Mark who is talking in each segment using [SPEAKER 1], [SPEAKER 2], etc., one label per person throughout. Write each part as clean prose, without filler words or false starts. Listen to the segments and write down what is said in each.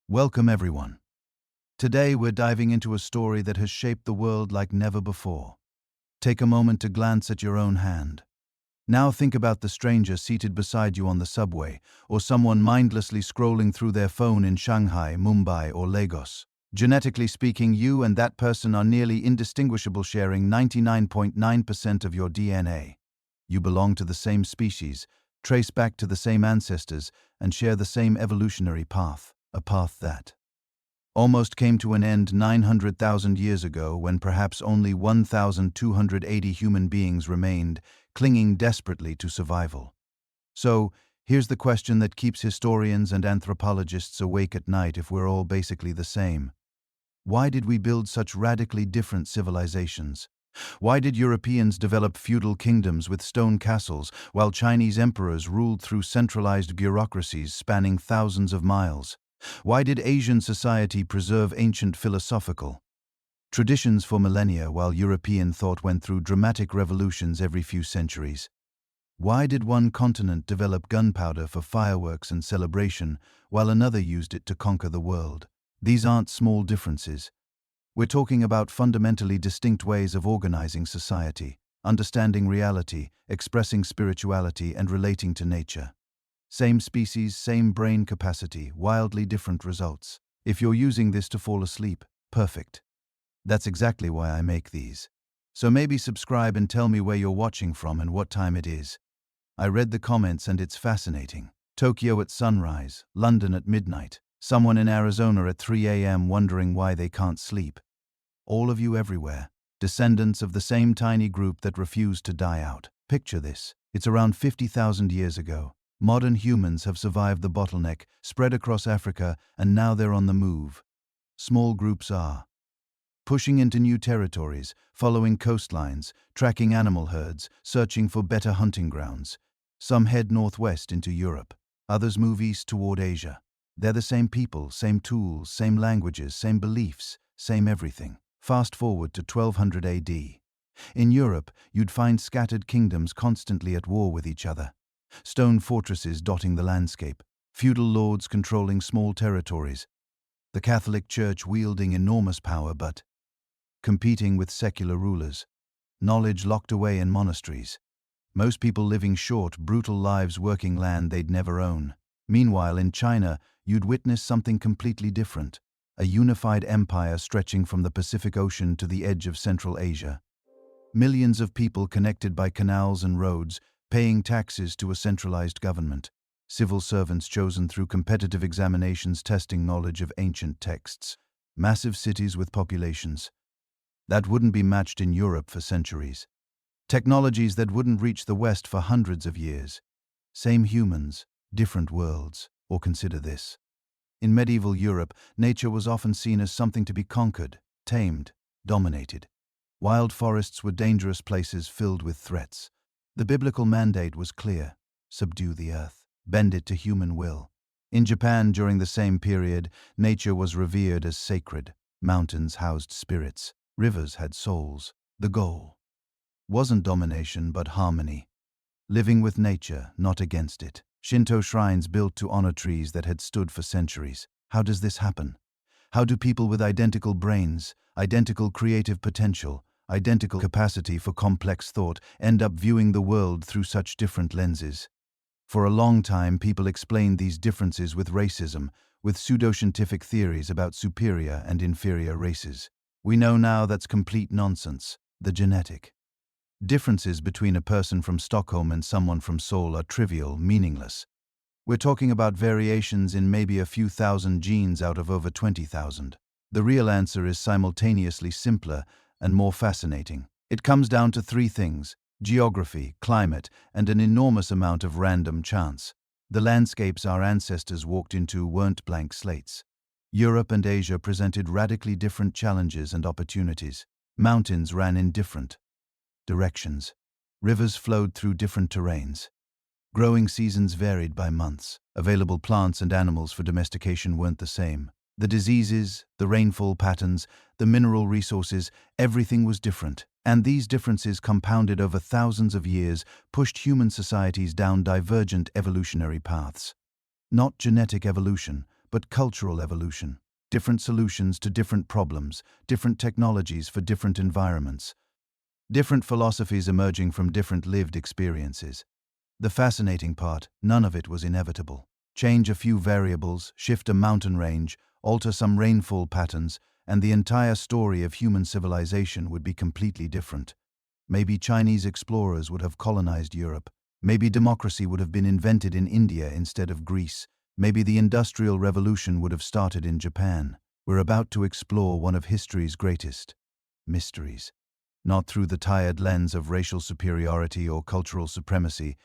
[SPEAKER 1] Welcome everyone. Today we're diving into a story that has shaped the world like never before. Take a moment to glance at your own hand. Now think about the stranger seated beside you on the subway, or someone mindlessly scrolling through their phone in Shanghai, Mumbai, or Lagos. Genetically speaking, you and that person are nearly indistinguishable, sharing 99.9% of your DNA. You belong to the same species, trace back to the same ancestors, and share the same evolutionary path, a path that almost came to an end 900,000 years ago when perhaps only 1,280 human beings remained, clinging desperately to survival. So, here's the question that keeps historians and anthropologists awake at night if we're all basically the same. Why did we build such radically different civilizations? Why did Europeans develop feudal kingdoms with stone castles, while Chinese emperors ruled through centralized bureaucracies spanning thousands of miles? Why did Asian society preserve ancient philosophical traditions for millennia while European thought went through dramatic revolutions every few centuries? Why did one continent develop gunpowder for fireworks and celebration while another used it to conquer the world? These aren't small differences. We're talking about fundamentally distinct ways of organizing society, understanding reality, expressing spirituality, and relating to nature. Same species, same brain capacity, wildly different results. If you're using this to fall asleep, perfect. That's exactly why I make these. So maybe subscribe and tell me where you're watching from and what time it is. I read the comments and it's fascinating. Tokyo at sunrise, London at midnight, someone in Arizona at 3 a.m. wondering why they can't sleep. All of you everywhere, descendants of the same tiny group that refused to die out. Picture this. It's around 50,000 years ago. Modern humans have survived the bottleneck, spread across Africa, and now they're on the move. Small groups are pushing into new territories, following coastlines, tracking animal herds, searching for better hunting grounds. Some head northwest into Europe. Others move east toward Asia. They're the same people, same tools, same languages, same beliefs, same everything. Fast forward to 1200 AD. In Europe, you'd find scattered kingdoms constantly at war with each other. Stone fortresses dotting the landscape, feudal lords controlling small territories, the Catholic Church wielding enormous power but competing with secular rulers, knowledge locked away in monasteries, most people living short, brutal lives working land they'd never own. Meanwhile, in China, you'd witness something completely different, a unified empire stretching from the Pacific Ocean to the edge of Central Asia. Millions of people connected by canals and roads, paying taxes to a centralized government, civil servants chosen through competitive examinations testing knowledge of ancient texts, massive cities with populations that wouldn't be matched in Europe for centuries, technologies that wouldn't reach the West for hundreds of years. Same humans, different worlds. Or consider this. In medieval Europe, nature was often seen as something to be conquered, tamed, dominated. Wild forests were dangerous places filled with threats. The biblical mandate was clear: subdue the earth, bend it to human will. In Japan during the same period, nature was revered as sacred. Mountains housed spirits, rivers had souls. The goal wasn't domination but harmony. Living with nature, not against it. Shinto shrines built to honor trees that had stood for centuries. How does this happen? How do people with identical brains, identical creative potential, identical capacity for complex thought end up viewing the world through such different lenses? For a long time, people explained these differences with racism, with pseudoscientific theories about superior and inferior races. We know now that's complete nonsense. The genetic differences between a person from Stockholm and someone from Seoul are trivial, meaningless. We're talking about variations in maybe a few thousand genes out of over 20,000. The real answer is simultaneously simpler and more fascinating. It comes down to three things: geography, climate, and an enormous amount of random chance. The landscapes our ancestors walked into weren't blank slates. Europe and Asia presented radically different challenges and opportunities. Mountains ran in different directions. Rivers flowed through different terrains. Growing seasons varied by months. Available plants and animals for domestication weren't the same. The diseases, the rainfall patterns, the mineral resources, everything was different. And these differences, compounded over thousands of years, pushed human societies down divergent evolutionary paths. Not genetic evolution, but cultural evolution. Different solutions to different problems, different technologies for different environments, different philosophies emerging from different lived experiences. The fascinating part, none of it was inevitable. Change a few variables, shift a mountain range, alter some rainfall patterns, and the entire story of human civilization would be completely different. Maybe Chinese explorers would have colonized Europe. Maybe democracy would have been invented in India instead of Greece. Maybe the Industrial Revolution would have started in Japan. We're about to explore one of history's greatest mysteries. Not through the tired lens of racial superiority or cultural supremacy,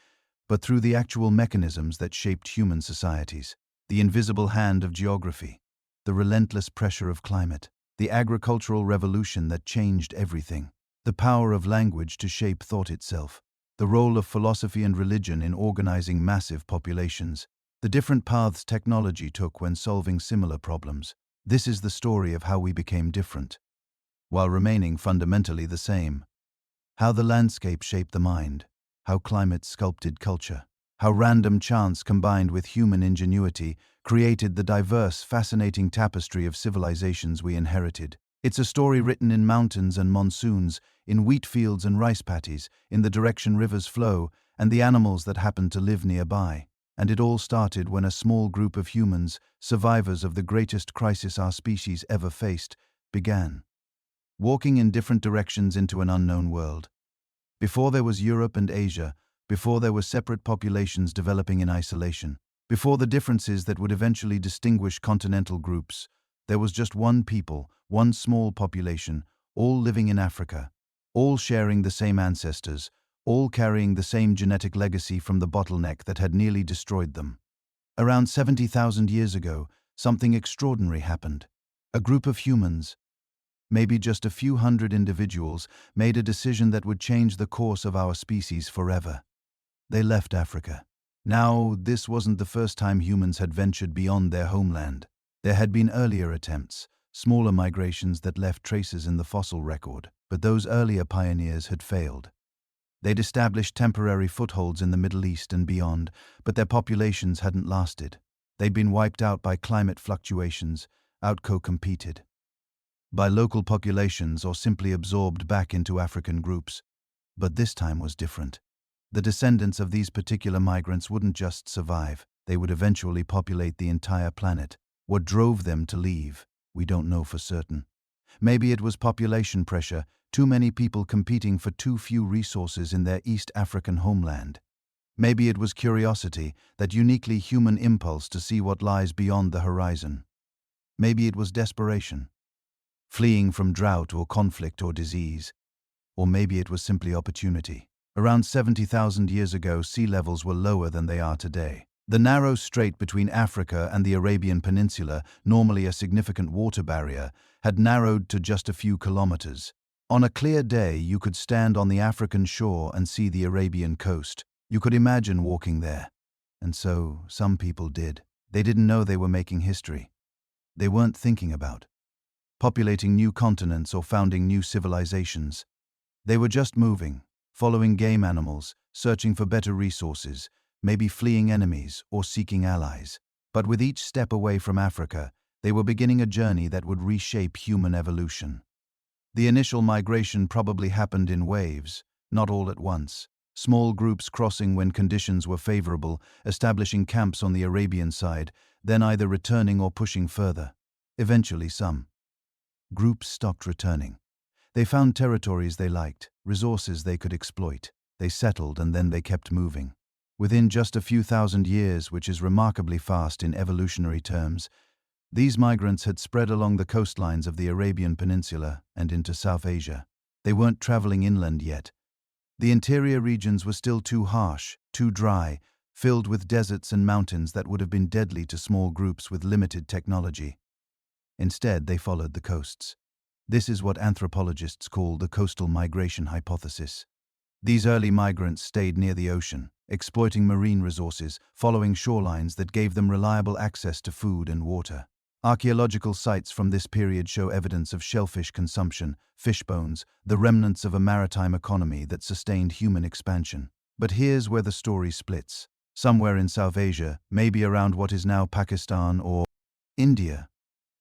[SPEAKER 1] but through the actual mechanisms that shaped human societies. The invisible hand of geography, the relentless pressure of climate, the agricultural revolution that changed everything, the power of language to shape thought itself, the role of philosophy and religion in organizing massive populations, the different paths technology took when solving similar problems. This is the story of how we became different, while remaining fundamentally the same. How the landscape shaped the mind, how climate sculpted culture, how random chance combined with human ingenuity created the diverse, fascinating tapestry of civilizations we inherited. It's a story written in mountains and monsoons, in wheat fields and rice paddies, in the direction rivers flow, and the animals that happen to live nearby. And it all started when a small group of humans, survivors of the greatest crisis our species ever faced, began walking in different directions into an unknown world. Before there was Europe and Asia, before there were separate populations developing in isolation, before the differences that would eventually distinguish continental groups, there was just one people, one small population, all living in Africa, all sharing the same ancestors, all carrying the same genetic legacy from the bottleneck that had nearly destroyed them. Around 70,000 years ago, something extraordinary happened. A group of humans, maybe just a few hundred individuals, made a decision that would change the course of our species forever. They left Africa. Now, this wasn't the first time humans had ventured beyond their homeland. There had been earlier attempts, smaller migrations that left traces in the fossil record, but those earlier pioneers had failed. They'd established temporary footholds in the Middle East and beyond, but their populations hadn't lasted. They'd been wiped out by climate fluctuations, out-competed by local populations, or simply absorbed back into African groups. But this time was different. The descendants of these particular migrants wouldn't just survive, they would eventually populate the entire planet. What drove them to leave, we don't know for certain. Maybe it was population pressure, too many people competing for too few resources in their East African homeland. Maybe it was curiosity, that uniquely human impulse to see what lies beyond the horizon. Maybe it was desperation, fleeing from drought or conflict or disease. Or maybe it was simply opportunity. Around 70,000 years ago, sea levels were lower than they are today. The narrow strait between Africa and the Arabian Peninsula, normally a significant water barrier, had narrowed to just a few kilometers. On a clear day, you could stand on the African shore and see the Arabian coast. You could imagine walking there. And so, some people did. They didn't know they were making history. They weren't thinking about populating new continents or founding new civilizations. They were just moving, following game animals, searching for better resources, maybe fleeing enemies or seeking allies. But with each step away from Africa, they were beginning a journey that would reshape human evolution. The initial migration probably happened in waves, not all at once. Small groups crossing when conditions were favorable, establishing camps on the Arabian side, then either returning or pushing further. Eventually some groups stopped returning. They found territories they liked, resources they could exploit. They settled and then they kept moving. Within just a few thousand years, which is remarkably fast in evolutionary terms, these migrants had spread along the coastlines of the Arabian Peninsula and into South Asia. They weren't traveling inland yet. The interior regions were still too harsh, too dry, filled with deserts and mountains that would have been deadly to small groups with limited technology. Instead, they followed the coasts. This is what anthropologists call the coastal migration hypothesis. These early migrants stayed near the ocean, exploiting marine resources, following shorelines that gave them reliable access to food and water. Archaeological sites from this period show evidence of shellfish consumption, fish bones, the remnants of a maritime economy that sustained human expansion. But here's where the story splits. Somewhere in South Asia, maybe around what is now Pakistan or India,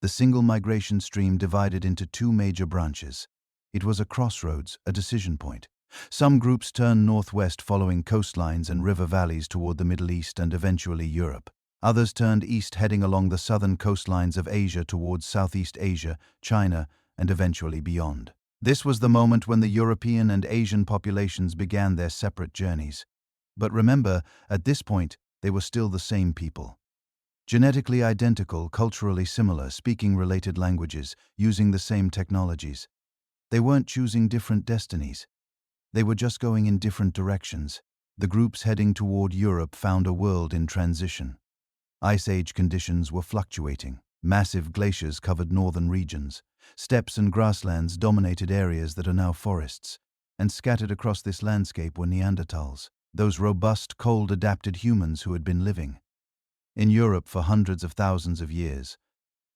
[SPEAKER 1] the single migration stream divided into two major branches. It was a crossroads, a decision point. Some groups turned northwest following coastlines and river valleys toward the Middle East and eventually Europe. Others turned east heading along the southern coastlines of Asia towards Southeast Asia, China, and eventually beyond. This was the moment when the European and Asian populations began their separate journeys. But remember, at this point, they were still the same people. Genetically identical, culturally similar, speaking related languages, using the same technologies. They weren't choosing different destinies. They were just going in different directions. The groups heading toward Europe found a world in transition. Ice Age conditions were fluctuating. Massive glaciers covered northern regions. Steppes and grasslands dominated areas that are now forests. And scattered across this landscape were Neanderthals, those robust, cold-adapted humans who had been living in Europe for hundreds of thousands of years.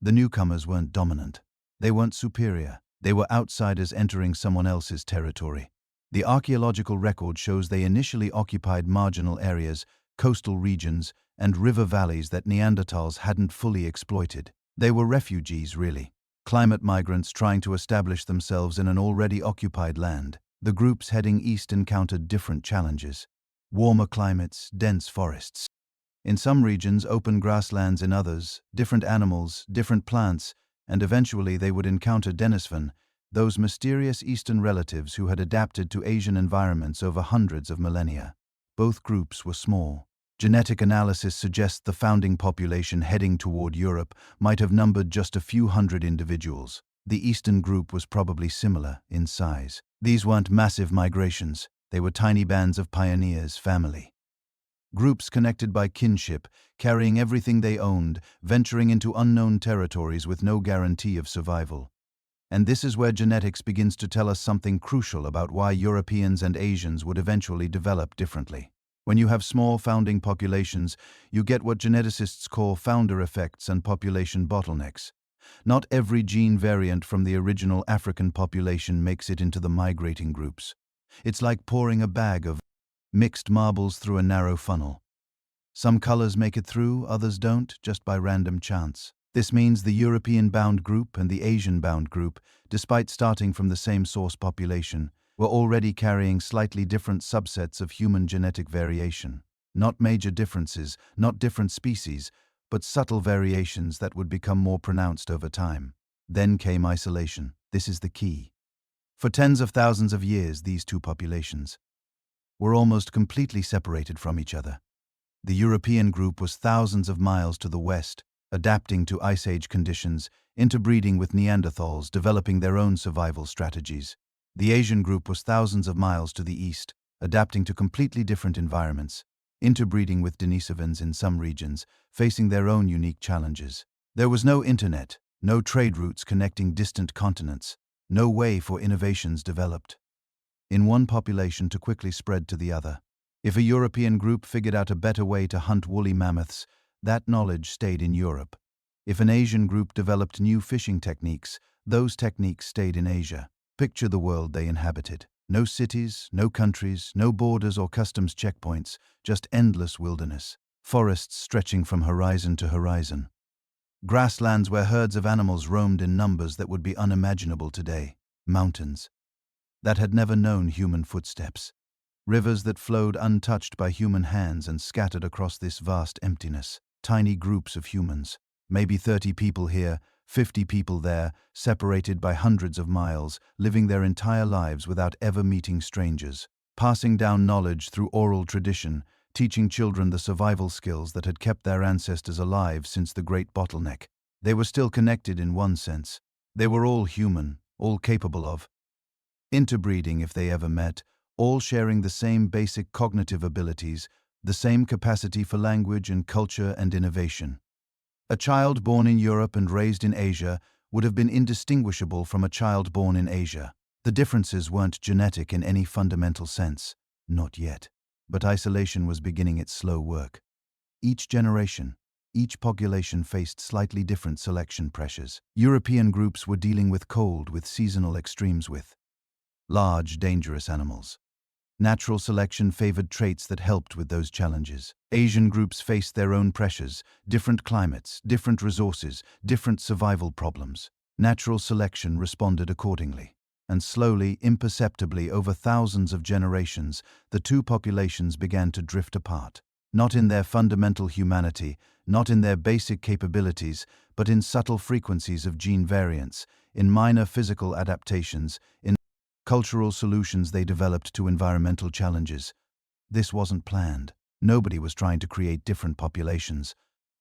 [SPEAKER 1] The newcomers weren't dominant. They weren't superior. They were outsiders entering someone else's territory. The archaeological record shows they initially occupied marginal areas, coastal regions, and river valleys that Neanderthals hadn't fully exploited. They were refugees, really. Climate migrants trying to establish themselves in an already occupied land. The groups heading east encountered different challenges. Warmer climates, dense forests. In some regions, open grasslands; in others, different animals, different plants, and eventually they would encounter Denisvan, those mysterious eastern relatives who had adapted to Asian environments over hundreds of millennia. Both groups were small. Genetic analysis suggests the founding population heading toward Europe might have numbered just a few hundred individuals. The eastern group was probably similar in size. These weren't massive migrations. They were tiny bands of pioneers, family. Groups connected by kinship, carrying everything they owned, venturing into unknown territories with no guarantee of survival. And this is where genetics begins to tell us something crucial about why Europeans and Asians would eventually develop differently. When you have small founding populations, you get what geneticists call founder effects and population bottlenecks. Not every gene variant from the original African population makes it into the migrating groups. It's like pouring a bag of mixed marbles through a narrow funnel. Some colors make it through, others don't, just by random chance. This means the European-bound group and the Asian-bound group, despite starting from the same source population, were already carrying slightly different subsets of human genetic variation. Not major differences, not different species, but subtle variations that would become more pronounced over time. Then came isolation. This is the key. For tens of thousands of years, these two populations were almost completely separated from each other. The European group was thousands of miles to the west, adapting to Ice Age conditions, interbreeding with Neanderthals, developing their own survival strategies. The Asian group was thousands of miles to the east, adapting to completely different environments, interbreeding with Denisovans in some regions, facing their own unique challenges. There was no internet, no trade routes connecting distant continents, no way for innovations developed in one population to quickly spread to the other. If a European group figured out a better way to hunt woolly mammoths, that knowledge stayed in Europe. If an Asian group developed new fishing techniques, those techniques stayed in Asia. Picture the world they inhabited. No cities, no countries, no borders or customs checkpoints, just endless wilderness. Forests stretching from horizon to horizon. Grasslands where herds of animals roamed in numbers that would be unimaginable today. Mountains that had never known human footsteps. Rivers that flowed untouched by human hands and scattered across this vast emptiness. Tiny groups of humans, maybe 30 people here, 50 people there, separated by hundreds of miles, living their entire lives without ever meeting strangers. Passing down knowledge through oral tradition, teaching children the survival skills that had kept their ancestors alive since the Great Bottleneck. They were still connected in one sense. They were all human, all capable of interbreeding if they ever met, all sharing the same basic cognitive abilities, the same capacity for language and culture and innovation. A child born in Europe and raised in Asia would have been indistinguishable from a child born in Asia. The differences weren't genetic in any fundamental sense, not yet. But isolation was beginning its slow work. Each generation, each population faced slightly different selection pressures. European groups were dealing with cold, with seasonal extremes, with large, dangerous animals. Natural selection favored traits that helped with those challenges. Asian groups faced their own pressures, different climates, different resources, different survival problems. Natural selection responded accordingly. And slowly, imperceptibly, over thousands of generations, the two populations began to drift apart. Not in their fundamental humanity, not in their basic capabilities, but in subtle frequencies of gene variants, in minor physical adaptations, in cultural solutions they developed to environmental challenges. This wasn't planned. Nobody was trying to create different populations.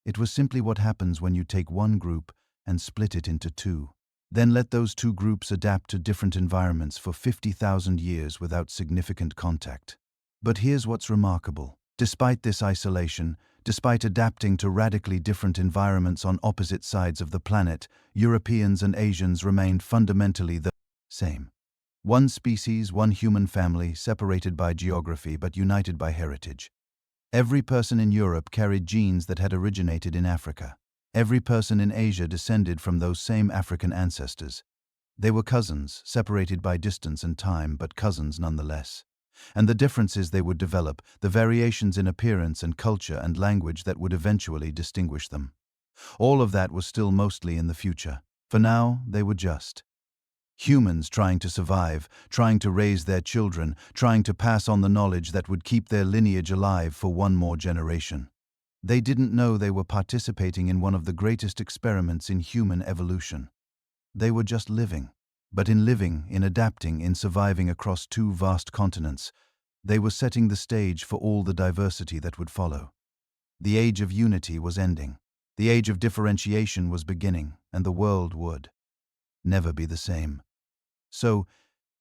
[SPEAKER 1] It was simply what happens when you take one group and split it into two. Then let those two groups adapt to different environments for 50,000 years without significant contact. But here's what's remarkable. Despite this isolation, despite adapting to radically different environments on opposite sides of the planet, Europeans and Asians remained fundamentally the same. One species, one human family, separated by geography but united by heritage. Every person in Europe carried genes that had originated in Africa. Every person in Asia descended from those same African ancestors. They were cousins, separated by distance and time, but cousins nonetheless. And the differences they would develop, the variations in appearance and culture and language that would eventually distinguish them. All of that was still mostly in the future. For now, they were just humans trying to survive, trying to raise their children, trying to pass on the knowledge that would keep their lineage alive for one more generation. They didn't know they were participating in one of the greatest experiments in human evolution. They were just living. But in living, in adapting, in surviving across two vast continents, they were setting the stage for all the diversity that would follow. The age of unity was ending. The age of differentiation was beginning, and the world would never be the same. So,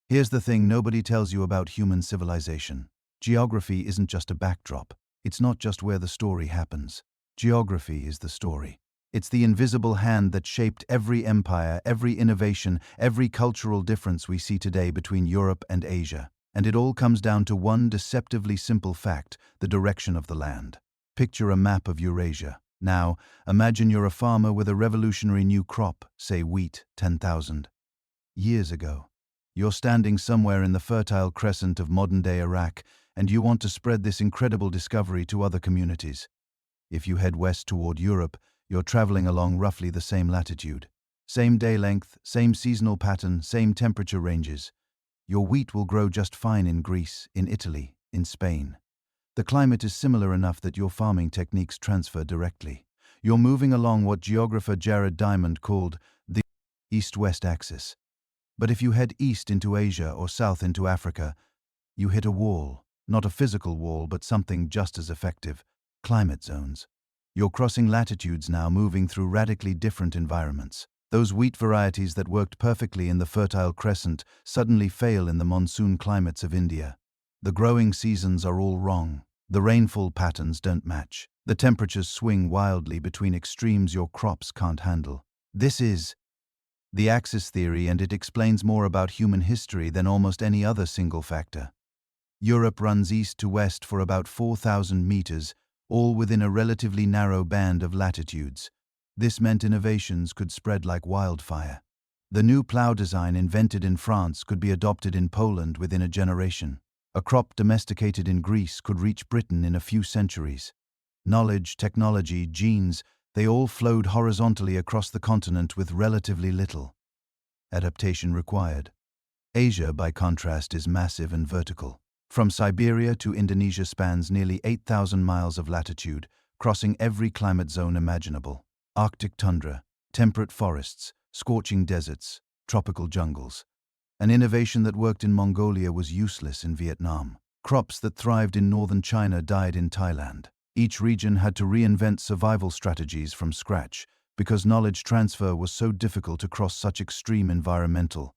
[SPEAKER 1] here's the thing nobody tells you about human civilization. Geography isn't just a backdrop. It's not just where the story happens. Geography is the story. It's the invisible hand that shaped every empire, every innovation, every cultural difference we see today between Europe and Asia. And it all comes down to one deceptively simple fact: the direction of the land. Picture a map of Eurasia. Now, imagine you're a farmer with a revolutionary new crop, say wheat, 10,000 years ago. You're standing somewhere in the fertile crescent of modern-day Iraq, and you want to spread this incredible discovery to other communities. If you head west toward Europe, you're traveling along roughly the same latitude. Same day length, same seasonal pattern, same temperature ranges. Your wheat will grow just fine in Greece, in Italy, in Spain. The climate is similar enough that your farming techniques transfer directly. You're moving along what geographer Jared Diamond called the east-west axis. But if you head east into Asia or south into Africa, you hit a wall. Not a physical wall, but something just as effective: climate zones. You're crossing latitudes now, moving through radically different environments. Those wheat varieties that worked perfectly in the Fertile Crescent suddenly fail in the monsoon climates of India. The growing seasons are all wrong. The rainfall patterns don't match. The temperatures swing wildly between extremes your crops can't handle. This is the axis theory, and it explains more about human history than almost any other single factor. Europe runs east to west for about 4,000 meters, all within a relatively narrow band of latitudes. This meant innovations could spread like wildfire. The new plow design invented in France could be adopted in Poland within a generation. A crop domesticated in Greece could reach Britain in a few centuries. Knowledge, technology, genes, they all flowed horizontally across the continent with relatively little adaptation required. Asia, by contrast, is massive and vertical. From Siberia to Indonesia spans nearly 8,000 miles of latitude, crossing every climate zone imaginable. Arctic tundra, temperate forests, scorching deserts, tropical jungles. An innovation that worked in Mongolia was useless in Vietnam. Crops that thrived in northern China died in Thailand. Each region had to reinvent survival strategies from scratch because knowledge transfer was so difficult across such extreme environmental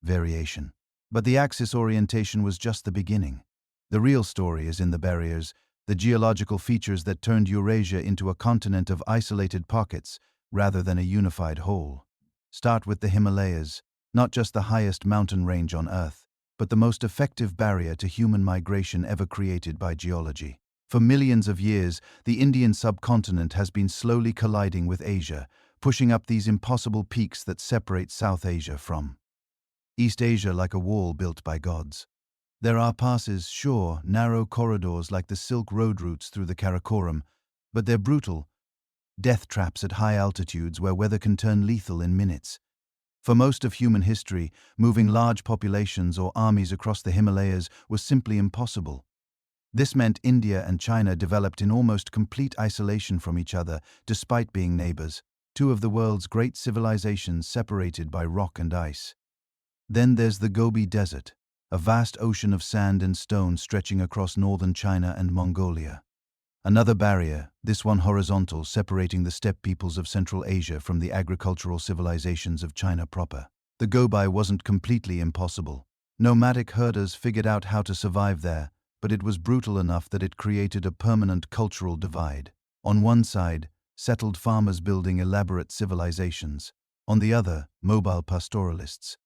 [SPEAKER 1] variation. But the axis orientation was just the beginning. The real story is in the barriers, the geological features that turned Eurasia into a continent of isolated pockets rather than a unified whole. Start with the Himalayas, not just the highest mountain range on Earth, but the most effective barrier to human migration ever created by geology. For millions of years, the Indian subcontinent has been slowly colliding with Asia, pushing up these impossible peaks that separate South Asia from East Asia like a wall built by gods. There are passes, sure, narrow corridors like the Silk Road routes through the Karakoram, but they're brutal, death traps at high altitudes where weather can turn lethal in minutes. For most of human history, moving large populations or armies across the Himalayas was simply impossible. This meant India and China developed in almost complete isolation from each other, despite being neighbors, two of the world's great civilizations separated by rock and ice. Then there's the Gobi Desert, a vast ocean of sand and stone stretching across northern China and Mongolia. Another barrier, this one horizontal, separating the steppe peoples of Central Asia from the agricultural civilizations of China proper. The Gobi wasn't completely impossible. Nomadic herders figured out how to survive there, but it was brutal enough that it created a permanent cultural divide. On one side, settled farmers building elaborate civilizations. On the other, mobile pastoralists,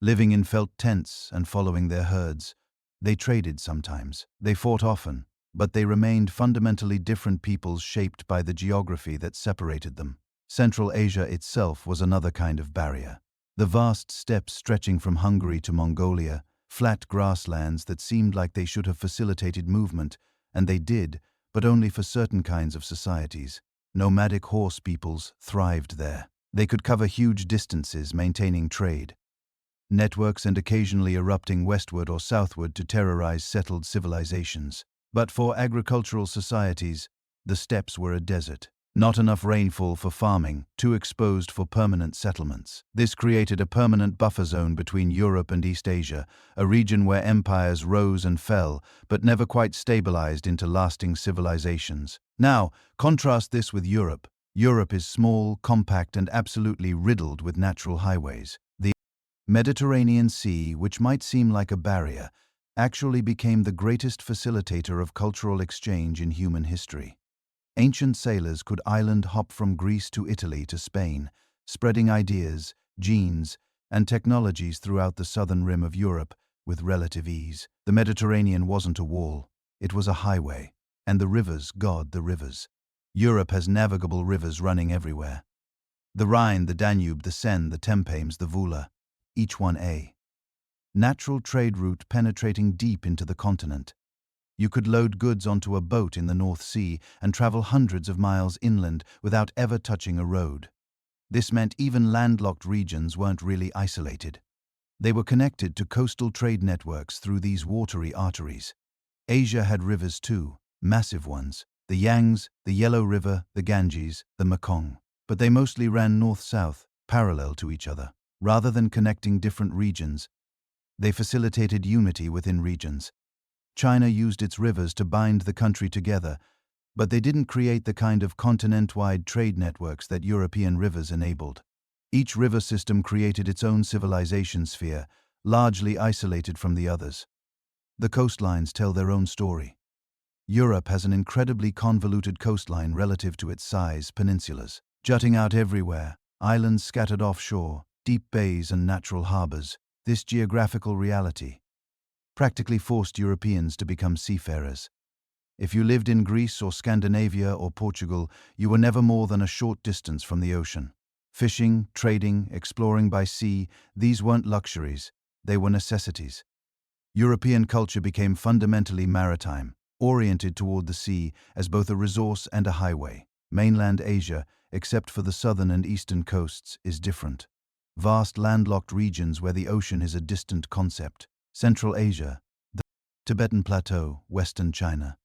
[SPEAKER 1] living in felt tents and following their herds. They traded sometimes, they fought often, but they remained fundamentally different peoples shaped by the geography that separated them. Central Asia itself was another kind of barrier. The vast steppes stretching from Hungary to Mongolia, flat grasslands that seemed like they should have facilitated movement, and they did, but only for certain kinds of societies. Nomadic horse peoples thrived there. They could cover huge distances, maintaining trade networks and occasionally erupting westward or southward to terrorize settled civilizations. But for agricultural societies, the steppes were a desert. Not enough rainfall for farming, too exposed for permanent settlements. This created a permanent buffer zone between Europe and East Asia, a region where empires rose and fell, but never quite stabilized into lasting civilizations. Now, contrast this with Europe. Europe is small, compact, and absolutely riddled with natural highways. The Mediterranean Sea, which might seem like a barrier, actually became the greatest facilitator of cultural exchange in human history. Ancient sailors could island hop from Greece to Italy to Spain, spreading ideas, genes, and technologies throughout the southern rim of Europe with relative ease. The Mediterranean wasn't a wall, it was a highway. And the rivers, God, the rivers. Europe has navigable rivers running everywhere. The Rhine, the Danube, the Seine, the Thames, the Vula, each one a natural trade route penetrating deep into the continent. You could load goods onto a boat in the North Sea and travel hundreds of miles inland without ever touching a road. This meant even landlocked regions weren't really isolated. They were connected to coastal trade networks through these watery arteries. Asia had rivers too, massive ones, the Yangs, the Yellow River, the Ganges, the Mekong. But they mostly ran north-south, parallel to each other. Rather than connecting different regions, they facilitated unity within regions. China used its rivers to bind the country together, but they didn't create the kind of continent-wide trade networks that European rivers enabled. Each river system created its own civilization sphere, largely isolated from the others. The coastlines tell their own story. Europe has an incredibly convoluted coastline relative to its size, peninsulas, jutting out everywhere, islands scattered offshore, deep bays and natural harbors. This geographical reality practically forced Europeans to become seafarers. If you lived in Greece or Scandinavia or Portugal, you were never more than a short distance from the ocean. Fishing, trading, exploring by sea, these weren't luxuries, they were necessities. European culture became fundamentally maritime, oriented toward the sea as both a resource and a highway. Mainland Asia, except for the southern and eastern coasts, is different. Vast landlocked regions where the ocean is a distant concept. Central Asia, the Tibetan Plateau, Western China.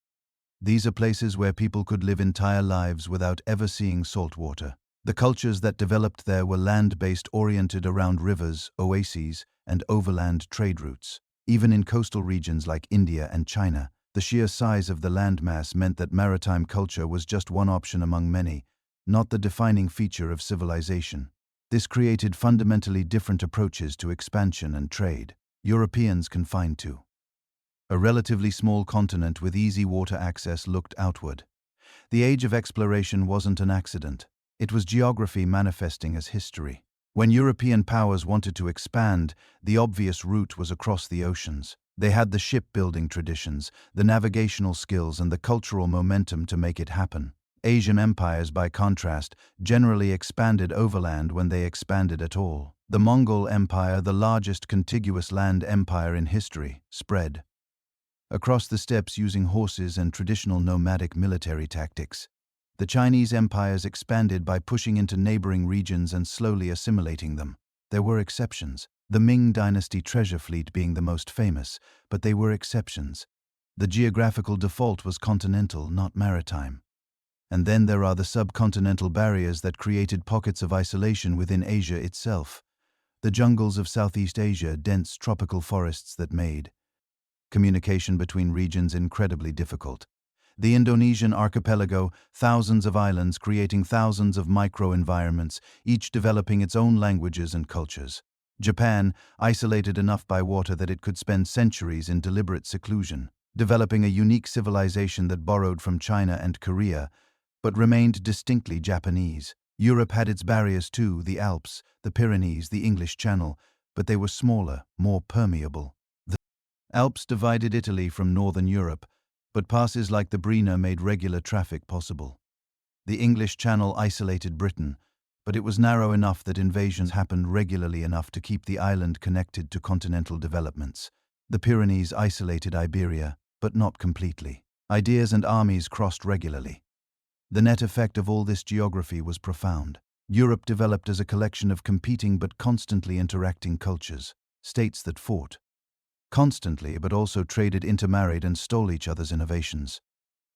[SPEAKER 1] These are places where people could live entire lives without ever seeing salt water. The cultures that developed there were land-based, oriented around rivers, oases, and overland trade routes. Even in coastal regions like India and China, the sheer size of the landmass meant that maritime culture was just one option among many, not the defining feature of civilization. This created fundamentally different approaches to expansion and trade. Europeans confined to a relatively small continent with easy water access looked outward. The age of exploration wasn't an accident. It was geography manifesting as history. When European powers wanted to expand, the obvious route was across the oceans. They had the shipbuilding traditions, the navigational skills, and the cultural momentum to make it happen. Asian empires, by contrast, generally expanded overland when they expanded at all. The Mongol Empire, the largest contiguous land empire in history, spread across the steppes using horses and traditional nomadic military tactics. The Chinese empires expanded by pushing into neighboring regions and slowly assimilating them. There were exceptions, the Ming dynasty treasure fleet being the most famous, but they were exceptions. The geographical default was continental, not maritime. And then there are the subcontinental barriers that created pockets of isolation within Asia itself. The jungles of Southeast Asia, dense tropical forests that made communication between regions incredibly difficult. The Indonesian archipelago, thousands of islands creating thousands of micro-environments, each developing its own languages and cultures. Japan, isolated enough by water that it could spend centuries in deliberate seclusion, developing a unique civilization that borrowed from China and Korea, but remained distinctly Japanese. Europe had its barriers too, the Alps, the Pyrenees, the English Channel, but they were smaller, more permeable. The Alps divided Italy from northern Europe, but passes like the Brina made regular traffic possible. The English Channel isolated Britain, but it was narrow enough that invasions happened regularly enough to keep the island connected to continental developments. The Pyrenees isolated Iberia, but not completely. Ideas and armies crossed regularly. The net effect of all this geography was profound. Europe developed as a collection of competing but constantly interacting cultures, states that fought constantly but also traded, intermarried, and stole each other's innovations.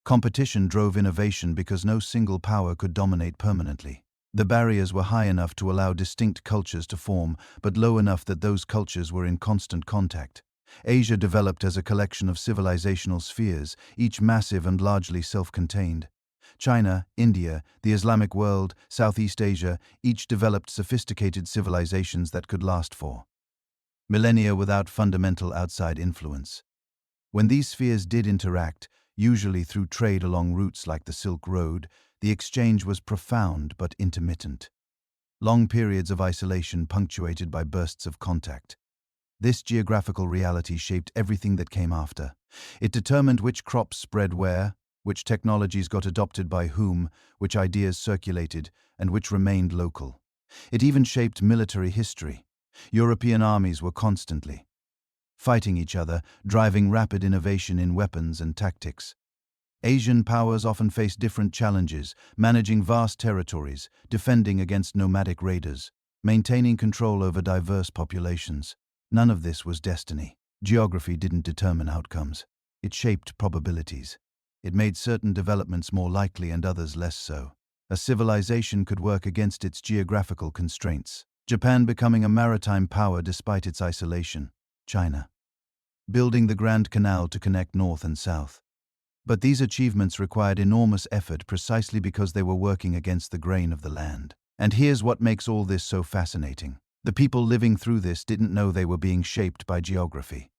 [SPEAKER 1] Competition drove innovation because no single power could dominate permanently. The barriers were high enough to allow distinct cultures to form, but low enough that those cultures were in constant contact. Asia developed as a collection of civilizational spheres, each massive and largely self-contained. China, India, the Islamic world, Southeast Asia, each developed sophisticated civilizations that could last for millennia without fundamental outside influence. When these spheres did interact, usually through trade along routes like the Silk Road, the exchange was profound but intermittent. Long periods of isolation punctuated by bursts of contact. This geographical reality shaped everything that came after. It determined which crops spread where, which technologies got adopted by whom, which ideas circulated, and which remained local. It even shaped military history. European armies were constantly fighting each other, driving rapid innovation in weapons and tactics. Asian powers often faced different challenges, managing vast territories, defending against nomadic raiders, maintaining control over diverse populations. None of this was destiny. Geography didn't determine outcomes. It shaped probabilities. It made certain developments more likely and others less so. A civilization could work against its geographical constraints. Japan becoming a maritime power despite its isolation. China building the Grand Canal to connect north and south. But these achievements required enormous effort precisely because they were working against the grain of the land. And here's what makes all this so fascinating. The people living through this didn't know they were being shaped by geography.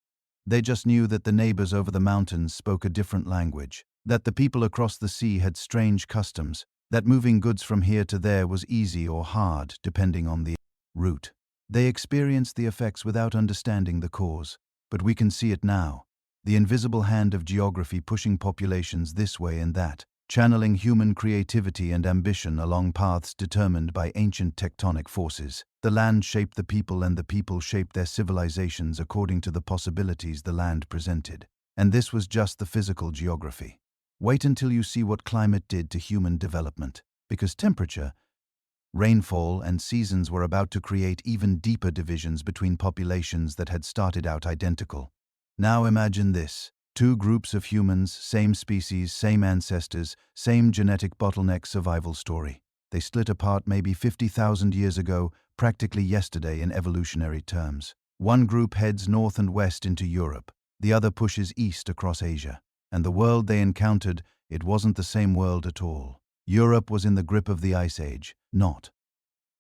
[SPEAKER 1] They just knew that the neighbors over the mountains spoke a different language, that the people across the sea had strange customs, that moving goods from here to there was easy or hard depending on the route. They experienced the effects without understanding the cause, but we can see it now. The invisible hand of geography pushing populations this way and that, channeling human creativity and ambition along paths determined by ancient tectonic forces. The land shaped the people and the people shaped their civilizations according to the possibilities the land presented. And this was just the physical geography. Wait until you see what climate did to human development, because temperature, rainfall, and seasons were about to create even deeper divisions between populations that had started out identical. Now imagine this. Two groups of humans, same species, same ancestors, same genetic bottleneck survival story. They split apart maybe 50,000 years ago, practically yesterday in evolutionary terms. One group heads north and west into Europe, the other pushes east across Asia. And the world they encountered, it wasn't the same world at all. Europe was in the grip of the Ice Age. Not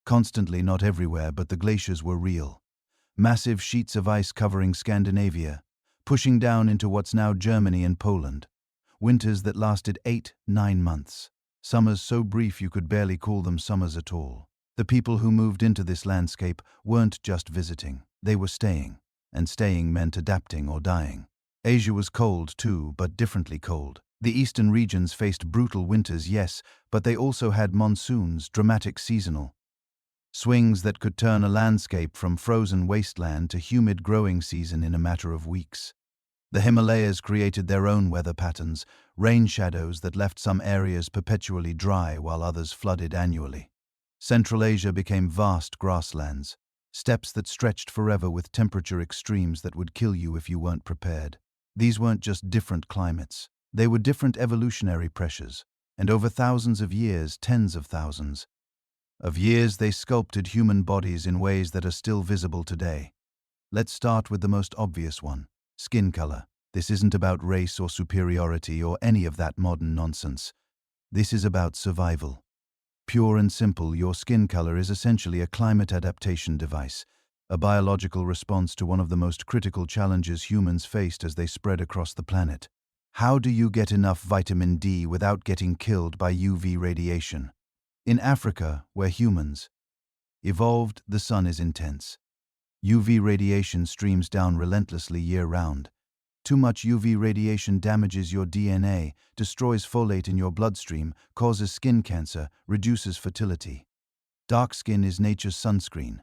[SPEAKER 1] constantly, not everywhere, but the glaciers were real. Massive sheets of ice covering Scandinavia, pushing down into what's now Germany and Poland. Winters that lasted 8-9 months. Summers so brief you could barely call them summers at all. The people who moved into this landscape weren't just visiting, they were staying. And staying meant adapting or dying. Asia was cold too, but differently cold. The eastern regions faced brutal winters, yes, but they also had monsoons, dramatic seasonal swings that could turn a landscape from frozen wasteland to humid growing season in a matter of weeks. The Himalayas created their own weather patterns, rain shadows that left some areas perpetually dry while others flooded annually. Central Asia became vast grasslands, steppes that stretched forever with temperature extremes that would kill you if you weren't prepared. These weren't just different climates. They were different evolutionary pressures, and over thousands of years, tens of thousands of years, they sculpted human bodies in ways that are still visible today. Let's start with the most obvious one: skin color. This isn't about race or superiority or any of that modern nonsense. This is about survival. Pure and simple, your skin color is essentially a climate adaptation device, a biological response to one of the most critical challenges humans faced as they spread across the planet. How do you get enough vitamin D without getting killed by UV radiation? In Africa, where humans evolved, the sun is intense. UV radiation streams down relentlessly year-round. Too much UV radiation damages your DNA, destroys folate in your bloodstream, causes skin cancer, reduces fertility. Dark skin is nature's sunscreen.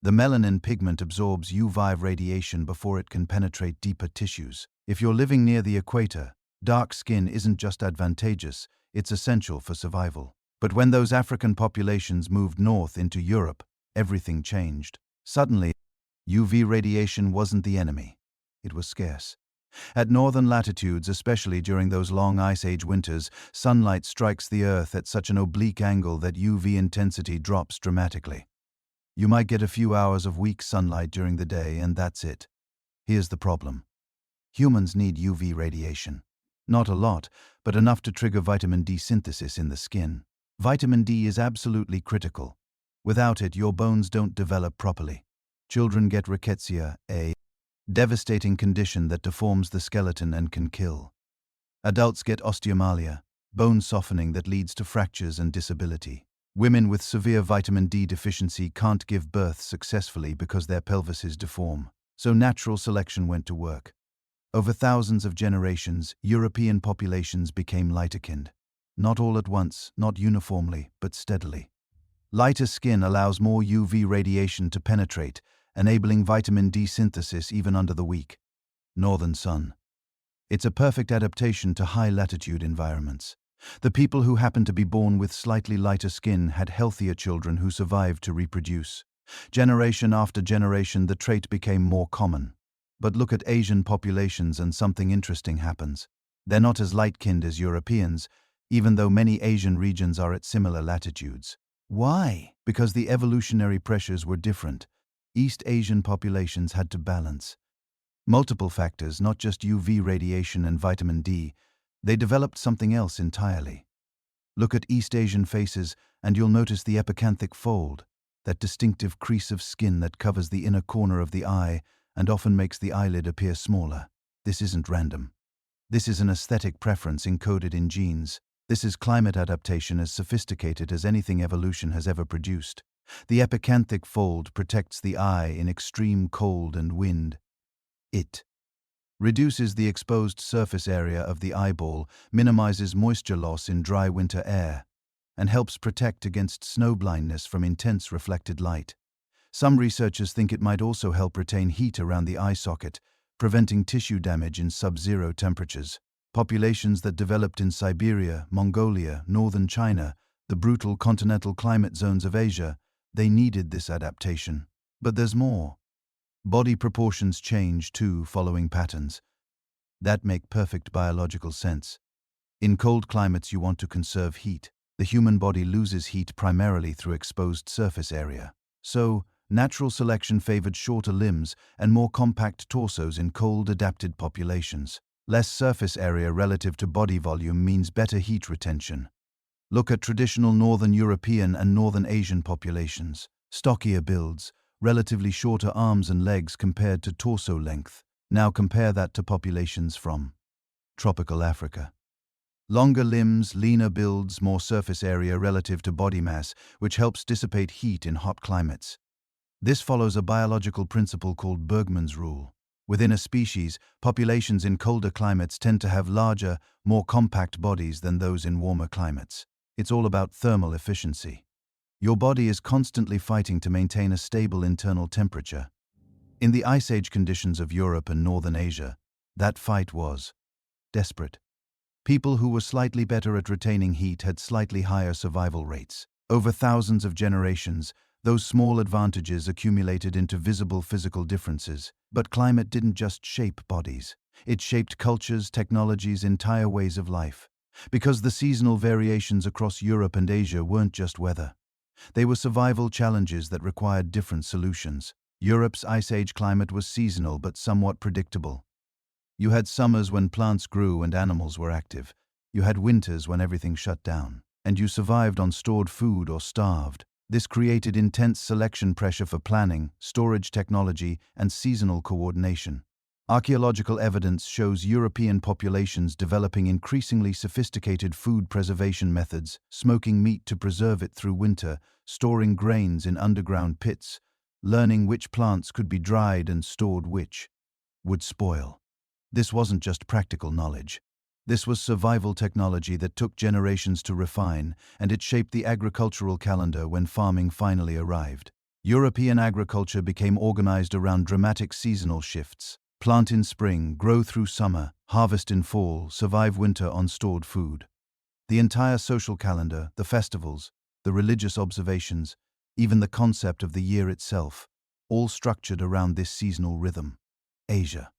[SPEAKER 1] The melanin pigment absorbs UV radiation before it can penetrate deeper tissues. If you're living near the equator, dark skin isn't just advantageous, it's essential for survival. But when those African populations moved north into Europe, everything changed. Suddenly, UV radiation wasn't the enemy. It was scarce. At northern latitudes, especially during those long Ice Age winters, sunlight strikes the Earth at such an oblique angle that UV intensity drops dramatically. You might get a few hours of weak sunlight during the day, and that's it. Here's the problem. Humans need UV radiation. Not a lot, but enough to trigger vitamin D synthesis in the skin. Vitamin D is absolutely critical. Without it, your bones don't develop properly. Children get rickettsia, a devastating condition that deforms the skeleton and can kill. Adults get osteomalia, bone softening that leads to fractures and disability. Women with severe vitamin D deficiency can't give birth successfully because their pelvises deform. So natural selection went to work. Over thousands of generations, European populations became lighter-skinned. Not all at once, not uniformly, but steadily. Lighter skin allows more UV radiation to penetrate, enabling vitamin D synthesis even under the weak northern sun. It's a perfect adaptation to high-latitude environments. The people who happened to be born with slightly lighter skin had healthier children who survived to reproduce. Generation after generation, the trait became more common. But look at Asian populations and something interesting happens. They're not as light-skinned as Europeans, even though many Asian regions are at similar latitudes. Why? Because the evolutionary pressures were different. East Asian populations had to balance multiple factors, not just UV radiation and vitamin D. They developed something else entirely. Look at East Asian faces and you'll notice the epicanthic fold, that distinctive crease of skin that covers the inner corner of the eye and often makes the eyelid appear smaller. This isn't random. This is an aesthetic preference encoded in genes. This is climate adaptation as sophisticated as anything evolution has ever produced. The epicanthic fold protects the eye in extreme cold and wind. It reduces the exposed surface area of the eyeball, minimizes moisture loss in dry winter air, and helps protect against snow blindness from intense reflected light. Some researchers think it might also help retain heat around the eye socket, preventing tissue damage in sub-zero temperatures. Populations that developed in Siberia, Mongolia, northern China, the brutal continental climate zones of Asia, they needed this adaptation. But there's more. Body proportions change too following patterns that make perfect biological sense. In cold climates you want to conserve heat. The human body loses heat primarily through exposed surface area. So, natural selection favored shorter limbs and more compact torsos in cold adapted populations. Less surface area relative to body volume means better heat retention. Look at traditional Northern European and Northern Asian populations. Stockier builds, relatively shorter arms and legs compared to torso length. Now compare that to populations from tropical Africa. Longer limbs, leaner builds, more surface area relative to body mass, which helps dissipate heat in hot climates. This follows a biological principle called Bergmann's rule. Within a species, populations in colder climates tend to have larger, more compact bodies than those in warmer climates. It's all about thermal efficiency. Your body is constantly fighting to maintain a stable internal temperature. In the Ice Age conditions of Europe and Northern Asia, That fight was desperate. People who were slightly better at retaining heat had slightly higher survival rates. Over thousands of generations, those small advantages accumulated into visible physical differences. But climate didn't just shape bodies. It shaped cultures, technologies, entire ways of life. Because the seasonal variations across Europe and Asia weren't just weather. They were survival challenges that required different solutions. Europe's Ice Age climate was seasonal but somewhat predictable. You had summers when plants grew and animals were active. You had winters when everything shut down. And you survived on stored food or starved. This created intense selection pressure for planning, storage technology, and seasonal coordination. Archaeological evidence shows European populations developing increasingly sophisticated food preservation methods, smoking meat to preserve it through winter, storing grains in underground pits, learning which plants could be dried and stored which would spoil. This wasn't just practical knowledge. This was survival technology that took generations to refine, and it shaped the agricultural calendar when farming finally arrived. European agriculture became organized around dramatic seasonal shifts. Plant in spring, grow through summer, harvest in fall, survive winter on stored food. The entire social calendar, the festivals, the religious observations, even the concept of the year itself, all structured around this seasonal rhythm. Asia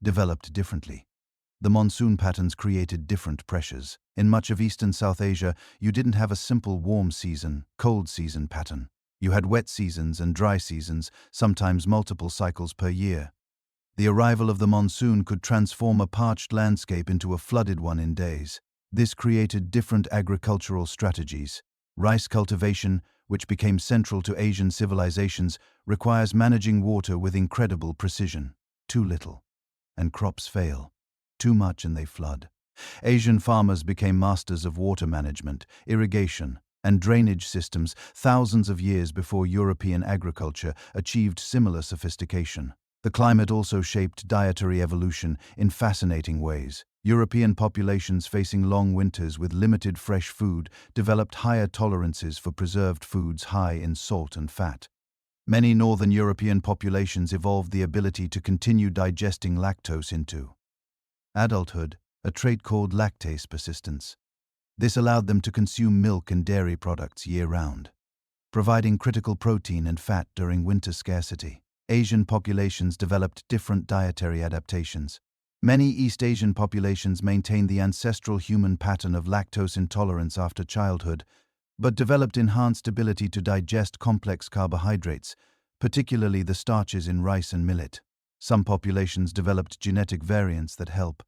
[SPEAKER 1] developed differently. The monsoon patterns created different pressures. In much of East and South Asia, you didn't have a simple warm season, cold season pattern. You had wet seasons and dry seasons, sometimes multiple cycles per year. The arrival of the monsoon could transform a parched landscape into a flooded one in days. This created different agricultural strategies. Rice cultivation, which became central to Asian civilizations, requires managing water with incredible precision. Too little, and crops fail. Too much and they flood. Asian farmers became masters of water management, irrigation, and drainage systems thousands of years before European agriculture achieved similar sophistication. The climate also shaped dietary evolution in fascinating ways. European populations facing long winters with limited fresh food developed higher tolerances for preserved foods high in salt and fat. Many northern European populations evolved the ability to continue digesting lactose into adulthood, a trait called lactase persistence. This allowed them to consume milk and dairy products year-round, providing critical protein and fat during winter scarcity. Asian populations developed different dietary adaptations. Many East Asian populations maintained the ancestral human pattern of lactose intolerance after childhood, but developed enhanced ability to digest complex carbohydrates, particularly the starches in rice and millet. Some populations developed genetic variants that help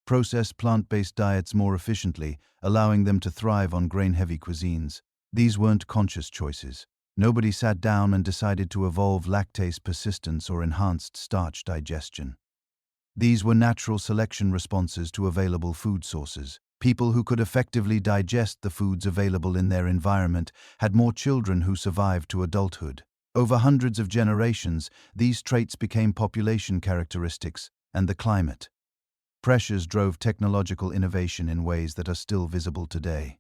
[SPEAKER 1] process plant-based diets more efficiently, allowing them to thrive on grain-heavy cuisines. These weren't conscious choices. Nobody sat down and decided to evolve lactase persistence or enhanced starch digestion. These were natural selection responses to available food sources. People who could effectively digest the foods available in their environment had more children who survived to adulthood. Over hundreds of generations, these traits became population characteristics, and the climate pressures drove technological innovation in ways that are still visible today.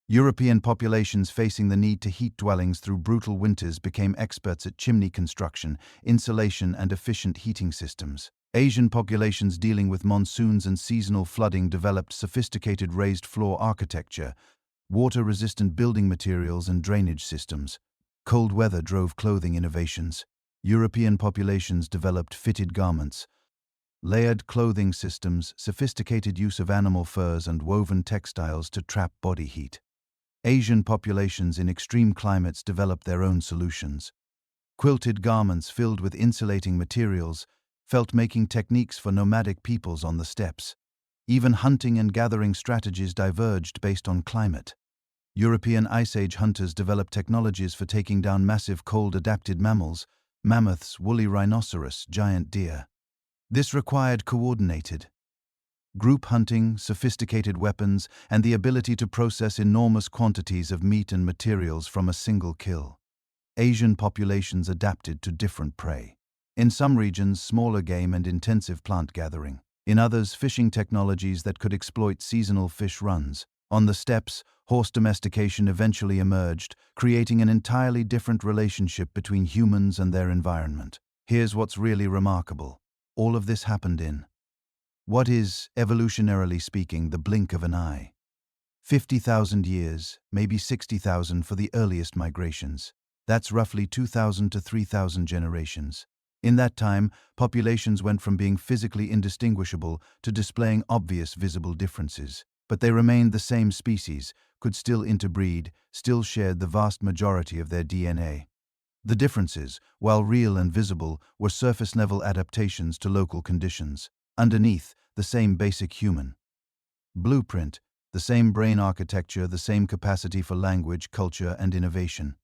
[SPEAKER 1] European populations facing the need to heat dwellings through brutal winters became experts at chimney construction, insulation, and efficient heating systems. Asian populations dealing with monsoons and seasonal flooding developed sophisticated raised floor architecture, water-resistant building materials, and drainage systems. Cold weather drove clothing innovations. European populations developed fitted garments, layered clothing systems, sophisticated use of animal furs, and woven textiles to trap body heat. Asian populations in extreme climates developed their own solutions. Quilted garments filled with insulating materials, felt-making techniques for nomadic peoples on the steppes. Even hunting and gathering strategies diverged based on climate. European Ice Age hunters developed technologies for taking down massive cold-adapted mammals, mammoths, woolly rhinoceros, giant deer. This required coordinated group hunting, sophisticated weapons, and the ability to process enormous quantities of meat and materials from a single kill. Asian populations adapted to different prey. In some regions, smaller game and intensive plant gathering. In others, fishing technologies that could exploit seasonal fish runs. On the steppes, horse domestication eventually emerged, creating an entirely different relationship between humans and their environment. Here's what's really remarkable. All of this happened in What is, evolutionarily speaking, the blink of an eye? 50,000 years, maybe 60,000 for the earliest migrations. That's roughly 2,000 to 3,000 generations. In that time, populations went from being physically indistinguishable to displaying obvious visible differences. But they remained the same species, could still interbreed, still shared the vast majority of their DNA. The differences, while real and visible, were surface-level adaptations to local conditions. Underneath, the same basic human blueprint, the same brain architecture, the same capacity for language, culture, and innovation.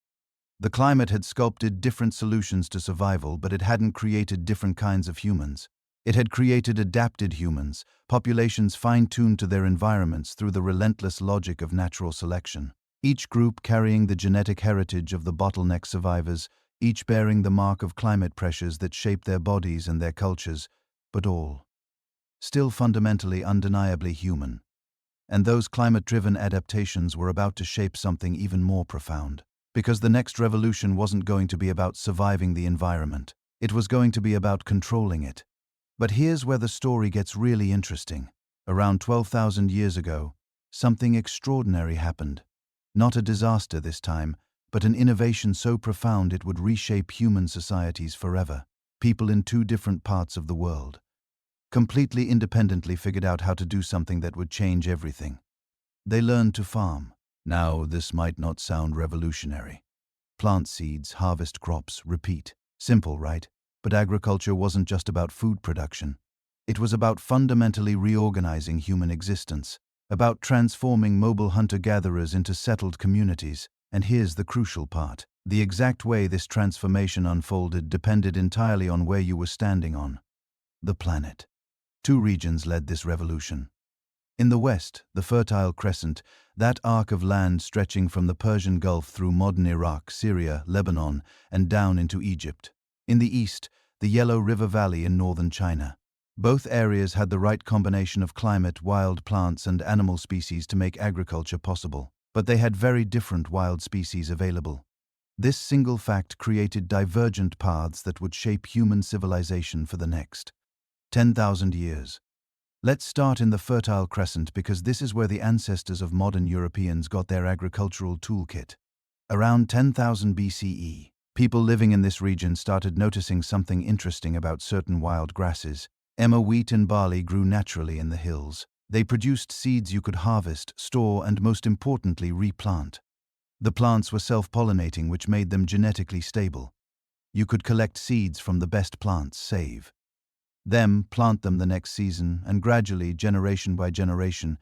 [SPEAKER 1] The climate had sculpted different solutions to survival, but it hadn't created different kinds of humans. It had created adapted humans, populations fine-tuned to their environments through the relentless logic of natural selection. Each group carrying the genetic heritage of the bottleneck survivors, each bearing the mark of climate pressures that shaped their bodies and their cultures, but all still fundamentally, undeniably human. And those climate-driven adaptations were about to shape something even more profound. Because the next revolution wasn't going to be about surviving the environment. It was going to be about controlling it. But here's where the story gets really interesting. Around 12,000 years ago, something extraordinary happened. Not a disaster this time, but an innovation so profound it would reshape human societies forever. People in two different parts of the world completely independently figured out how to do something that would change everything. They learned to farm. Now, this might not sound revolutionary. Plant seeds, harvest crops, repeat. Simple, right? But agriculture wasn't just about food production. It was about fundamentally reorganizing human existence, about transforming mobile hunter-gatherers into settled communities. And here's the crucial part. The exact way this transformation unfolded depended entirely on where you were standing on the planet. Two regions led this revolution. In the west, the Fertile Crescent, that arc of land stretching from the Persian Gulf through modern Iraq, Syria, Lebanon, and down into Egypt. In the east, the Yellow River Valley in northern China. Both areas had the right combination of climate, wild plants, and animal species to make agriculture possible. But they had very different wild species available. This single fact created divergent paths that would shape human civilization for the next 10,000 years. Let's start in the Fertile Crescent because this is where the ancestors of modern Europeans got their agricultural toolkit. Around 10,000 BCE, people living in this region started noticing something interesting about certain wild grasses. Wheat and barley grew naturally in the hills. They produced seeds you could harvest, store, and most importantly, replant. The plants were self-pollinating, which made them genetically stable. You could collect seeds from the best plants, save them, plant them the next season, and gradually, generation by generation,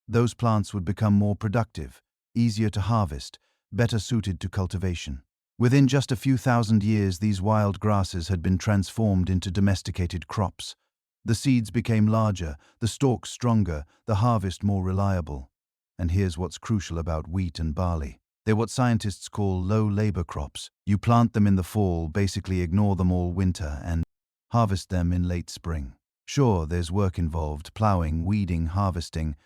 [SPEAKER 1] those plants would become more productive, easier to harvest, better suited to cultivation. Within just a few thousand years, these wild grasses had been transformed into domesticated crops. The seeds became larger, the stalks stronger, the harvest more reliable. And here's what's crucial about wheat and barley. They're what scientists call low-labor crops. You plant them in the fall, basically ignore them all winter, and harvest them in late spring. Sure, there's work involved, plowing, weeding, harvesting,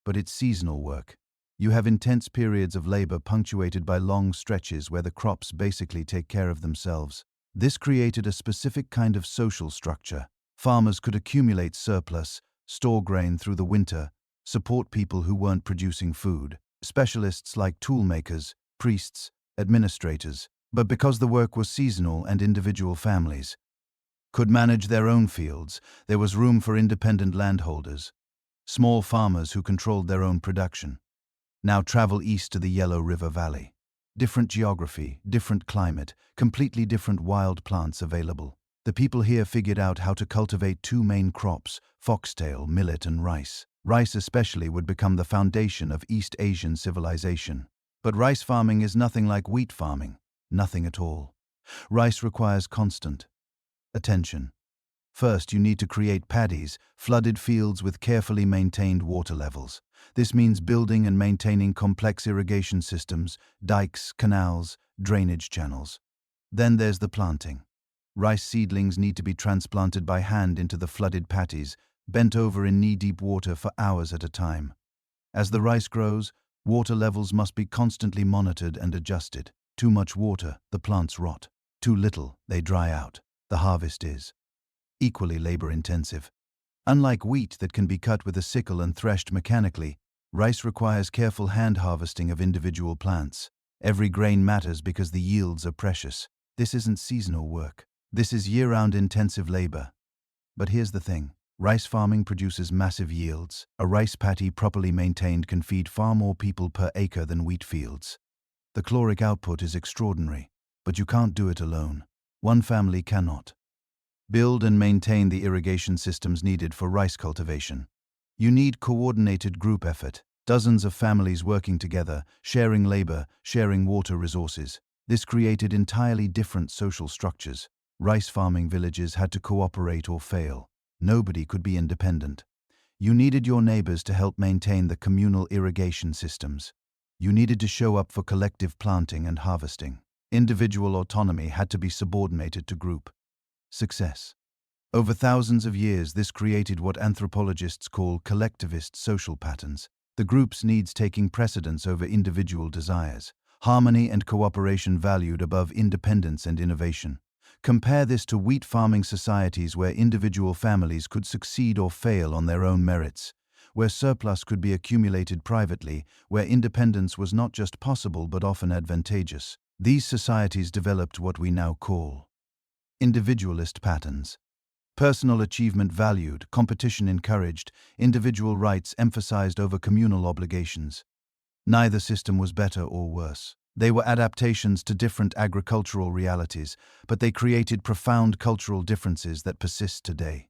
[SPEAKER 1] but it's seasonal work. You have intense periods of labor punctuated by long stretches where the crops basically take care of themselves. This created a specific kind of social structure. Farmers could accumulate surplus, store grain through the winter, support people who weren't producing food. Specialists like toolmakers, priests, administrators. But because the work was seasonal and individual families could manage their own fields, there was room for independent landholders, small farmers who controlled their own production. Now travel east to the Yellow River Valley. Different geography, different climate, completely different wild plants available. The people here figured out how to cultivate two main crops, foxtail, millet, and rice. Rice especially would become the foundation of East Asian civilization. But rice farming is nothing like wheat farming. Nothing at all. Rice requires constant attention. First, you need to create paddies, flooded fields with carefully maintained water levels. This means building and maintaining complex irrigation systems, dikes, canals, drainage channels. Then there's the planting. Rice seedlings need to be transplanted by hand into the flooded paddies, bent over in knee-deep water for hours at a time. As the rice grows, water levels must be constantly monitored and adjusted. Too much water, the plants rot. Too little, they dry out. The harvest is equally labor-intensive. Unlike wheat that can be cut with a sickle and threshed mechanically, rice requires careful hand harvesting of individual plants. Every grain matters because the yields are precious. This isn't seasonal work. This is year-round intensive labor. But here's the thing. Rice farming produces massive yields. A rice paddy properly maintained can feed far more people per acre than wheat fields. The caloric output is extraordinary, but you can't do it alone. One family cannot build and maintain the irrigation systems needed for rice cultivation. You need coordinated group effort, dozens of families working together, sharing labor, sharing water resources. This created entirely different social structures. Rice farming villages had to cooperate or fail. Nobody could be independent. You needed your neighbors to help maintain the communal irrigation systems. You needed to show up for collective planting and harvesting. Individual autonomy had to be subordinated to group success. Over thousands of years, this created what anthropologists call collectivist social patterns. The group's needs taking precedence over individual desires. Harmony and cooperation valued above independence and innovation. Compare this to wheat farming societies where individual families could succeed or fail on their own merits, where surplus could be accumulated privately, where independence was not just possible but often advantageous. These societies developed what we now call individualist patterns. Personal achievement valued, competition encouraged, individual rights emphasized over communal obligations. Neither system was better or worse. They were adaptations to different agricultural realities, but they created profound cultural differences that persist today.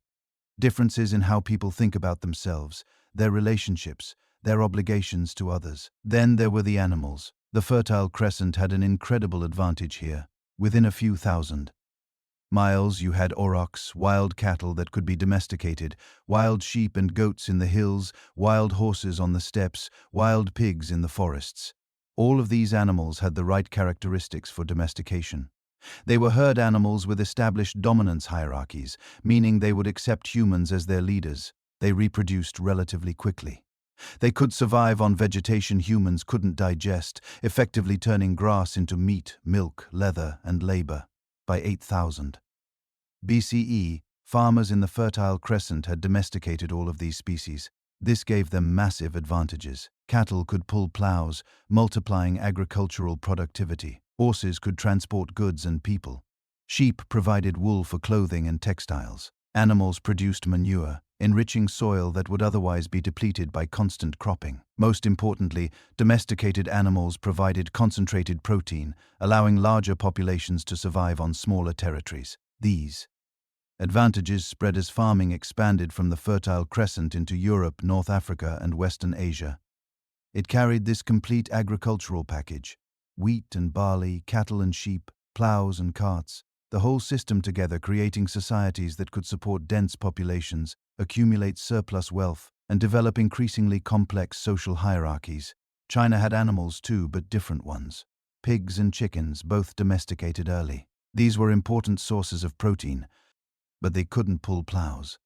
[SPEAKER 1] Differences in how people think about themselves, their relationships, their obligations to others. Then there were the animals. The Fertile Crescent had an incredible advantage here. Within a few thousand miles, you had aurochs, wild cattle that could be domesticated, wild sheep and goats in the hills, wild horses on the steppes, wild pigs in the forests. All of these animals had the right characteristics for domestication. They were herd animals with established dominance hierarchies, meaning they would accept humans as their leaders. They reproduced relatively quickly. They could survive on vegetation humans couldn't digest, effectively turning grass into meat, milk, leather, and labor. By 8000 BCE, farmers in the Fertile Crescent had domesticated all of these species. This gave them massive advantages. Cattle could pull plows, multiplying agricultural productivity. Horses could transport goods and people. Sheep provided wool for clothing and textiles. Animals produced manure, enriching soil that would otherwise be depleted by constant cropping. Most importantly, domesticated animals provided concentrated protein, allowing larger populations to survive on smaller territories. These advantages spread as farming expanded from the Fertile Crescent into Europe, North Africa, and Western Asia. It carried this complete agricultural package: wheat and barley, cattle and sheep, plows and carts, the whole system together creating societies that could support dense populations, accumulate surplus wealth, and develop increasingly complex social hierarchies. China had animals too, but different ones. Pigs and chickens, both domesticated early. These were important sources of protein, but they couldn't pull plows.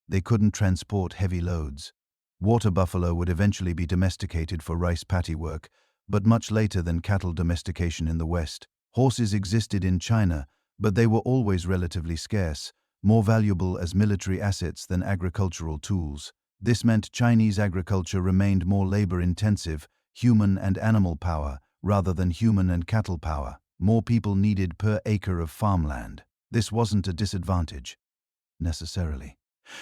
[SPEAKER 1] They couldn't transport heavy loads. Water buffalo would eventually be domesticated for rice paddy work, but much later than cattle domestication in the West. Horses existed in China, but they were always relatively scarce, more valuable as military assets than agricultural tools. This meant Chinese agriculture remained more labor-intensive, human and animal power, rather than human and cattle power. More people needed per acre of farmland. This wasn't a disadvantage, necessarily.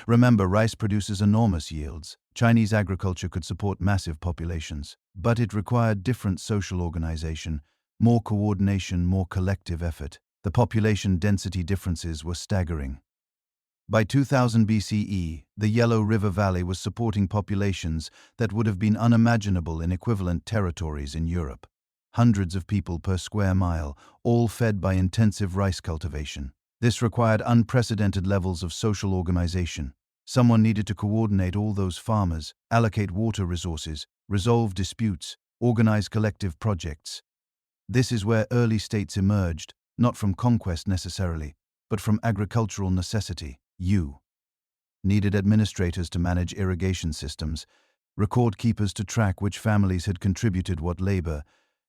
[SPEAKER 1] Remember, rice produces enormous yields. Chinese agriculture could support massive populations, but it required different social organization, more coordination, more collective effort. The population density differences were staggering. By 2000 BCE, the Yellow River Valley was supporting populations that would have been unimaginable in equivalent territories in Europe. Hundreds of people per square mile, all fed by intensive rice cultivation. This required unprecedented levels of social organization. Someone needed to coordinate all those farmers, allocate water resources, resolve disputes, organize collective projects. This is where early states emerged, not from conquest necessarily, but from agricultural necessity. You needed administrators to manage irrigation systems, record keepers to track which families had contributed what labor,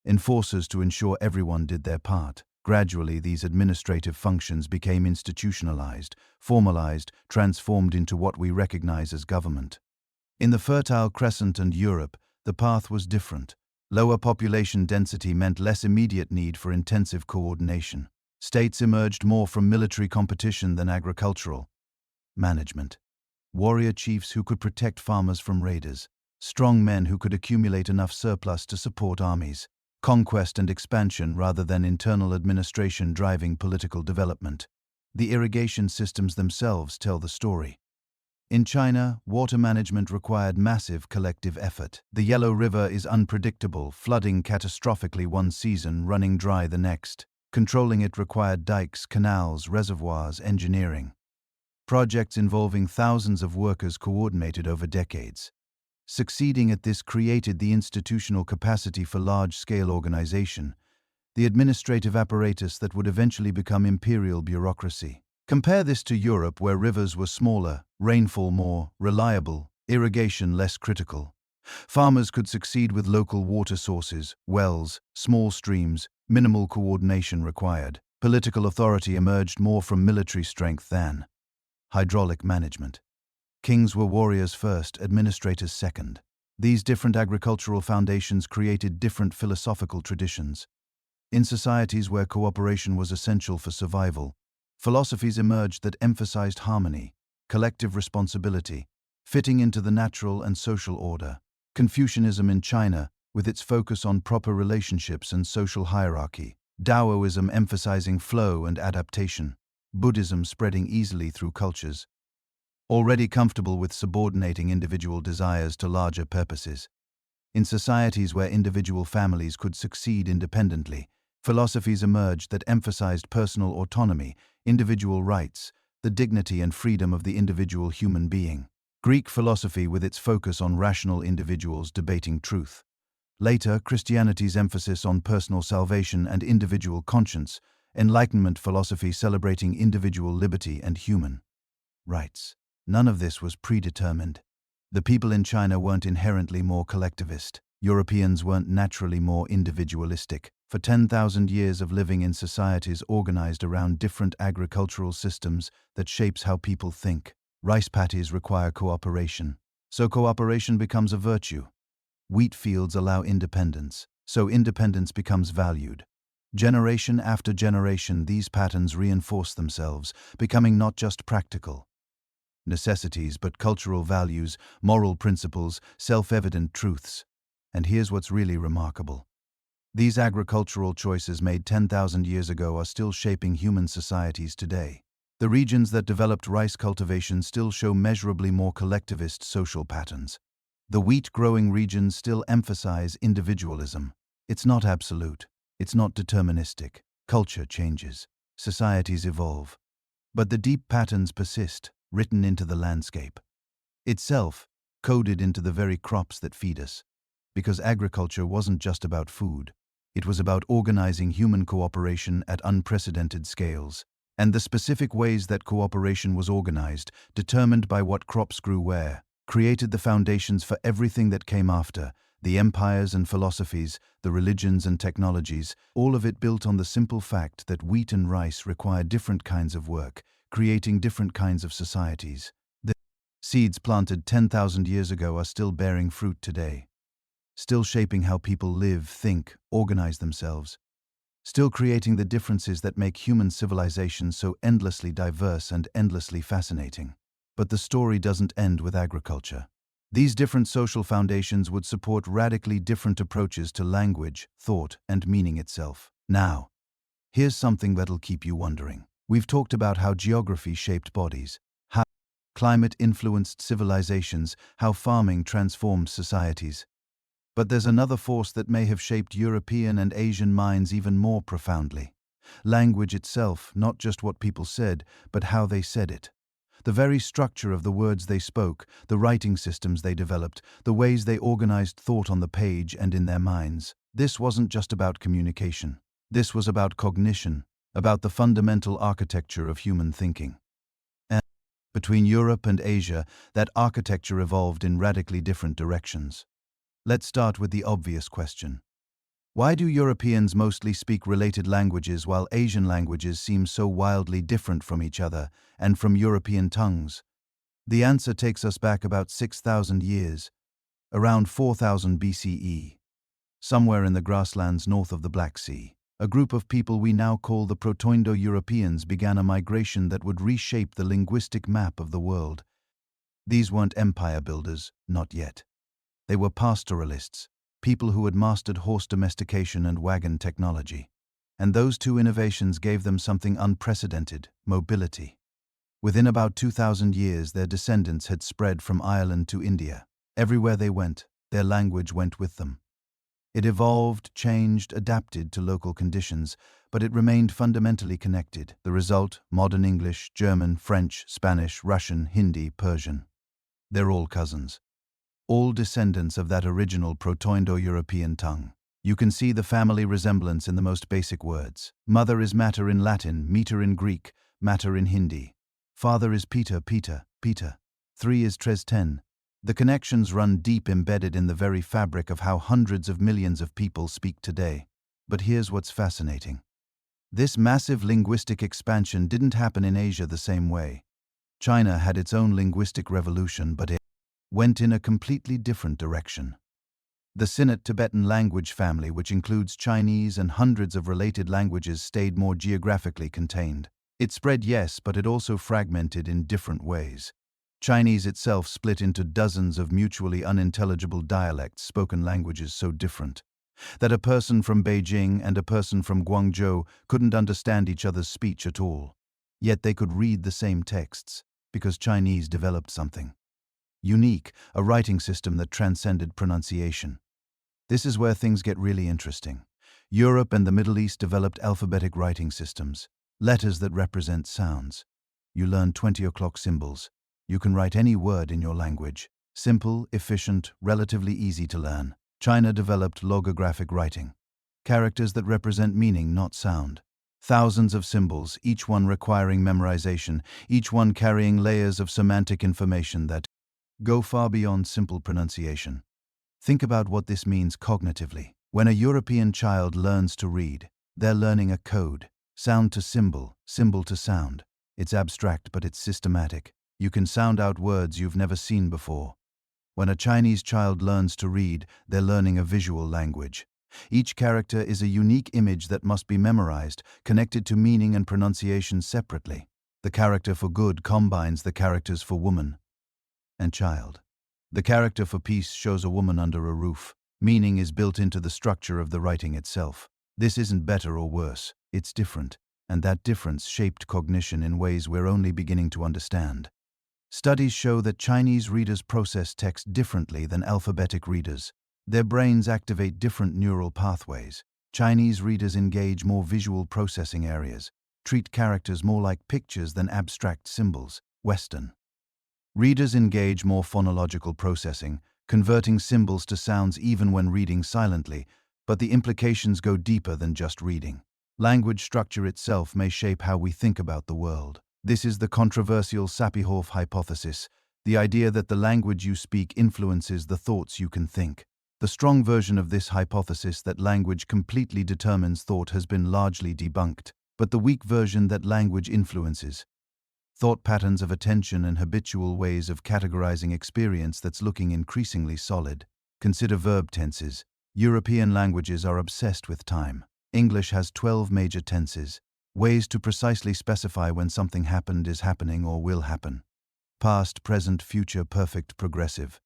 [SPEAKER 1] enforcers to ensure everyone did their part. Gradually, these administrative functions became institutionalized, formalized, transformed into what we recognize as government. In the Fertile Crescent and Europe, the path was different. Lower population density meant less immediate need for intensive coordination. States emerged more from military competition than agricultural management. Warrior chiefs who could protect farmers from raiders. Strong men who could accumulate enough surplus to support armies. Conquest and expansion rather than internal administration driving political development. The irrigation systems themselves tell the story. In China, water management required massive collective effort. The Yellow River is unpredictable, flooding catastrophically one season, running dry the next. Controlling it required dikes, canals, reservoirs, engineering. Projects involving thousands of workers coordinated over decades. Succeeding at this created the institutional capacity for large-scale organization, the administrative apparatus that would eventually become imperial bureaucracy. Compare this to Europe, where rivers were smaller, rainfall more reliable, irrigation less critical. Farmers could succeed with local water sources, wells, small streams, minimal coordination required. Political authority emerged more from military strength than hydraulic management. Kings were warriors first, administrators second. These different agricultural foundations created different philosophical traditions. In societies where cooperation was essential for survival, philosophies emerged that emphasized harmony, collective responsibility, fitting into the natural and social order. Confucianism in China, with its focus on proper relationships and social hierarchy. Taoism emphasizing flow and adaptation. Buddhism spreading easily through cultures. Already comfortable with subordinating individual desires to larger purposes. In societies where individual families could succeed independently, philosophies emerged that emphasized personal autonomy, individual rights, the dignity and freedom of the individual human being. Greek philosophy with its focus on rational individuals debating truth. Later, Christianity's emphasis on personal salvation and individual conscience, Enlightenment philosophy celebrating individual liberty and human rights. None of this was predetermined. The people in China weren't inherently more collectivist. Europeans weren't naturally more individualistic. For 10,000 years of living in societies organized around different agricultural systems that shapes how people think. Rice paddies require cooperation. So cooperation becomes a virtue. Wheat fields allow independence. So independence becomes valued. Generation after generation, these patterns reinforce themselves, becoming not just practical necessities but cultural values, moral principles, self-evident truths. And here's what's really remarkable. These agricultural choices made 10,000 years ago are still shaping human societies today. The regions that developed rice cultivation still show measurably more collectivist social patterns. The wheat-growing regions still emphasize individualism. It's not absolute. It's not deterministic. Culture changes. Societies evolve. But the deep patterns persist, written into the landscape itself, coded into the very crops that feed us. Because agriculture wasn't just about food. It was about organizing human cooperation at unprecedented scales. And the specific ways that cooperation was organized, determined by what crops grew where, created the foundations for everything that came after, the empires and philosophies, the religions and technologies, all of it built on the simple fact that wheat and rice require different kinds of work, creating different kinds of societies. The seeds planted 10,000 years ago are still bearing fruit today, still shaping how people live, think, organize themselves, still creating the differences that make human civilization so endlessly diverse and endlessly fascinating. But the story doesn't end with agriculture. These different social foundations would support radically different approaches to language, thought, and meaning itself. Now, here's something that'll keep you wondering. We've talked about how geography shaped bodies, how climate influenced civilizations, how farming transformed societies. But there's another force that may have shaped European and Asian minds even more profoundly. Language itself, not just what people said, but how they said it. The very structure of the words they spoke, the writing systems they developed, the ways they organized thought on the page and in their minds. This wasn't just about communication. This was about cognition, about the fundamental architecture of human thinking. And between Europe and Asia, that architecture evolved in radically different directions. Let's start with the obvious question. Why do Europeans mostly speak related languages while Asian languages seem so wildly different from each other and from European tongues? The answer takes us back about 6,000 years, around 4000 BCE. Somewhere in the grasslands north of the Black Sea, a group of people we now call the Proto-Indo-Europeans began a migration that would reshape the linguistic map of the world. These weren't empire builders, not yet. They were pastoralists, people who had mastered horse domestication and wagon technology. And those two innovations gave them something unprecedented: mobility. Within about 2,000 years, their descendants had spread from Ireland to India. Everywhere they went, their language went with them. It evolved, changed, adapted to local conditions, but it remained fundamentally connected. The result: modern English, German, French, Spanish, Russian, Hindi, Persian. They're all cousins, all descendants of that original Proto-Indo-European tongue. You can see the family resemblance in the most basic words. Mother is mater in Latin, meter in Greek, matter in Hindi. Father is Peter, Peter, Peter. 3 is tres ten. The connections run deep, embedded in the very fabric of how hundreds of millions of people speak today. But here's what's fascinating. This massive linguistic expansion didn't happen in Asia the same way. China had its own linguistic revolution, but it went in a completely different direction. The Sino-Tibetan language family, which includes Chinese and hundreds of related languages, stayed more geographically contained. It spread, yes, but it also fragmented in different ways. Chinese itself split into dozens of mutually unintelligible dialects, spoken languages so different that a person from Beijing and a person from Guangzhou couldn't understand each other's speech at all. Yet they could read the same texts, because Chinese developed something unique, a writing system that transcended pronunciation. This is where things get really interesting. Europe and the Middle East developed alphabetic writing systems, letters that represent sounds. You learn 20 o'clock symbols. You can write any word in your language. Simple, efficient, relatively easy to learn. China developed logographic writing, characters that represent meaning, not sound. Thousands of symbols, each one requiring memorization, each one carrying layers of semantic information that go far beyond simple pronunciation. Think about what this means cognitively. When a European child learns to read, they're learning a code, sound to symbol, symbol to sound. It's abstract, but it's systematic. You can sound out words you've never seen before. When a Chinese child learns to read, they're learning a visual language. Each character is a unique image that must be memorized, connected to meaning and pronunciation separately. The character for good combines the characters for woman and child. The character for peace shows a woman under a roof. Meaning is built into the structure of the writing itself. This isn't better or worse, it's different, and that difference shaped cognition in ways we're only beginning to understand. Studies show that Chinese readers process text differently than alphabetic readers. Their brains activate different neural pathways. Chinese readers engage more visual processing areas, treat characters more like pictures than abstract symbols. Western readers engage more phonological processing, converting symbols to sounds even when reading silently, but the implications go deeper than just reading. Language structure itself may shape how we think about the world. This is the controversial Sapir-Whorf hypothesis, the idea that the language you speak influences the thoughts you can think. The strong version of this hypothesis, that language completely determines thought, has been largely debunked, but the weak version, that language influences thought patterns of attention and habitual ways of categorizing experience, that's looking increasingly solid. Consider verb tenses. European languages are obsessed with time. English has 12 major tenses, ways to precisely specify when something happened, is happening, or will happen. Past, present, future, perfect, progressive.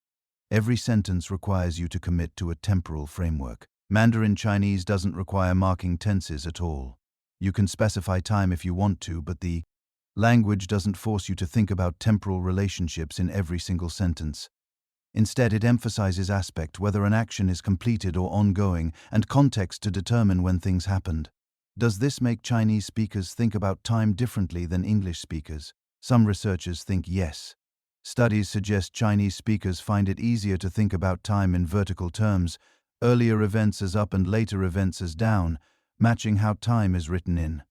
[SPEAKER 1] Every sentence requires you to commit to a temporal framework. Mandarin Chinese doesn't require marking tenses at all. You can specify time if you want to, but the language doesn't force you to think about temporal relationships in every single sentence. Instead, it emphasizes aspect, whether an action is completed or ongoing, and context to determine when things happened. Does this make Chinese speakers think about time differently than English speakers? Some researchers think yes. Studies suggest Chinese speakers find it easier to think about time in vertical terms, earlier events as up and later events as down, matching how time is written in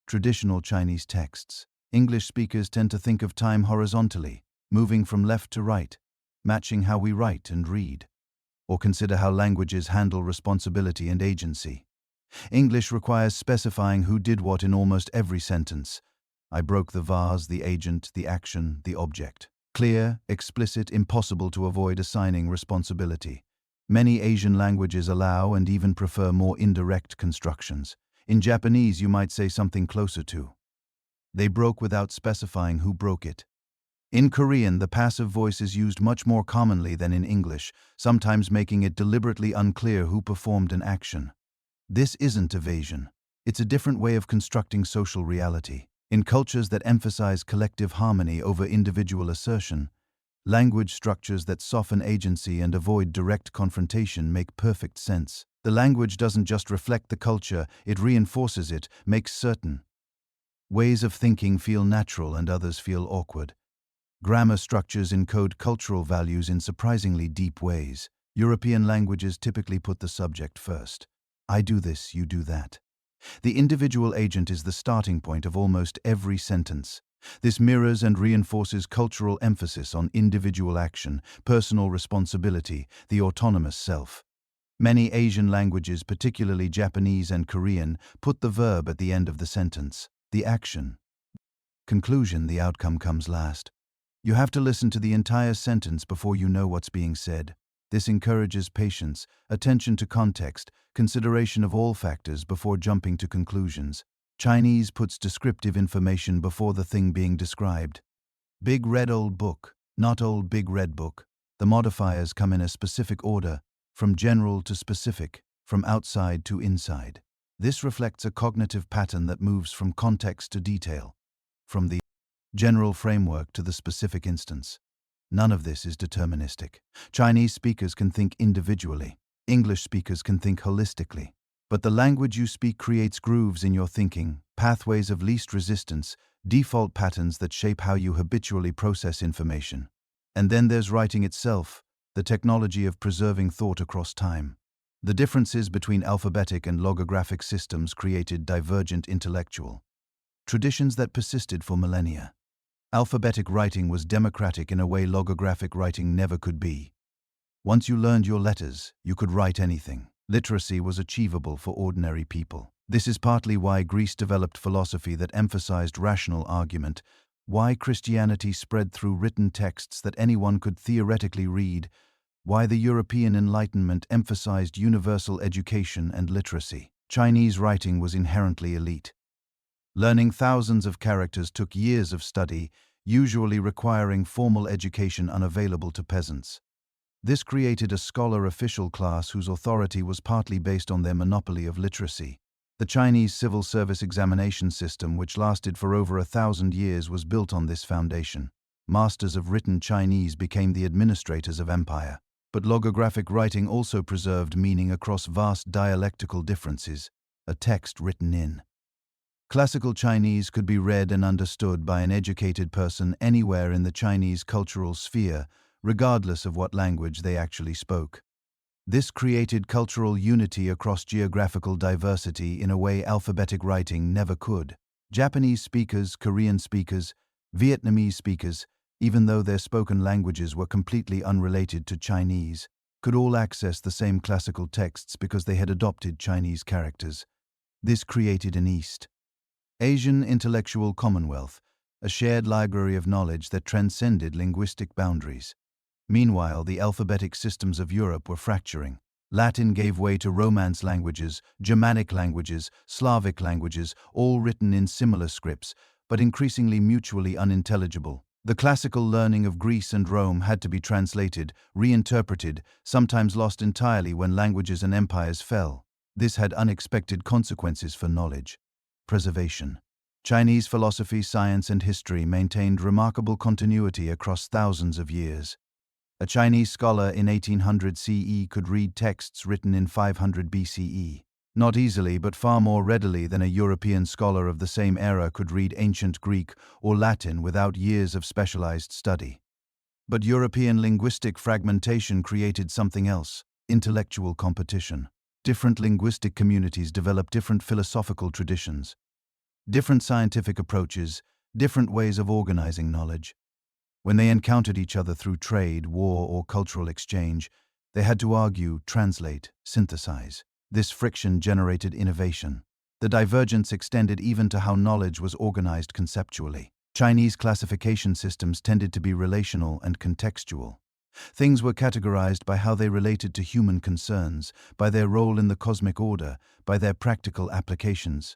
[SPEAKER 1] traditional Chinese texts. English speakers tend to think of time horizontally, moving from left to right, matching how we write and read. Or consider how languages handle responsibility and agency. English requires specifying who did what in almost every sentence. I broke the vase, the agent, the action, the object. Clear, explicit, impossible to avoid assigning responsibility. Many Asian languages allow and even prefer more indirect constructions. In Japanese, you might say something closer to, "They broke" without specifying who broke it. In Korean, the passive voice is used much more commonly than in English, sometimes making it deliberately unclear who performed an action. This isn't evasion. It's a different way of constructing social reality. In cultures that emphasize collective harmony over individual assertion, language structures that soften agency and avoid direct confrontation make perfect sense. The language doesn't just reflect the culture, it reinforces it, makes certain ways of thinking feel natural and others feel awkward. Grammar structures encode cultural values in surprisingly deep ways. European languages typically put the subject first. I do this, you do that. The individual agent is the starting point of almost every sentence. This mirrors and reinforces cultural emphasis on individual action, personal responsibility, the autonomous self. Many Asian languages, particularly Japanese and Korean, put the verb at the end of the sentence, the action. Conclusion, the outcome comes last. You have to listen to the entire sentence before you know what's being said. This encourages patience, attention to context, consideration of all factors before jumping to conclusions. Chinese puts descriptive information before the thing being described. Big red old book, not old big red book. The modifiers come in a specific order, from general to specific, from outside to inside. This reflects a cognitive pattern that moves from context to detail, from the general framework to the specific instance. None of this is deterministic. Chinese speakers can think individually. English speakers can think holistically. But the language you speak creates grooves in your thinking, pathways of least resistance, default patterns that shape how you habitually process information. And then there's writing itself, the technology of preserving thought across time. The differences between alphabetic and logographic systems created divergent intellectual traditions that persisted for millennia. Alphabetic writing was democratic in a way logographic writing never could be. Once you learned your letters, you could write anything. Literacy was achievable for ordinary people. This is partly why Greece developed philosophy that emphasized rational argument, why Christianity spread through written texts that anyone could theoretically read, why the European Enlightenment emphasized universal education and literacy. Chinese writing was inherently elite. Learning thousands of characters took years of study, usually requiring formal education unavailable to peasants. This created a scholar official class whose authority was partly based on their monopoly of literacy. The Chinese civil service examination system, which lasted for over 1,000 years, was built on this foundation. Masters of written Chinese became the administrators of empire. But logographic writing also preserved meaning across vast dialectical differences, a text written in Classical Chinese could be read and understood by an educated person anywhere in the Chinese cultural sphere, regardless of what language they actually spoke. This created cultural unity across geographical diversity in a way alphabetic writing never could. Japanese speakers, Korean speakers, Vietnamese speakers, even though their spoken languages were completely unrelated to Chinese, could all access the same classical texts because they had adopted Chinese characters. This created an East Asian intellectual commonwealth, a shared library of knowledge that transcended linguistic boundaries. Meanwhile, the alphabetic systems of Europe were fracturing. Latin gave way to Romance languages, Germanic languages, Slavic languages, all written in similar scripts, but increasingly mutually unintelligible. The classical learning of Greece and Rome had to be translated, reinterpreted, sometimes lost entirely when languages and empires fell. This had unexpected consequences for knowledge preservation. Chinese philosophy, science, and history maintained remarkable continuity across thousands of years. A Chinese scholar in 1800 CE could read texts written in 500 BCE. Not easily, but far more readily than a European scholar of the same era could read ancient Greek or Latin without years of specialized study. But European linguistic fragmentation created something else: intellectual competition. Different linguistic communities developed different philosophical traditions, different scientific approaches, different ways of organizing knowledge. When they encountered each other through trade, war, or cultural exchange, They had to argue, translate, synthesize. This friction generated innovation. The divergence extended even to how knowledge was organized conceptually. Chinese classification systems tended to be relational and contextual. Things were categorized by how they related to human concerns, by their role in the cosmic order, by their practical applications.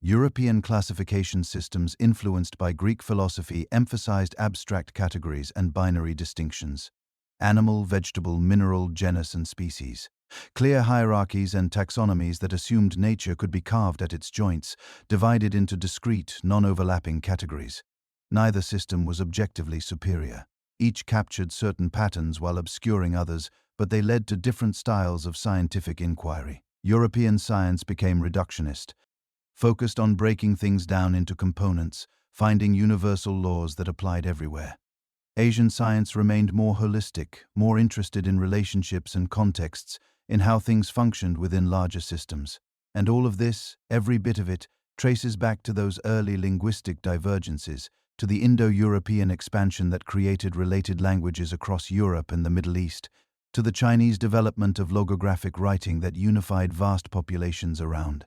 [SPEAKER 1] European classification systems influenced by Greek philosophy emphasized abstract categories and binary distinctions: animal, vegetable, mineral, genus, and species. Clear hierarchies and taxonomies that assumed nature could be carved at its joints, divided into discrete, non-overlapping categories. Neither system was objectively superior. Each captured certain patterns while obscuring others, but they led to different styles of scientific inquiry. European science became reductionist, focused on breaking things down into components, finding universal laws that applied everywhere. Asian science remained more holistic, more interested in relationships and contexts, in how things functioned within larger systems. And all of this, every bit of it, traces back to those early linguistic divergences, to the Indo-European expansion that created related languages across Europe and the Middle East, to the Chinese development of logographic writing that unified vast populations around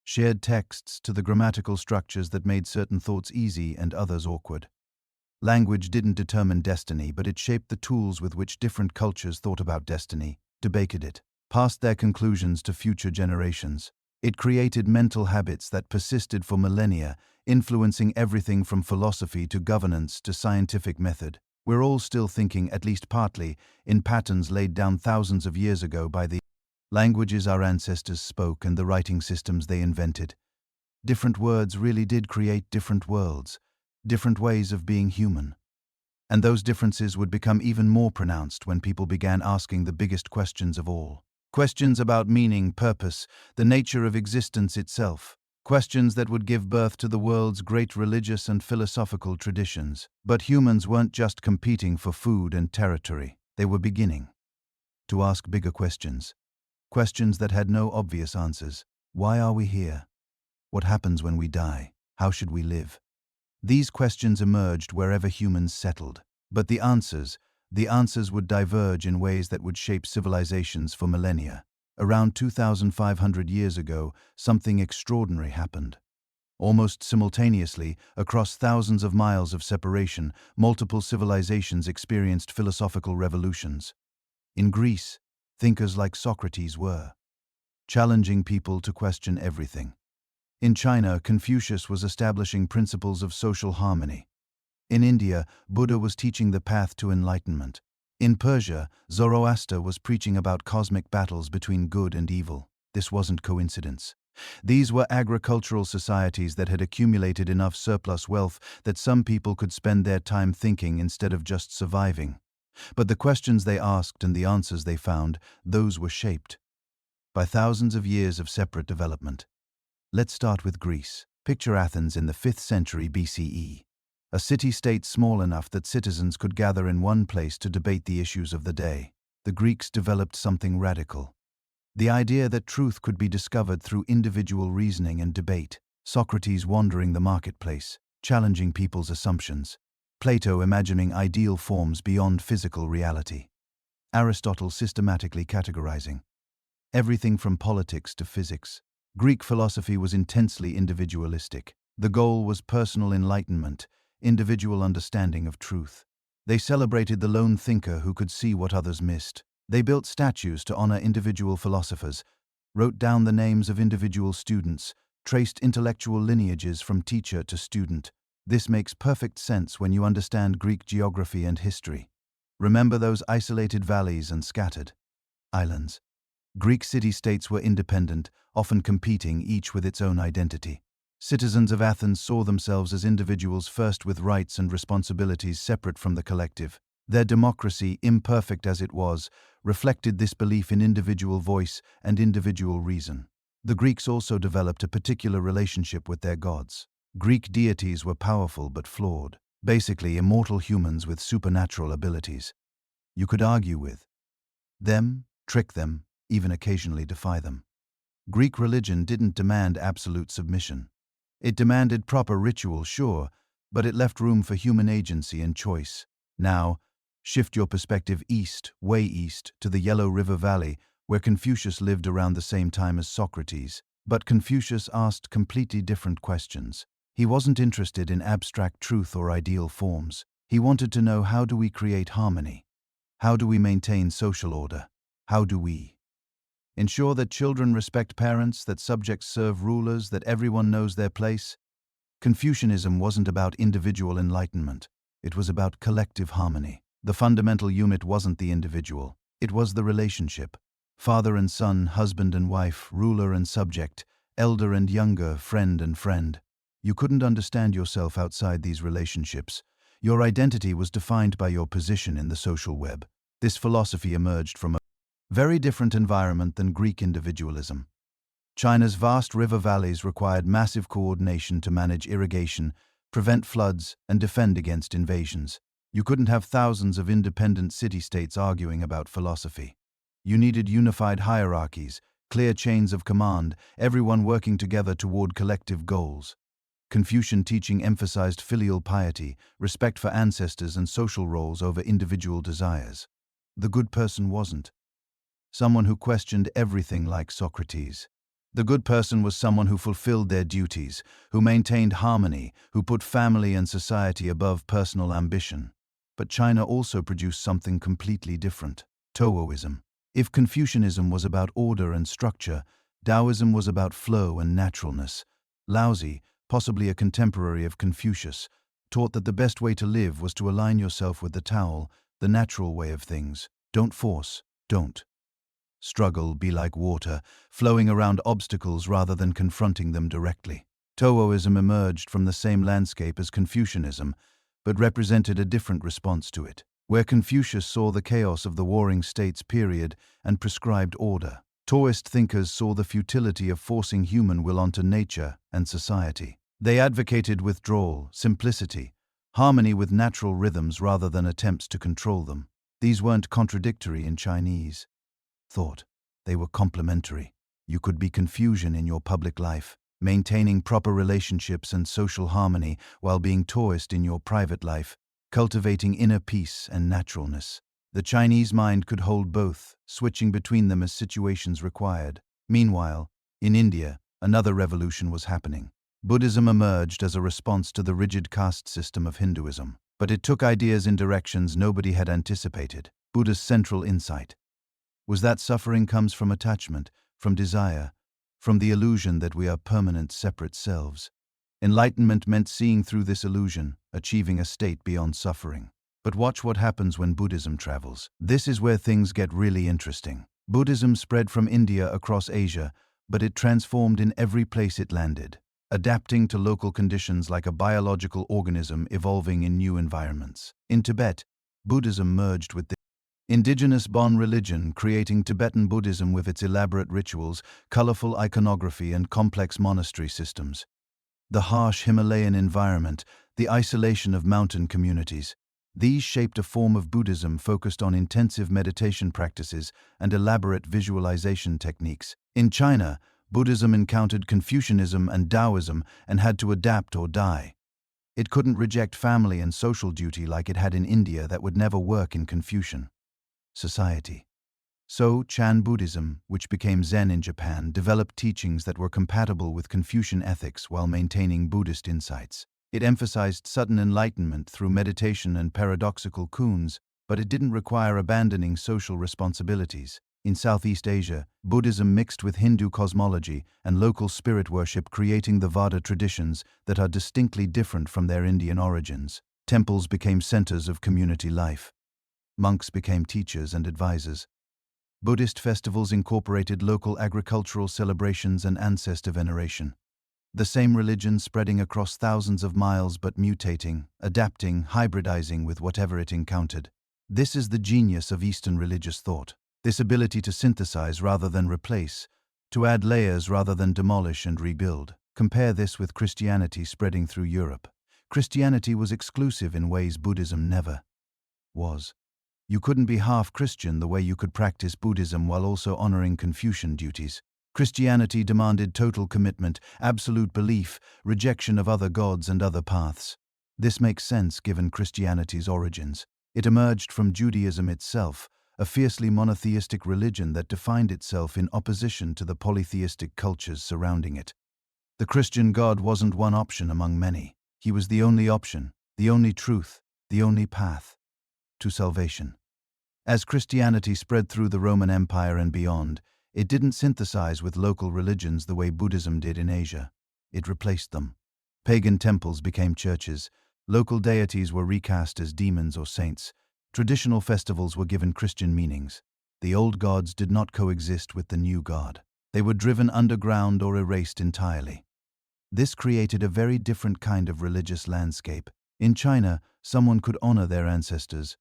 [SPEAKER 1] shared texts, to the grammatical structures that made certain thoughts easy and others awkward. Language didn't determine destiny, but it shaped the tools with which different cultures thought about destiny, debated it, passed their conclusions to future generations. It created mental habits that persisted for millennia, influencing everything from philosophy to governance to scientific method. We're all still thinking, at least partly, in patterns laid down thousands of years ago by the languages our ancestors spoke and the writing systems they invented. Different words really did create different worlds, different ways of being human. And those differences would become even more pronounced when people began asking the biggest questions of all. Questions about meaning, purpose, the nature of existence itself. Questions that would give birth to the world's great religious and philosophical traditions. But humans weren't just competing for food and territory. They were beginning to ask bigger questions. Questions that had no obvious answers. Why are we here? What happens when we die? How should we live? These questions emerged wherever humans settled. But the answers would diverge in ways that would shape civilizations for millennia. Around 2,500 years ago, something extraordinary happened. Almost simultaneously, across thousands of miles of separation, multiple civilizations experienced philosophical revolutions. In Greece, thinkers like Socrates were challenging people to question everything. In China, Confucius was establishing principles of social harmony. In India, Buddha was teaching the path to enlightenment. In Persia, Zoroaster was preaching about cosmic battles between good and evil. This wasn't coincidence. These were agricultural societies that had accumulated enough surplus wealth that some people could spend their time thinking instead of just surviving. But the questions they asked and the answers they found, those were shaped by thousands of years of separate development. Let's start with Greece. Picture Athens in the 5th century BCE. A city-state small enough that citizens could gather in one place to debate the issues of the day. The Greeks developed something radical. The idea that truth could be discovered through individual reasoning and debate. Socrates wandering the marketplace, challenging people's assumptions. Plato imagining ideal forms beyond physical reality. Aristotle systematically categorizing everything from politics to physics. Greek philosophy was intensely individualistic. The goal was personal enlightenment, individual understanding of truth. They celebrated the lone thinker who could see what others missed. They built statues to honor individual philosophers, wrote down the names of individual students, traced intellectual lineages from teacher to student. This makes perfect sense when you understand Greek geography and history. Remember those isolated valleys and scattered islands. Greek city-states were independent, often competing, each with its own identity. Citizens of Athens saw themselves as individuals first, with rights and responsibilities separate from the collective. Their democracy, imperfect as it was, reflected this belief in individual voice and individual reason. The Greeks also developed a particular relationship with their gods. Greek deities were powerful but flawed, basically immortal humans with supernatural abilities. You could argue with them, trick them, even occasionally defy them. Greek religion didn't demand absolute submission. It demanded proper ritual, sure, but it left room for human agency and choice. Now, Shift your perspective east, way east, to the Yellow River Valley, where Confucius lived around the same time as Socrates. But Confucius asked completely different questions. He wasn't interested in abstract truth or ideal forms. He wanted to know, how do we create harmony? How do we maintain social order? How do we ensure that children respect parents, that subjects serve rulers, that everyone knows their place? Confucianism wasn't about individual enlightenment. It was about collective harmony. The fundamental unit wasn't the individual. It was the relationship. Father and son, husband and wife, ruler and subject, elder and younger, friend and friend. You couldn't understand yourself outside these relationships. Your identity was defined by your position in the social web. This philosophy emerged from a very different environment than Greek individualism. China's vast river valleys required massive coordination to manage irrigation, prevent floods, and defend against invasions. You couldn't have thousands of independent city-states arguing about philosophy. You needed unified hierarchies, clear chains of command, everyone working together toward collective goals. Confucian teaching emphasized filial piety, respect for ancestors and social roles over individual desires. The good person wasn't someone who questioned everything like Socrates. The good person was someone who fulfilled their duties, who maintained harmony, who put family and society above personal ambition. But China also produced something completely different: Taoism. If Confucianism was about order and structure, Taoism was about flow and naturalness. Laozi, possibly a contemporary of Confucius, taught that the best way to live was to align yourself with the Tao, the natural way of things. Don't force, don't struggle, be like water, flowing around obstacles rather than confronting them directly. Taoism emerged from the same landscape as Confucianism, but represented a different response to it. Where Confucius saw the chaos of the warring states period and prescribed order, Taoist thinkers saw the futility of forcing human will onto nature and society. They advocated withdrawal, simplicity, harmony with natural rhythms rather than attempts to control them. These weren't contradictory in Chinese thought. They were complementary. You could be Confucian in your public life, maintaining proper relationships and social harmony, while being Taoist in your private life, cultivating inner peace and naturalness. The Chinese mind could hold both, switching between them as situations required. Meanwhile, in India, another revolution was happening. Buddhism emerged as a response to the rigid caste system of Hinduism, but it took ideas in directions nobody had anticipated. Buddha's central insight was that suffering comes from attachment, from desire, from the illusion that we are permanent separate selves. Enlightenment meant seeing through this illusion, achieving a state beyond suffering. But watch what happens when Buddhism travels. This is where things get really interesting. Buddhism spread from India across Asia, but it transformed in every place it landed, adapting to local conditions like a biological organism evolving in new environments. In Tibet, Buddhism merged with the indigenous Bon religion, creating Tibetan Buddhism with its elaborate rituals, colorful iconography, and complex monastery systems. The harsh Himalayan environment, the isolation of mountain communities, these shaped a form of Buddhism focused on intensive meditation practices and elaborate visualization techniques. In China, Buddhism encountered Confucianism and Taoism and had to adapt or die. It couldn't reject family and social duty like it had in India that would never work in Confucian society. So, Chan Buddhism, which became Zen in Japan, developed teachings that were compatible with Confucian ethics while maintaining Buddhist insights. It emphasized sudden enlightenment through meditation and paradoxical koans, but it didn't require abandoning social responsibilities. In Southeast Asia, Buddhism mixed with Hindu cosmology and local spirit worship, creating the Vada traditions that are distinctly different from their Indian origins. Temples became centers of community life. Monks became teachers and advisors. Buddhist festivals incorporated local agricultural celebrations and ancestor veneration. The same religion spreading across thousands of miles but mutating, adapting, hybridizing with whatever it encountered. This is the genius of Eastern religious thought. This ability to synthesize rather than replace, to add layers rather than demolish and rebuild. Compare this with Christianity spreading through Europe. Christianity was exclusive in ways Buddhism never was. You couldn't be half Christian the way you could practice Buddhism while also honoring Confucian duties. Christianity demanded total commitment, absolute belief, rejection of other gods and other paths. This makes sense given Christianity's origins. It emerged from Judaism itself, a fiercely monotheistic religion that defined itself in opposition to the polytheistic cultures surrounding it. The Christian God wasn't one option among many. He was the only option, the only truth, the only path to salvation. As Christianity spread through the Roman Empire and beyond, it didn't synthesize with local religions the way Buddhism did in Asia. It replaced them. Pagan temples became churches, local deities were recast as demons or saints, traditional festivals were given Christian meanings. The old gods did not coexist with the new God. They were driven underground or erased entirely. This created a very different kind of religious landscape. In China, someone could honor their ancestors,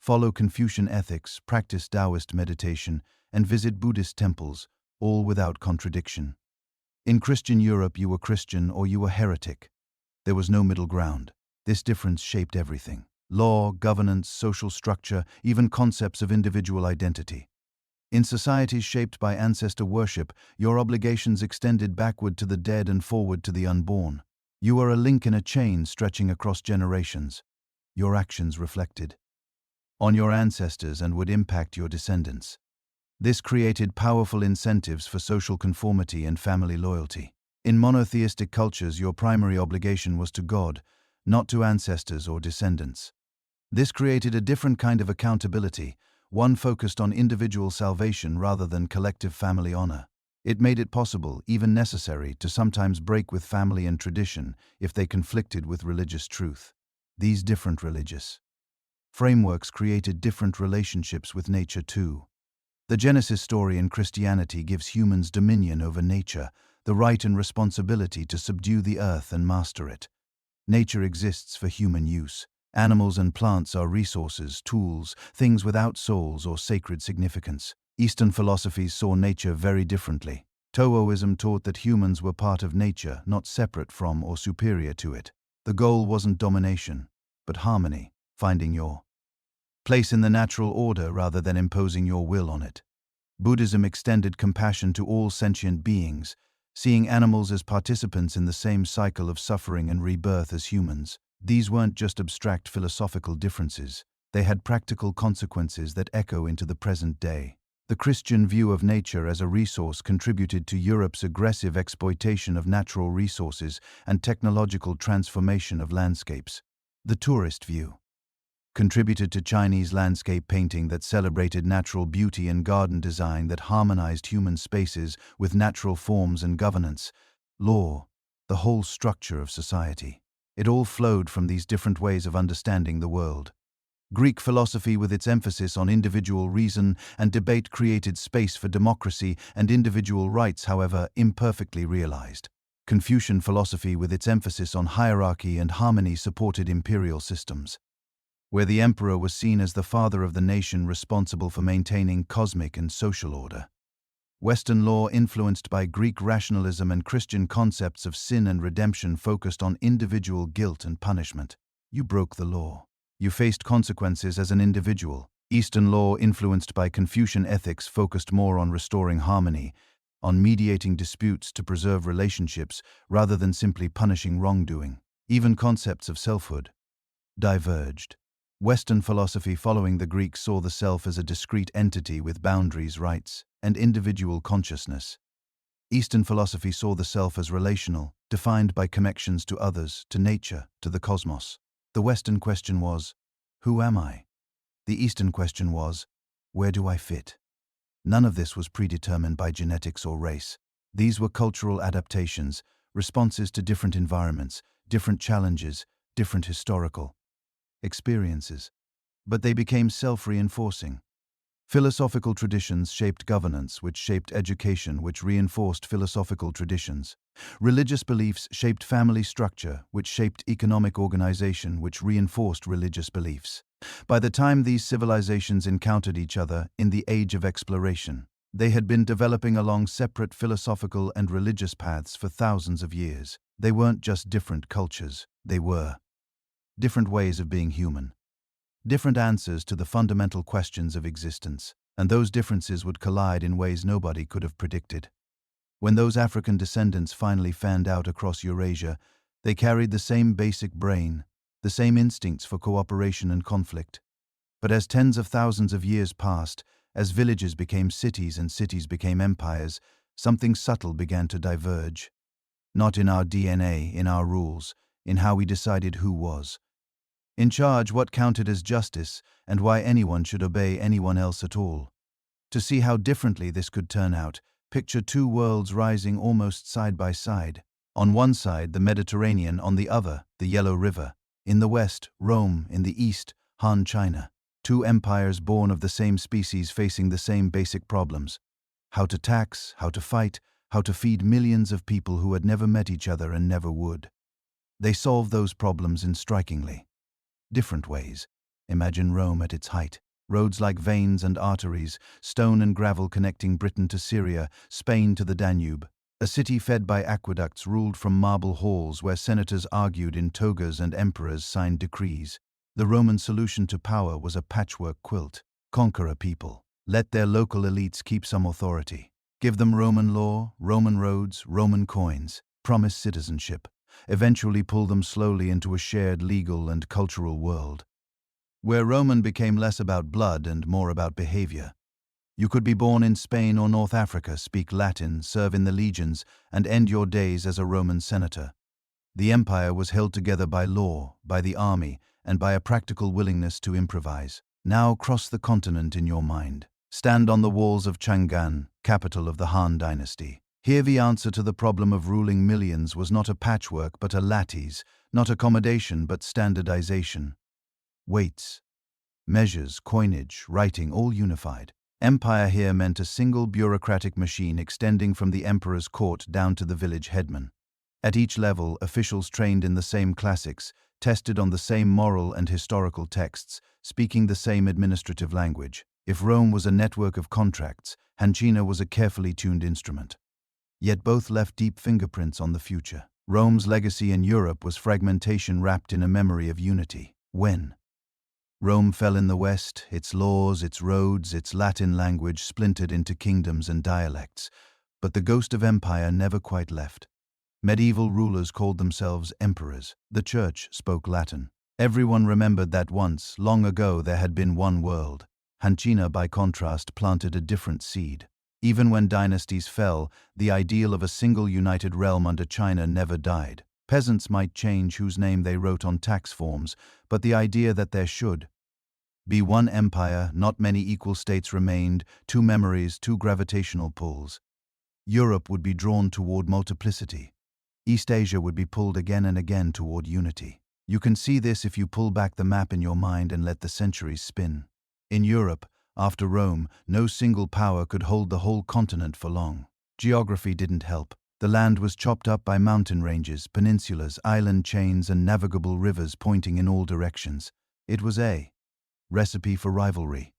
[SPEAKER 1] follow Confucian ethics, practice Taoist meditation, and visit Buddhist temples, all without contradiction. In Christian Europe, you were Christian or you were heretic. There was no middle ground. This difference shaped everything: law, governance, social structure, even concepts of individual identity. In societies shaped by ancestor worship, your obligations extended backward to the dead and forward to the unborn. You were a link in a chain stretching across generations. Your actions reflected on your ancestors and would impact your descendants. This created powerful incentives for social conformity and family loyalty. In monotheistic cultures, your primary obligation was to God, not to ancestors or descendants. This created a different kind of accountability, one focused on individual salvation rather than collective family honor. It made it possible, even necessary, to sometimes break with family and tradition if they conflicted with religious truth. These different religious frameworks created different relationships with nature too. The Genesis story in Christianity gives humans dominion over nature, the right and responsibility to subdue the earth and master it. Nature exists for human use. Animals and plants are resources, tools, things without souls or sacred significance. Eastern philosophies saw nature very differently. Taoism taught that humans were part of nature, not separate from or superior to it. The goal wasn't domination, but harmony, finding your place in the natural order rather than imposing your will on it. Buddhism extended compassion to all sentient beings, seeing animals as participants in the same cycle of suffering and rebirth as humans. These weren't just abstract philosophical differences, they had practical consequences that echo into the present day. The Christian view of nature as a resource contributed to Europe's aggressive exploitation of natural resources and technological transformation of landscapes. The tourist view contributed to Chinese landscape painting that celebrated natural beauty and garden design that harmonized human spaces with natural forms and governance. Law, the whole structure of society. It all flowed from these different ways of understanding the world. Greek philosophy, with its emphasis on individual reason and debate, created space for democracy and individual rights, however imperfectly realized. Confucian philosophy, with its emphasis on hierarchy and harmony, supported imperial systems, where the emperor was seen as the father of the nation responsible for maintaining cosmic and social order. Western law, influenced by Greek rationalism and Christian concepts of sin and redemption, focused on individual guilt and punishment. You broke the law. You faced consequences as an individual. Eastern law, influenced by Confucian ethics, focused more on restoring harmony, on mediating disputes to preserve relationships rather than simply punishing wrongdoing. Even concepts of selfhood diverged. Western philosophy, following the Greeks, saw the self as a discrete entity with boundaries, rights, and individual consciousness. Eastern philosophy saw the self as relational, defined by connections to others, to nature, to the cosmos. The Western question was, who am I? The Eastern question was, where do I fit? None of this was predetermined by genetics or race. These were cultural adaptations, responses to different environments, different challenges, different historical experiences. But they became self-reinforcing. Philosophical traditions shaped governance, which shaped education, which reinforced philosophical traditions. Religious beliefs shaped family structure, which shaped economic organization, which reinforced religious beliefs. By the time these civilizations encountered each other in the age of exploration, they had been developing along separate philosophical and religious paths for thousands of years. They weren't just different cultures, they were different ways of being human, different answers to the fundamental questions of existence, and those differences would collide in ways nobody could have predicted. When those African descendants finally fanned out across Eurasia, they carried the same basic brain, the same instincts for cooperation and conflict, But as tens of thousands of years passed, as villages became cities and cities became empires, something subtle began to diverge. Not in our DNA, in our rules, in how we decided who was in charge, what counted as justice, and why anyone should obey anyone else at all. To see how differently this could turn out, picture two worlds rising almost side by side. On one side, the Mediterranean; on the other, the Yellow River. In the west, Rome; in the east, Han China. Two empires born of the same species facing the same basic problems. How to tax, how to fight, how to feed millions of people who had never met each other and never would. They solved those problems in strikingly different ways. Imagine Rome at its height. Roads like veins and arteries, stone and gravel connecting Britain to Syria, Spain to the Danube. A city fed by aqueducts ruled from marble halls where senators argued in togas and emperors signed decrees. The Roman solution to power was a patchwork quilt. Conquer a people. Let their local elites keep some authority. Give them Roman law, Roman roads, Roman coins. Promise citizenship. Eventually pull them slowly into a shared legal and cultural world, where Roman became less about blood and more about behavior. You could be born in Spain or North Africa, speak Latin, serve in the legions, and end your days as a Roman senator. The empire was held together by law, by the army, and by a practical willingness to improvise. Now cross the continent in your mind. Stand on the walls of Chang'an, capital of the Han dynasty. Here the answer to the problem of ruling millions was not a patchwork but a lattice, not accommodation but standardization. Weights, measures, coinage, writing, all unified. Empire here meant a single bureaucratic machine extending from the emperor's court down to the village headman. At each level, officials trained in the same classics, tested on the same moral and historical texts, speaking the same administrative language. If Rome was a network of contracts, China was a carefully tuned instrument. Yet both left deep fingerprints on the future. Rome's legacy in Europe was fragmentation wrapped in a memory of unity. When Rome fell in the West, its laws, its roads, its Latin language splintered into kingdoms and dialects. But the ghost of empire never quite left. Medieval rulers called themselves emperors. The church spoke Latin. Everyone remembered that once, long ago, there had been one world. China, by contrast, planted a different seed. Even when dynasties fell, the ideal of a single united realm under China never died. Peasants might change whose name they wrote on tax forms, but the idea that there should be one empire, not many equal states remained, two memories, two gravitational pulls. Europe would be drawn toward multiplicity. East Asia would be pulled again and again toward unity. You can see this if you pull back the map in your mind and let the centuries spin. In Europe, after Rome, no single power could hold the whole continent for long. Geography didn't help. The land was chopped up by mountain ranges, peninsulas, island chains, and navigable rivers pointing in all directions. It was a recipe for rivalry.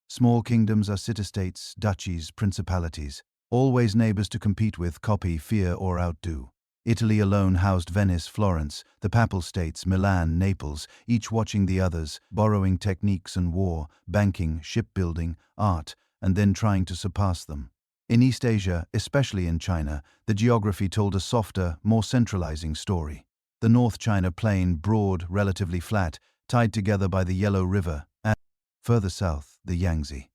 [SPEAKER 1] Small kingdoms are city-states, duchies, principalities, always neighbors to compete with, copy, fear, or outdo. Italy alone housed Venice, Florence, the Papal States, Milan, Naples, each watching the others, borrowing techniques and war, banking, shipbuilding, art, and then trying to surpass them. In East Asia, especially in China, the geography told a softer, more centralizing story. The North China Plain, broad, relatively flat, tied together by the Yellow River, and further south, the Yangtze.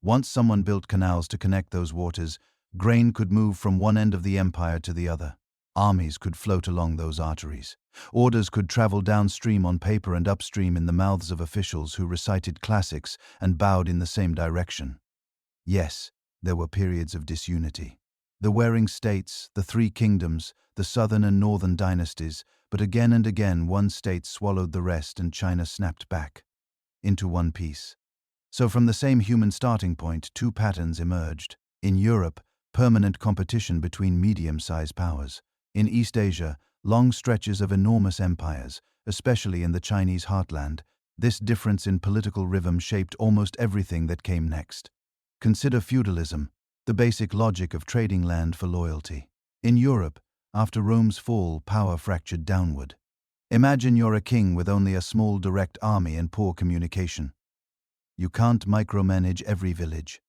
[SPEAKER 1] Once someone built canals to connect those waters, grain could move from one end of the empire to the other. Armies could float along those arteries. Orders could travel downstream on paper and upstream in the mouths of officials who recited classics and bowed in the same direction. Yes, there were periods of disunity. The warring states, the three kingdoms, the southern and northern dynasties, but again and again one state swallowed the rest and China snapped back into one piece. So from the same human starting point, two patterns emerged. In Europe, permanent competition between medium-sized powers. In East Asia, long stretches of enormous empires, especially in the Chinese heartland. This difference in political rhythm shaped almost everything that came next. Consider feudalism, the basic logic of trading land for loyalty. In Europe, after Rome's fall, power fractured downward. Imagine you're a king with only a small direct army and poor communication. You can't micromanage every village.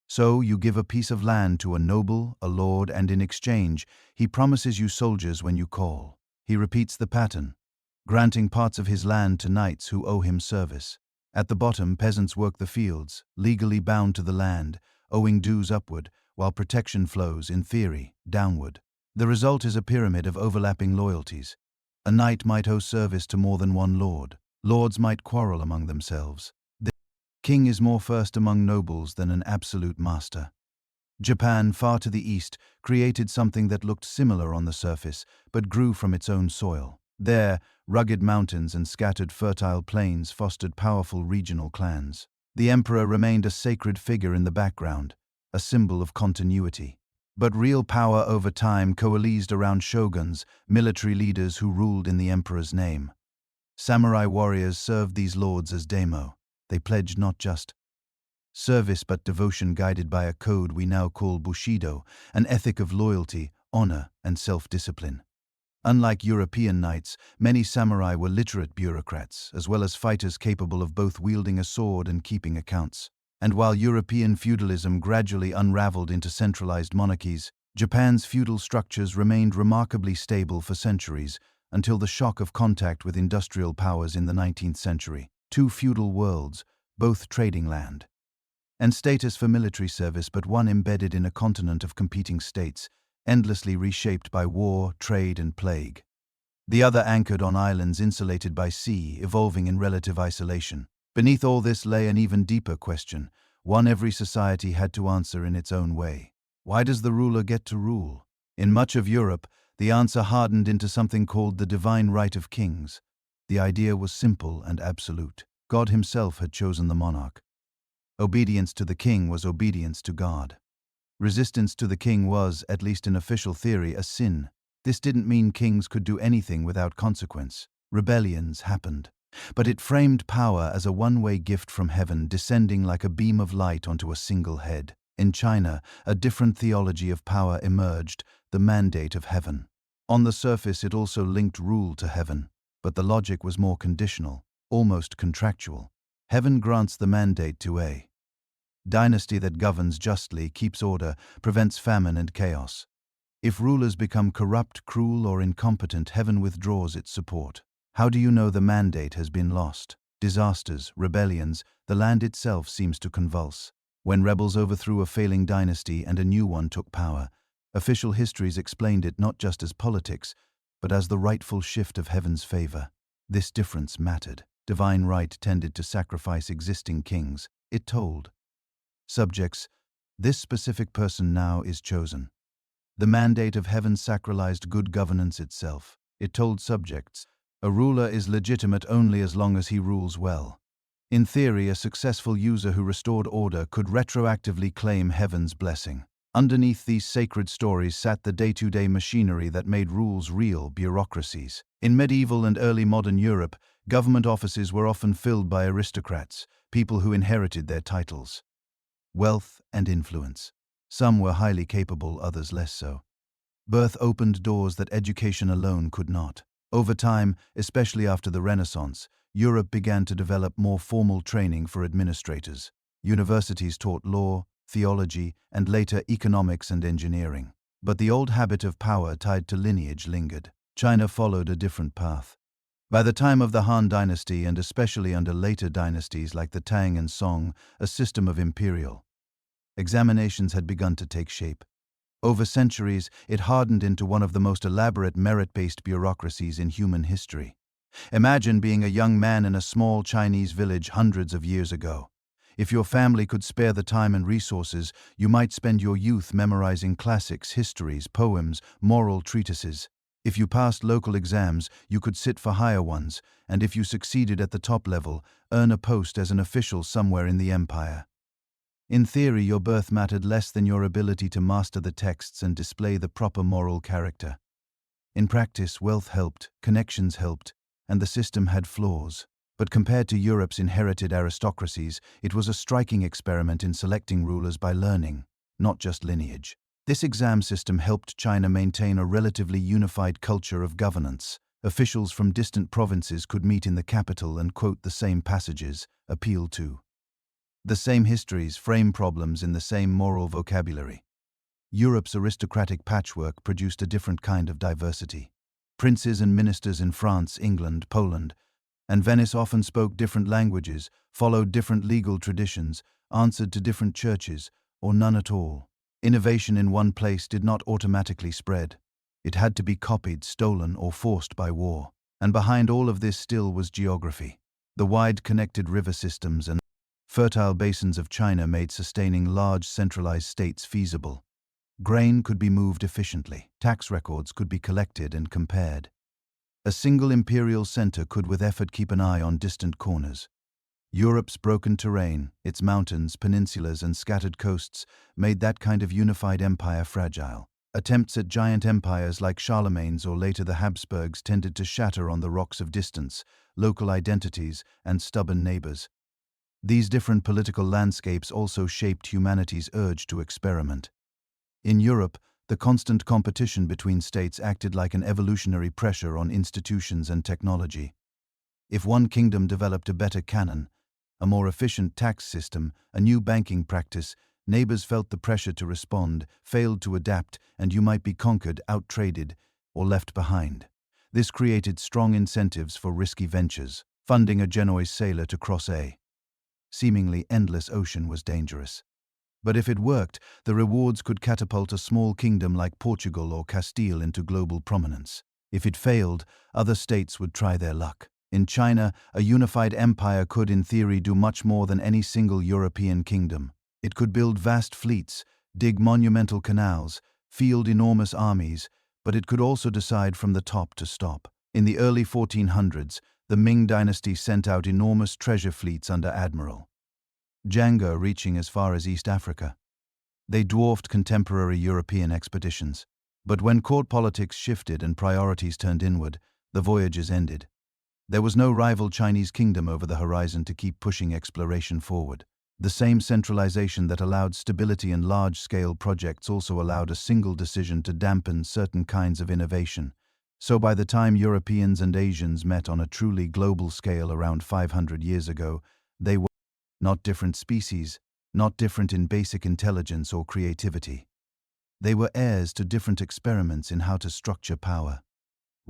[SPEAKER 1] So you give a piece of land to a noble, a lord, and in exchange, he promises you soldiers when you call. He repeats the pattern, granting parts of his land to knights who owe him service. At the bottom, peasants work the fields, legally bound to the land, owing dues upward, while protection flows, in theory, downward. The result is a pyramid of overlapping loyalties. A knight might owe service to more than one lord. Lords might quarrel among themselves. The king is more first among nobles than an absolute master. Japan, far to the east, created something that looked similar on the surface, but grew from its own soil. There, rugged mountains and scattered fertile plains fostered powerful regional clans. The emperor remained a sacred figure in the background, a symbol of continuity. But real power over time coalesced around shoguns, military leaders who ruled in the emperor's name. Samurai warriors served these lords as daimyo. They pledged not just service but devotion, guided by a code we now call bushido, an ethic of loyalty, honor, and self-discipline. Unlike European knights, many samurai were literate bureaucrats, as well as fighters capable of both wielding a sword and keeping accounts. And while European feudalism gradually unraveled into centralized monarchies, Japan's feudal structures remained remarkably stable for centuries, until the shock of contact with industrial powers in the 19th century. Two feudal worlds, both trading land and status for military service, but one embedded in a continent of competing states, endlessly reshaped by war, trade, and plague. The other anchored on islands insulated by sea, evolving in relative isolation. Beneath all this lay an even deeper question, one every society had to answer in its own way. Why does the ruler get to rule? In much of Europe, the answer hardened into something called the divine right of kings. The idea was simple and absolute. God himself had chosen the monarch. Obedience to the king was obedience to God. Resistance to the king was, at least in official theory, a sin. This didn't mean kings could do anything without consequence. Rebellions happened. But it framed power as a one-way gift from heaven, descending like a beam of light onto a single head. In China, a different theology of power emerged, the mandate of heaven. On the surface, it also linked rule to heaven, but the logic was more conditional, almost contractual. Heaven grants the mandate to a dynasty that governs justly, keeps order, prevents famine and chaos. If rulers become corrupt, cruel, or incompetent, heaven withdraws its support. How do you know the mandate has been lost? Disasters, rebellions, the land itself seems to convulse. When rebels overthrew a failing dynasty and a new one took power, official histories explained it not just as politics, but as the rightful shift of heaven's favor. This difference mattered. Divine right tended to sacrifice existing kings. It told subjects, this specific person now is chosen. The mandate of heaven sacralized good governance itself. It told subjects, a ruler is legitimate only as long as he rules well. In theory, a successful user who restored order could retroactively claim heaven's blessing. Underneath these sacred stories sat the day-to-day machinery that made rules real, bureaucracies. In medieval and early modern Europe, government offices were often filled by aristocrats, people who inherited their titles, wealth, and influence. Some were highly capable, others less so. Birth opened doors that education alone could not. Over time, especially after the Renaissance, Europe began to develop more formal training for administrators. Universities taught law, theology, and later economics and engineering. But the old habit of power tied to lineage lingered. China followed a different path. By the time of the Han Dynasty, and especially under later dynasties like the Tang and Song, a system of imperial examinations had begun to take shape. Over centuries, it hardened into one of the most elaborate merit-based bureaucracies in human history. Imagine being a young man in a small Chinese village hundreds of years ago. If your family could spare the time and resources, you might spend your youth memorizing classics, histories, poems, moral treatises. If you passed local exams, you could sit for higher ones, and if you succeeded at the top level, earn a post as an official somewhere in the empire. In theory, your birth mattered less than your ability to master the texts and display the proper moral character. In practice, wealth helped, connections helped, and the system had flaws. But compared to Europe's inherited aristocracies, it was a striking experiment in selecting rulers by learning, not just lineage. This exam system helped China maintain a relatively unified culture of governance. Officials from distant provinces could meet in the capital and quote the same passages, appeal to the same histories, frame problems in the same moral vocabulary. Europe's aristocratic patchwork produced a different kind of diversity. Princes and ministers in France, England, Poland, And Venice often spoke different languages, followed different legal traditions, answered to different churches, or none at all. Innovation in one place did not automatically spread. It had to be copied, stolen, or forced by war. And behind all of this still was geography. The wide connected river systems and fertile basins of China made sustaining large centralized states feasible. Grain could be moved efficiently. Tax records could be collected and compared. A single imperial center could with effort keep an eye on distant corners. Europe's broken terrain, its mountains, peninsulas, and scattered coasts made that kind of unified empire fragile. Attempts at giant empires like Charlemagne's or later the Habsburgs tended to shatter on the rocks of distance, local identities, and stubborn neighbors. These different political landscapes also shaped humanity's urge to experiment. In Europe, the constant competition between states acted like an evolutionary pressure on institutions and technology. If one kingdom developed a better canon, a more efficient tax system, a new banking practice, neighbors felt the pressure to respond, failed to adapt, and you might be conquered, outtraded, or left behind. This created strong incentives for risky ventures. Funding a Genoese sailor to cross a seemingly endless ocean was dangerous. But if it worked, the rewards could catapult a small kingdom like Portugal or Castile into global prominence. If it failed, other states would try their luck. In China, a unified empire could, in theory, do much more than any single European kingdom. It could build vast fleets, dig monumental canals, field enormous armies, but it could also decide from the top to stop. In the early 1400s, the Ming dynasty sent out enormous treasure fleets under Admiral Zhang reaching as far as East Africa. They dwarfed contemporary European expeditions. But when court politics shifted and priorities turned inward, the voyages ended. There was no rival Chinese kingdom over the horizon to keep pushing exploration forward. The same centralization that allowed stability in large-scale projects also allowed a single decision to dampen certain kinds of innovation. So by the time Europeans and Asians met on a truly global scale around 500 years ago, they were not different species, not different in basic intelligence or creativity. They were heirs to different experiments in how to structure power.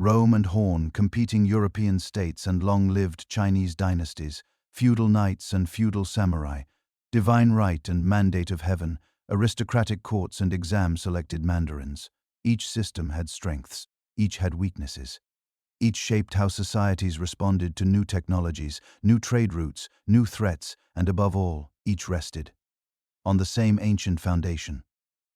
[SPEAKER 1] Rome and Horn, competing European states and long-lived Chinese dynasties, feudal knights and feudal samurai, divine right and mandate of heaven, aristocratic courts and exam-selected mandarins. Each system had strengths, each had weaknesses. Each shaped how societies responded to new technologies, new trade routes, new threats, and above all, each rested on the same ancient foundation.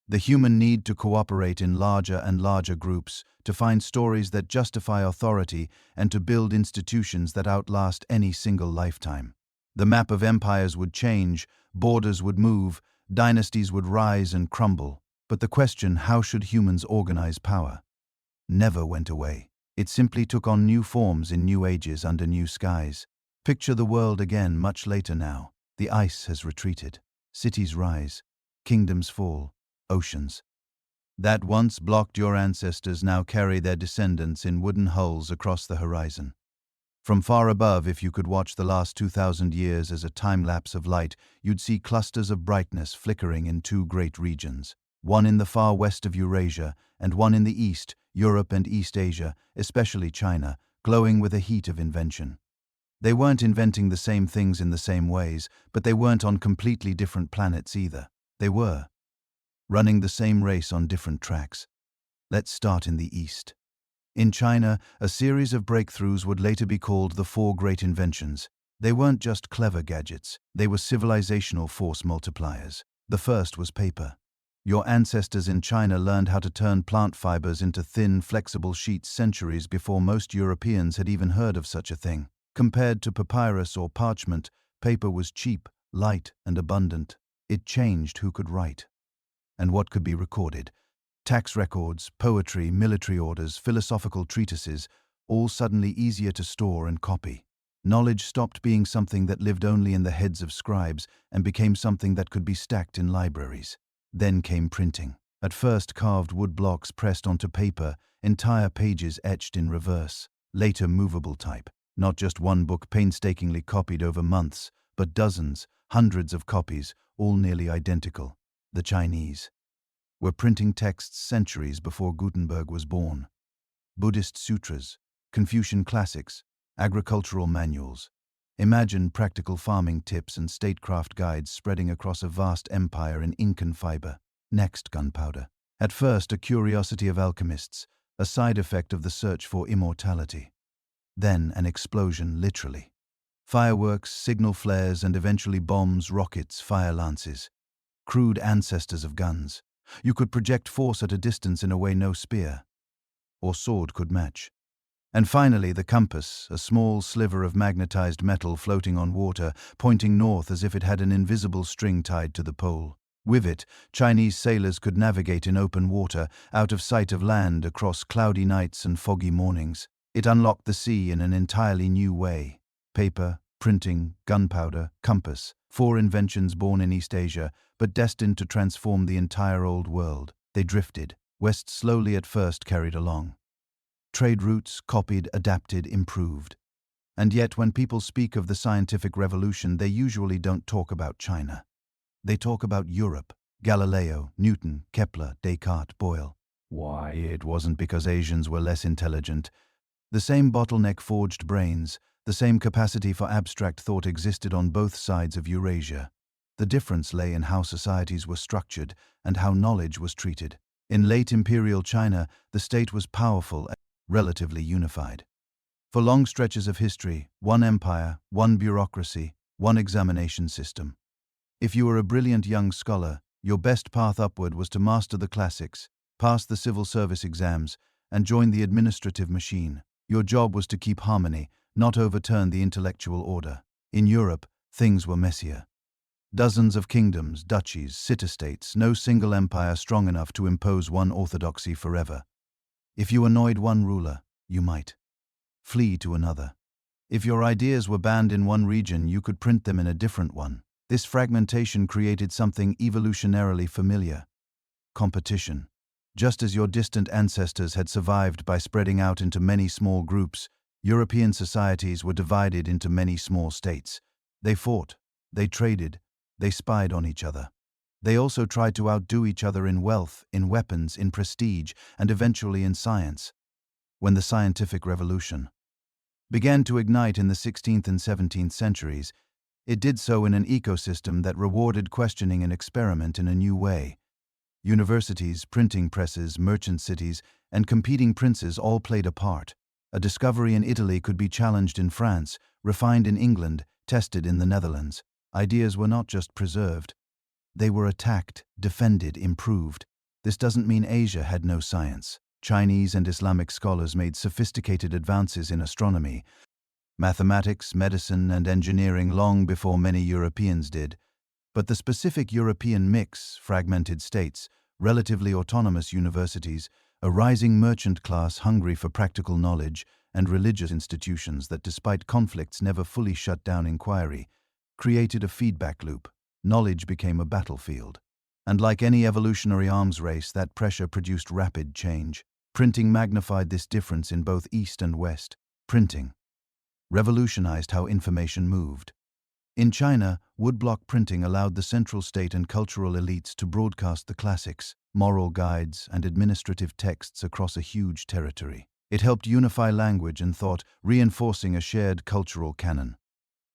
[SPEAKER 1] The human need to cooperate in larger and larger groups, to find stories that justify authority, and to build institutions that outlast any single lifetime. The map of empires would change, borders would move, dynasties would rise and crumble, but the question, how should humans organize power, never went away. It simply took on new forms in new ages under new skies. Picture the world again much later now. The ice has retreated. Cities rise. Kingdoms fall. Oceans that once blocked your ancestors now carry their descendants in wooden hulls across the horizon. From far above, if you could watch the last 2,000 years as a time-lapse of light, you'd see clusters of brightness flickering in two great regions. One in the far west of Eurasia, and one in the east, Europe and East Asia, especially China, glowing with a heat of invention. They weren't inventing the same things in the same ways, but they weren't on completely different planets either. They were running the same race on different tracks. Let's start in the East. In China, a series of breakthroughs would later be called the Four Great Inventions. They weren't just clever gadgets, they were civilizational force multipliers. The first was paper. Your ancestors in China learned how to turn plant fibers into thin, flexible sheets centuries before most Europeans had even heard of such a thing. Compared to papyrus or parchment, paper was cheap, light, and abundant. It changed who could write and what could be recorded. Tax records, poetry, military orders, philosophical treatises, all suddenly easier to store and copy. Knowledge stopped being something that lived only in the heads of scribes and became something that could be stacked in libraries. Then came printing. At first carved wood blocks pressed onto paper, entire pages etched in reverse. Later movable type. Not just one book painstakingly copied over months, but dozens, hundreds of copies, all nearly identical. The Chinese were printing texts centuries before Gutenberg was born. Buddhist sutras, Confucian classics, Agricultural manuals. Imagine practical farming tips and statecraft guides spreading across a vast empire in ink and fiber. Next, gunpowder. At first, a curiosity of alchemists, a side effect of the search for immortality. Then, an explosion, literally. Fireworks, signal flares, and eventually bombs, rockets, fire lances. Crude ancestors of guns. You could project force at a distance in a way no spear or sword could match. And finally, the compass, a small sliver of magnetized metal floating on water, pointing north as if it had an invisible string tied to the pole. With it, Chinese sailors could navigate in open water, out of sight of land, across cloudy nights and foggy mornings. It unlocked the sea in an entirely new way. Paper, printing, gunpowder, compass, four inventions born in East Asia, but destined to transform the entire old world. They drifted, west slowly at first carried along. Trade routes, copied, adapted, improved. And yet when people speak of the scientific revolution, they usually don't talk about China. They talk about Europe, Galileo, Newton, Kepler, Descartes, Boyle. Why? It wasn't because Asians were less intelligent. The same bottleneck forged brains, the same capacity for abstract thought existed on both sides of Eurasia. The difference lay in how societies were structured and how knowledge was treated. In late imperial China, the state was powerful and relatively unified. For long stretches of history, one empire, one bureaucracy, one examination system. If you were a brilliant young scholar, your best path upward was to master the classics, pass the civil service exams, and join the administrative machine. Your job was to keep harmony, not overturn the intellectual order. In Europe, things were messier. Dozens of kingdoms, duchies, city-states, no single empire strong enough to impose one orthodoxy forever. If you annoyed one ruler, you might flee to another. If your ideas were banned in one region, you could print them in a different one. This fragmentation created something evolutionarily familiar: competition. Just as your distant ancestors had survived by spreading out into many small groups, European societies were divided into many small states. They fought, they traded, they spied on each other. They also tried to outdo each other in wealth, in weapons, in prestige, and eventually in science. When the scientific revolution began to ignite in the 16th and 17th centuries, it did so in an ecosystem that rewarded questioning and experiment in a new way. Universities, printing presses, merchant cities, and competing princes all played a part. A discovery in Italy could be challenged in France, refined in England, tested in the Netherlands. Ideas were not just preserved. They were attacked, defended, improved. This doesn't mean Asia had no science. Chinese and Islamic scholars made sophisticated advances in astronomy, mathematics, medicine, and engineering long before many Europeans did. But the specific European mix, fragmented states, relatively autonomous universities, a rising merchant class hungry for practical knowledge, and religious institutions that, despite conflicts, never fully shut down inquiry, created a feedback loop. Knowledge became a battlefield. And like any evolutionary arms race, that pressure produced rapid change. Printing magnified this difference in both East and West. Printing revolutionized how information moved. In China, woodblock printing allowed the central state and cultural elites to broadcast the classics, moral guides, and administrative texts across a huge territory. It helped unify language and thought, reinforcing a shared cultural canon.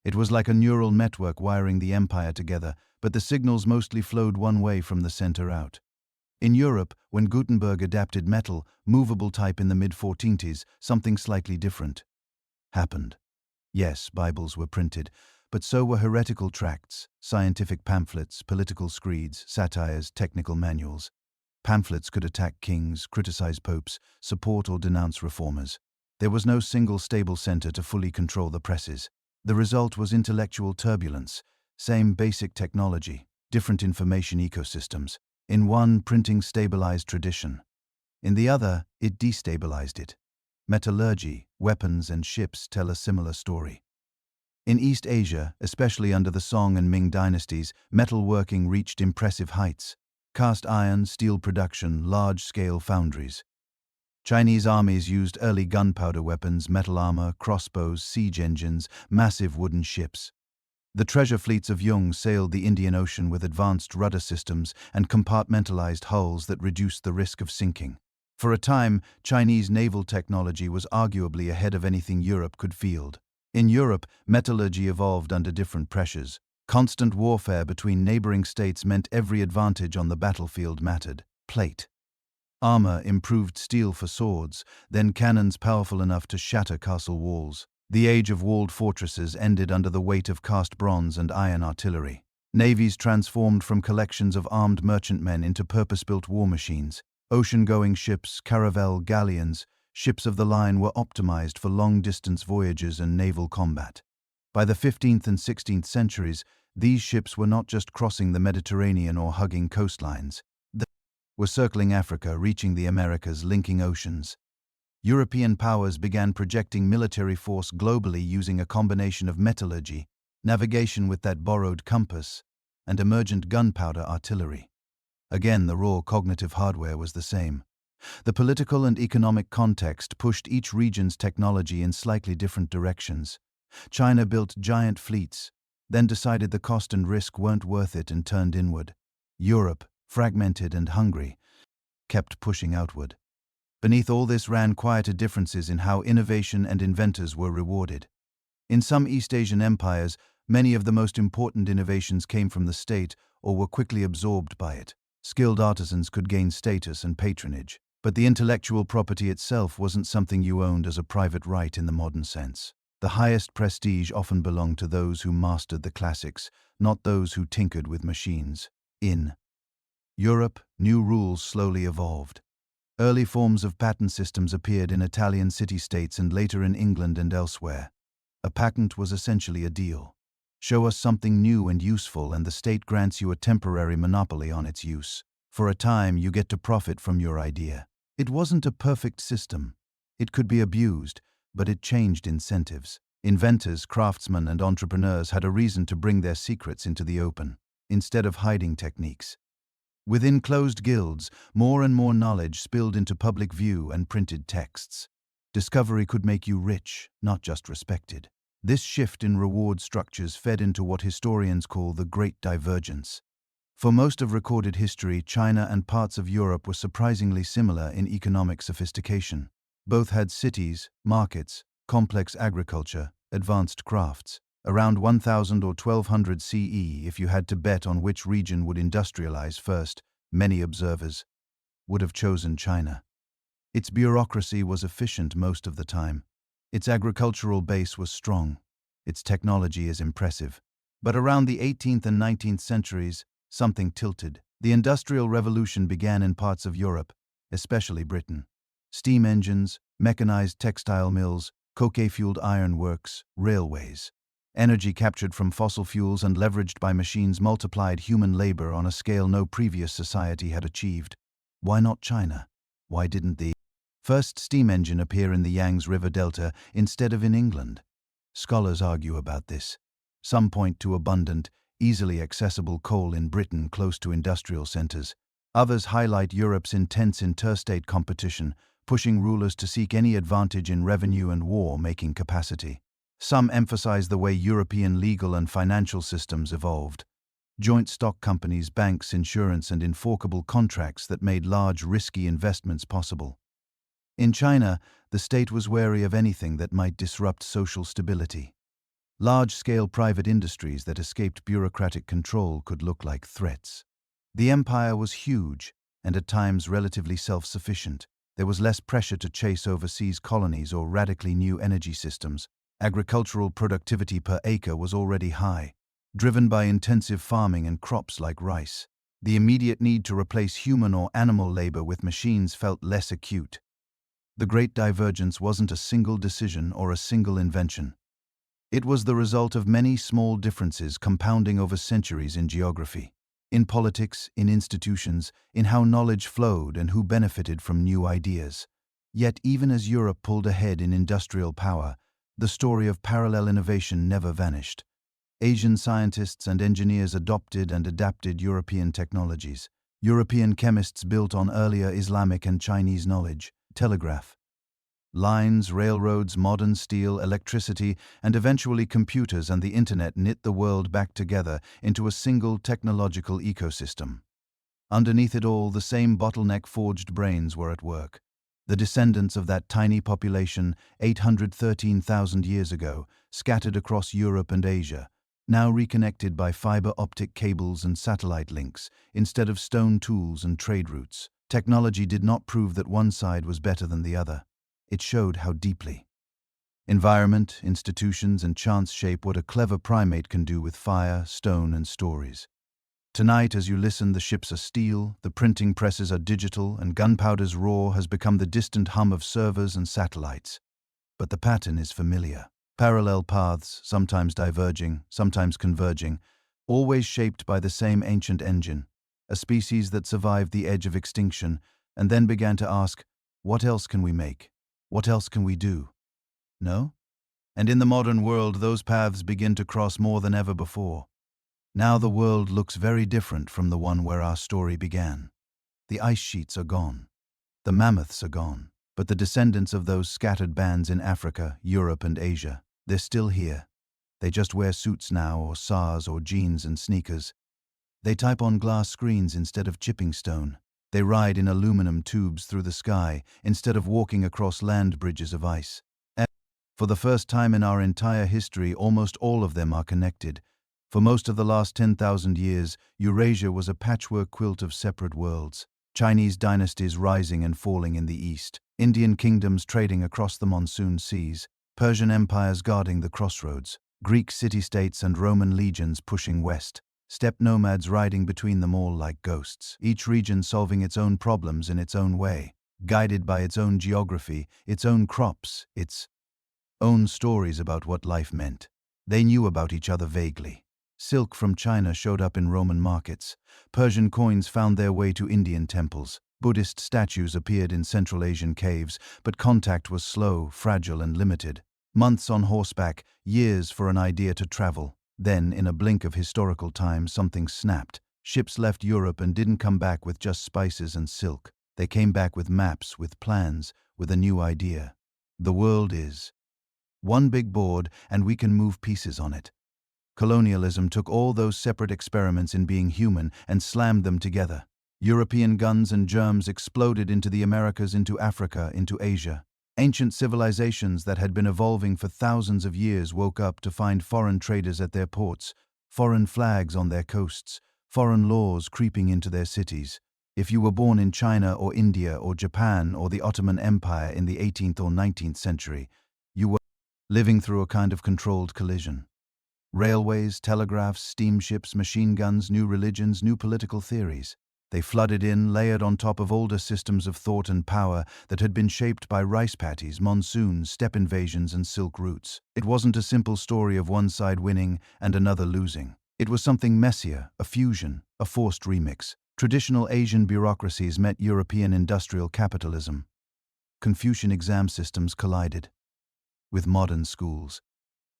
[SPEAKER 1] It was like a neural network wiring the empire together, but the signals mostly flowed one way from the center out. In Europe, when Gutenberg adapted metal, movable type in the mid-1400s, something slightly different happened. Yes, Bibles were printed, but so were heretical tracts, scientific pamphlets, political screeds, satires, technical manuals. Pamphlets could attack kings, criticize popes, support or denounce reformers. There was no single stable center to fully control the presses. The result was intellectual turbulence, same basic technology, different information ecosystems. In one, printing stabilized tradition. In the other, it destabilized it. Metallurgy, weapons, and ships tell a similar story. In East Asia, especially under the Song and Ming dynasties, metalworking reached impressive heights. Cast iron, steel production, large-scale foundries. Chinese armies used early gunpowder weapons, metal armor, crossbows, siege engines, massive wooden ships. The treasure fleets of Jung sailed the Indian Ocean with advanced rudder systems and compartmentalized hulls that reduced the risk of sinking. For a time, Chinese naval technology was arguably ahead of anything Europe could field. In Europe, metallurgy evolved under different pressures. Constant warfare between neighboring states meant every advantage on the battlefield mattered. Plate. Armor improved steel for swords, then cannons powerful enough to shatter castle walls. The age of walled fortresses ended under the weight of cast bronze and iron artillery. Navies transformed from collections of armed merchantmen into purpose-built war machines. Ocean-going ships, caravel, galleons, ships of the line were optimized for long-distance voyages and naval combat. By the 15th and 16th centuries, these ships were not just crossing the Mediterranean or hugging coastlines. They were circling Africa, reaching the Americas, linking oceans. European powers began projecting military force globally using a combination of metallurgy, navigation with that borrowed compass, and emergent gunpowder artillery. Again, the raw cognitive hardware was the same. The political and economic context pushed each region's technology in slightly different directions. China built giant fleets, then decided the cost and risk weren't worth it and turned inward. Europe, fragmented and hungry, kept pushing outward. Beneath all this ran quieter differences in how innovation and inventors were rewarded. In some East Asian empires, many of the most important innovations came from the state or were quickly absorbed by it. Skilled artisans could gain status and patronage, but the intellectual property itself wasn't something you owned as a private right in the modern sense. The highest prestige often belonged to those who mastered the classics, not those who tinkered with machines. In Europe, new rules slowly evolved. Early forms of patent systems appeared in Italian city-states and later in England and elsewhere. A patent was essentially a deal. Show us something new and useful, and the state grants you a temporary monopoly on its use. For a time, you get to profit from your idea. It wasn't a perfect system. It could be abused, but it changed incentives. Inventors, craftsmen, and entrepreneurs had a reason to bring their secrets into the open, instead of hiding techniques. Within closed guilds, more and more knowledge spilled into public view and printed texts. Discovery could make you rich, not just respected. This shift in reward structures fed into what historians call the Great Divergence. For most of recorded history, China and parts of Europe were surprisingly similar in economic sophistication. Both had cities, markets, complex agriculture, advanced crafts. Around 1000 or 1200 CE, if you had to bet on which region would industrialize first, many observers would have chosen China. Its bureaucracy was efficient most of the time. Its agricultural base was strong. Its technology is impressive. But around the 18th and 19th centuries, something tilted. The Industrial Revolution began in parts of Europe, especially Britain. Steam engines, mechanized textile mills, coke-fueled iron works, railways. Energy captured from fossil fuels and leveraged by machines multiplied human labor on a scale no previous society had achieved. Why not China? Why didn't the first steam engine appear in the Yangtze River Delta instead of in England? Scholars argue about this. Some point to abundant, easily accessible coal in Britain close to industrial centers. Others highlight Europe's intense interstate competition, pushing rulers to seek any advantage in revenue and war-making capacity. Some emphasize the way European legal and financial systems evolved. Joint stock companies, banks, insurance, and enforceable contracts that made large, risky investments possible. In China, the state was wary of anything that might disrupt social stability. Large-scale private industries that escaped bureaucratic control could look like threats. The empire was huge and at times relatively self-sufficient. There was less pressure to chase overseas colonies or radically new energy systems. Agricultural productivity per acre was already high, driven by intensive farming and crops like rice. The immediate need to replace human or animal labor with machines felt less acute. The Great Divergence wasn't a single decision or a single invention. It was the result of many small differences compounding over centuries in geography, in politics, in institutions, in how knowledge flowed and who benefited from new ideas. Yet even as Europe pulled ahead in industrial power, the story of parallel innovation never vanished. Asian scientists and engineers adopted and adapted European technologies. European chemists built on earlier Islamic and Chinese knowledge. Telegraph lines, railroads, modern steel, electricity, and eventually computers and the internet knit the world back together into a single technological ecosystem. Underneath it all, the same bottleneck-forged brains were at work. The descendants of that tiny population 813,000 years ago, scattered across Europe and Asia, now reconnected by fiber optic cables and satellite links, instead of stone tools and trade routes. Technology did not prove that one side was better than the other. It showed how deeply. Environment, institutions, and chance shape what a clever primate can do with fire, stone, and stories. Tonight, as you listen, the ships are steel, the printing presses are digital, and gunpowder's roar has become the distant hum of servers and satellites. But the pattern is familiar. Parallel paths, sometimes diverging, sometimes converging, always shaped by the same ancient engine, a species that survived the edge of extinction and then began to ask, what else can we make? What else can we do? No? And in the modern world, those paths begin to cross more than ever before. Now the world looks very different from the one where our story began. The ice sheets are gone. The mammoths are gone. But the descendants of those scattered bands in Africa, Europe, and Asia, they're still here. They just wear suits now, or SARS, or jeans and sneakers. They type on glass screens instead of chipping stone. They ride in aluminum tubes through the sky instead of walking across land bridges of ice. For the first time in our entire history, almost all of them are connected. For most of the last 10,000 years, Eurasia was a patchwork quilt of separate worlds. Chinese dynasties rising and falling in the east, Indian kingdoms trading across the monsoon seas, Persian empires guarding the crossroads, Greek city-states and Roman legions pushing west, steppe nomads riding between them all like ghosts, each region solving its own problems in its own way, guided by its own geography, its own crops, its own stories about what life meant. They knew about each other vaguely. Silk from China showed up in Roman markets. Persian coins found their way to Indian temples. Buddhist statues appeared in Central Asian caves, but contact was slow, fragile, and limited. Months on horseback, years for an idea to travel. Then, in a blink of historical time, something snapped. Ships left Europe and didn't come back with just spices and silk. They came back with maps, with plans, with a new idea. The world is one big board, and we can move pieces on it. Colonialism took all those separate experiments in being human and slammed them together. European guns and germs exploded into the Americas, into Africa, into Asia. Ancient civilizations that had been evolving for thousands of years woke up to find foreign traders at their ports, foreign flags on their coasts, foreign laws creeping into their cities. If you were born in China or India or Japan or the Ottoman Empire in the 18th or 19th century, you were living through a kind of controlled collision. Railways, telegraphs, steamships, machine guns, new religions, new political theories. They flooded in, layered on top of older systems of thought and power that had been shaped by rice paddies, monsoons, steppe invasions, and silk routes. It wasn't a simple story of one side winning and another losing. It was something messier, a fusion, a forced remix. Traditional Asian bureaucracies met European industrial capitalism. Confucian exam systems collided with modern schools.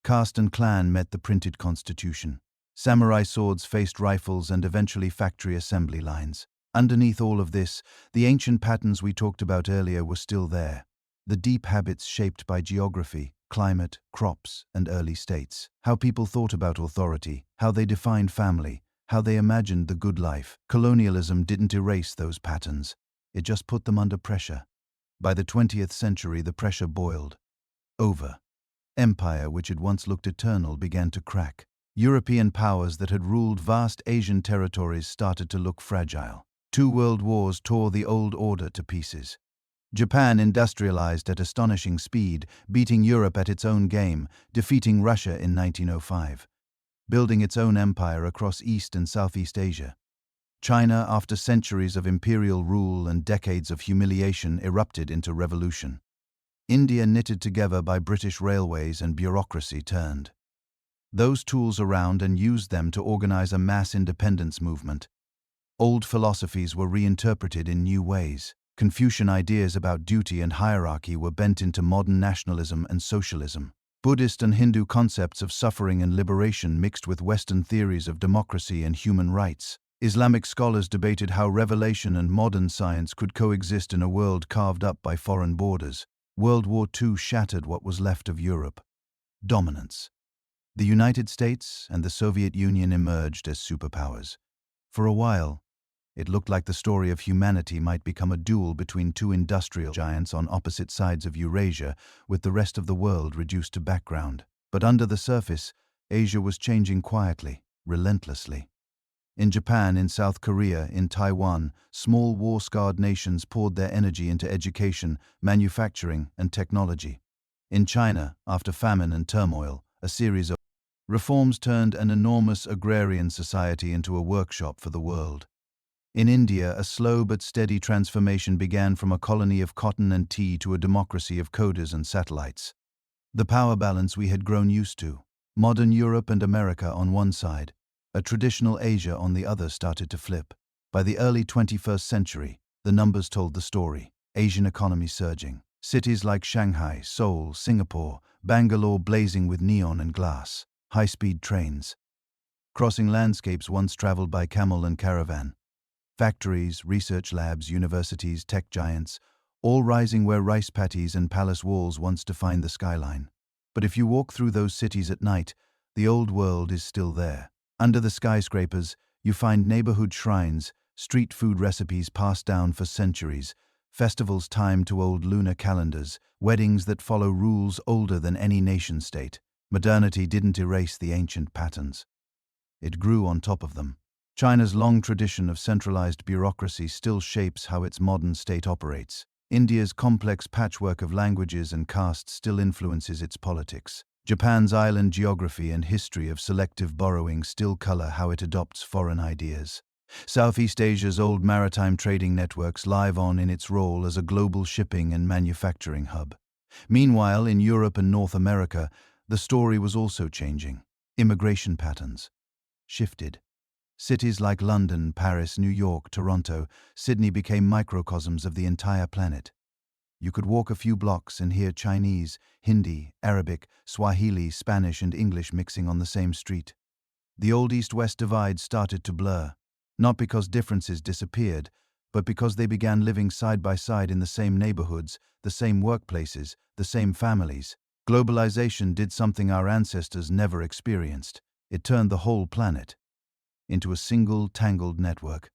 [SPEAKER 1] Caste and clan met the printed constitution. Samurai swords faced rifles and eventually factory assembly lines. Underneath all of this, the ancient patterns we talked about earlier were still there. The deep habits shaped by geography, climate, crops, and early states. How people thought about authority, how they defined family, how they imagined the good life. Colonialism didn't erase those patterns. It just put them under pressure. By the 20th century, the pressure boiled over. Empire, which had once looked eternal, began to crack. European powers that had ruled vast Asian territories started to look fragile. 2 world wars tore the old order to pieces. Japan industrialized at astonishing speed, beating Europe at its own game, defeating Russia in 1905, building its own empire across East and Southeast Asia. China, after centuries of imperial rule and decades of humiliation, erupted into revolution. India, knitted together by British railways and bureaucracy, turned those tools around and used them to organize a mass independence movement. Old philosophies were reinterpreted in new ways. Confucian ideas about duty and hierarchy were bent into modern nationalism and socialism. Buddhist and Hindu concepts of suffering and liberation mixed with Western theories of democracy and human rights. Islamic scholars debated how revelation and modern science could coexist in a world carved up by foreign borders. World War II shattered what was left of Europe. Dominance. The United States and the Soviet Union emerged as superpowers. For a while, It looked like the story of humanity might become a duel between two industrial giants on opposite sides of Eurasia, with the rest of the world reduced to background. But under the surface, Asia was changing quietly, relentlessly. In Japan, in South Korea, in Taiwan, small war-scarred nations poured their energy into education, manufacturing, and technology. In China, after famine and turmoil, a series of reforms turned an enormous agrarian society into a workshop for the world. In India, a slow but steady transformation began from a colony of cotton and tea to a democracy of coders and satellites. The power balance we had grown used to, modern Europe and America on one side, a traditional Asia on the other, started to flip. By the early 21st century, the numbers told the story. Asian economy surging. Cities like Shanghai, Seoul, Singapore, Bangalore blazing with neon and glass. High-speed trains. Crossing landscapes once traveled by camel and caravan. Factories, research labs, universities, tech giants, all rising where rice paddies and palace walls once defined the skyline. But if you walk through those cities at night, the old world is still there. Under the skyscrapers, you find neighborhood shrines, street food recipes passed down for centuries, festivals timed to old lunar calendars, weddings that follow rules older than any nation-state. Modernity didn't erase the ancient patterns. It grew on top of them. China's long tradition of centralized bureaucracy still shapes how its modern state operates. India's complex patchwork of languages and castes still influences its politics. Japan's island geography and history of selective borrowing still color how it adopts foreign ideas. Southeast Asia's old maritime trading networks live on in its role as a global shipping and manufacturing hub. Meanwhile, in Europe and North America, the story was also changing. Immigration patterns shifted. Cities like London, Paris, New York, Toronto, Sydney became microcosms of the entire planet. You could walk a few blocks and hear Chinese, Hindi, Arabic, Swahili, Spanish, and English mixing on the same street. The old East-West divide started to blur, not because differences disappeared, but because they began living side by side in the same neighborhoods, the same workplaces, the same families. Globalization did something our ancestors never experienced. It turned the whole planet into a single, tangled network.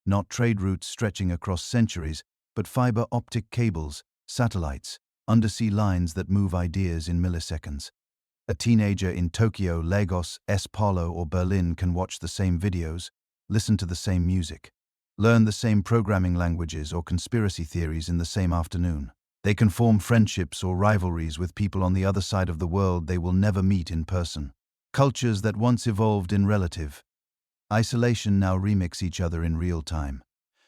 [SPEAKER 1] Not trade routes stretching across centuries, but fiber optic cables, satellites, undersea lines that move ideas in milliseconds. A teenager in Tokyo, Lagos, São Paulo, or Berlin can watch the same videos, listen to the same music, learn the same programming languages or conspiracy theories in the same afternoon. They can form friendships or rivalries with people on the other side of the world they will never meet in person. Cultures that once evolved in relative isolation now remix each other in real time.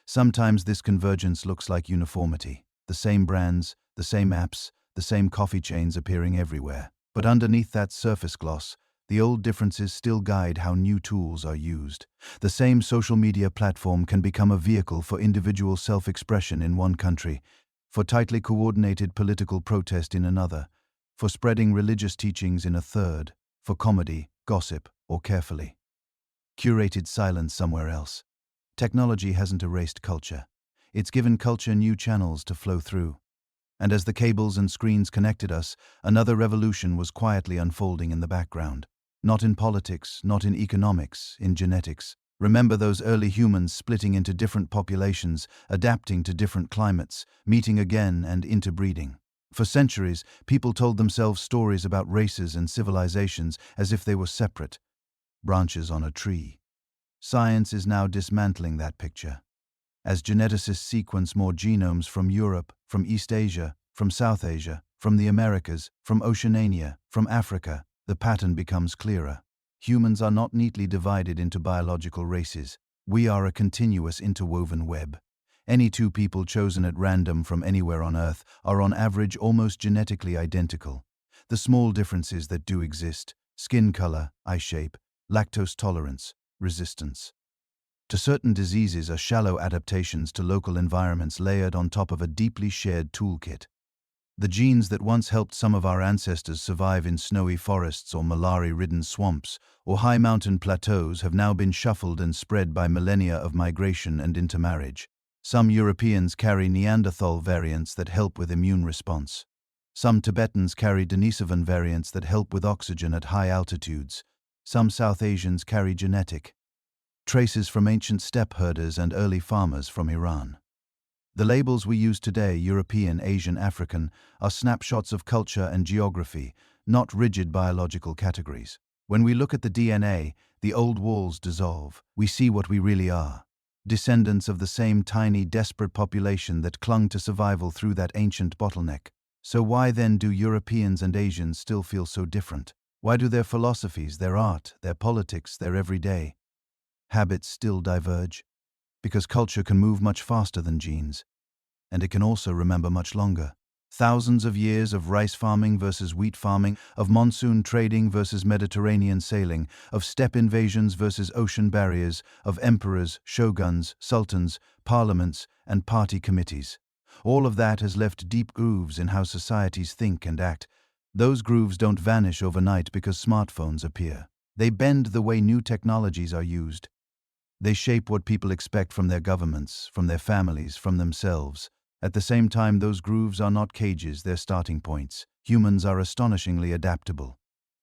[SPEAKER 1] Sometimes this convergence looks like uniformity. The same brands, the same apps, the same coffee chains appearing everywhere. But underneath that surface gloss, the old differences still guide how new tools are used. The same social media platform can become a vehicle for individual self-expression in one country, for tightly coordinated political protest in another, for spreading religious teachings in a third, for comedy, gossip, or carefully curated silence somewhere else. Technology hasn't erased culture. It's given culture new channels to flow through. And as the cables and screens connected us, another revolution was quietly unfolding in the background. Not in politics, not in economics, in genetics. Remember those early humans splitting into different populations, adapting to different climates, meeting again and interbreeding. For centuries, people told themselves stories about races and civilizations as if they were separate branches on a tree. Science is now dismantling that picture. As geneticists sequence more genomes from Europe, from East Asia, from South Asia, from the Americas, from Oceania, from Africa, the pattern becomes clearer. Humans are not neatly divided into biological races. We are a continuous interwoven web. Any two people chosen at random from anywhere on Earth are on average almost genetically identical. The small differences that do exist, skin color, eye shape, lactose tolerance, resistance to certain diseases, are shallow adaptations to local environments layered on top of a deeply shared toolkit. The genes that once helped some of our ancestors survive in snowy forests or malaria-ridden swamps or high mountain plateaus have now been shuffled and spread by millennia of migration and intermarriage. Some Europeans carry Neanderthal variants that help with immune response. Some Tibetans carry Denisovan variants that help with oxygen at high altitudes. Some South Asians carry genetic traces from ancient steppe herders and early farmers from Iran. The labels we use today, European, Asian, African, are snapshots of culture and geography, not rigid biological categories. When we look at the DNA, the old walls dissolve. We see what we really are. Descendants of the same tiny, desperate population that clung to survival through that ancient bottleneck. So why then do Europeans and Asians still feel so different? Why do their philosophies, their art, their politics, their everyday habits still diverge? Because culture can move much faster than genes, and it can also remember much longer. Thousands of years of rice farming versus wheat farming, of monsoon trading versus Mediterranean sailing, of steppe invasions versus ocean barriers, of emperors, shoguns, sultans, parliaments, and party committees. All of that has left deep grooves in how societies think and act. Those grooves don't vanish overnight because smartphones appear. They bend the way new technologies are used. They shape what people expect from their governments, from their families, from themselves. At the same time, those grooves are not cages, they're starting points. Humans are astonishingly adaptable.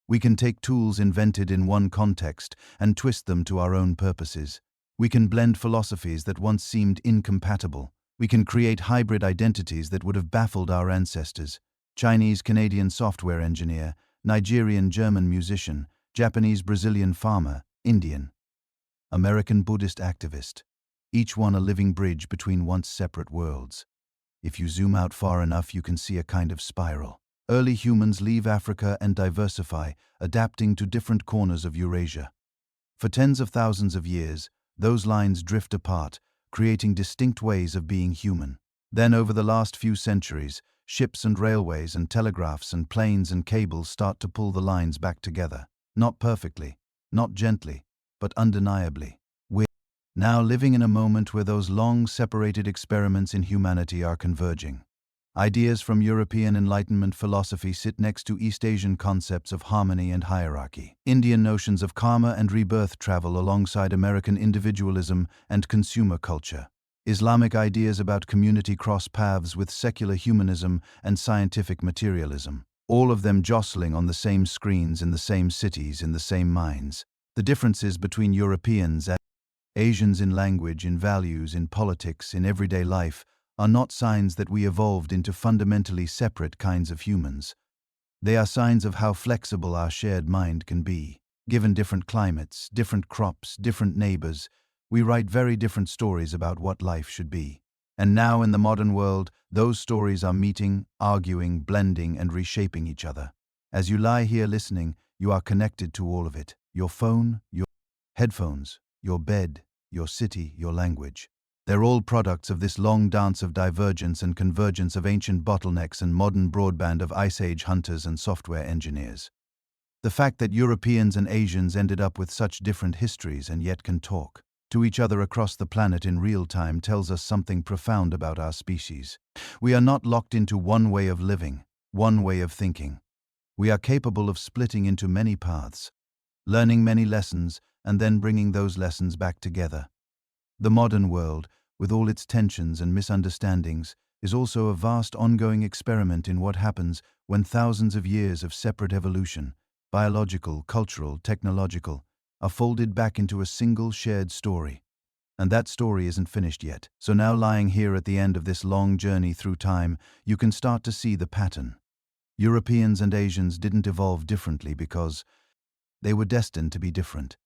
[SPEAKER 1] We can take tools invented in one context and twist them to our own purposes. We can blend philosophies that once seemed incompatible. We can create hybrid identities that would have baffled our ancestors. Chinese-Canadian software engineer, Nigerian-German musician, Japanese-Brazilian farmer, Indian, American Buddhist activist, each one a living bridge between once separate worlds. If you zoom out far enough, you can see a kind of spiral. Early humans leave Africa and diversify, adapting to different corners of Eurasia. For tens of thousands of years, those lines drift apart, creating distinct ways of being human. Then, over the last few centuries, ships and railways and telegraphs and planes and cables start to pull the lines back together. Not perfectly, not gently, but undeniably. We're now living in a moment where those long-separated experiments in humanity are converging. Ideas from European Enlightenment philosophy sit next to East Asian concepts of harmony and hierarchy. Indian notions of karma and rebirth travel alongside American individualism and consumer culture. Islamic ideas about community cross paths with secular humanism and scientific materialism, all of them jostling on the same screens in the same cities, in the same minds. The differences between Europeans and Asians in language, in values, in politics, in everyday life are not signs that we evolved into fundamentally separate kinds of humans. They are signs of how flexible our shared mind can be. Given different climates, different crops, different neighbors, we write very different stories about what life should be. And now in the modern world, those stories are meeting, arguing, blending, and reshaping each other. As you lie here listening, you are connected to all of it. Your phone, your headphones, your bed, your city, your language. They're all products of this long dance of divergence and convergence of ancient bottlenecks and modern broadband of Ice Age hunters and software engineers. The fact that Europeans and Asians ended up with such different histories and yet can talk to each other across the planet in real time tells us something profound about our species. We are not locked into one way of living, one way of thinking. We are capable of splitting into many paths, learning many lessons, and then bringing those lessons back together. The modern world, with all its tensions and misunderstandings, is also a vast ongoing experiment in what happens when thousands of years of separate evolution, biological, cultural, technological, are folded back into a single shared story. And that story isn't finished yet. So now, lying here at the end of this long journey through time, you can start to see the pattern. Europeans and Asians didn't evolve differently because they were destined to be different.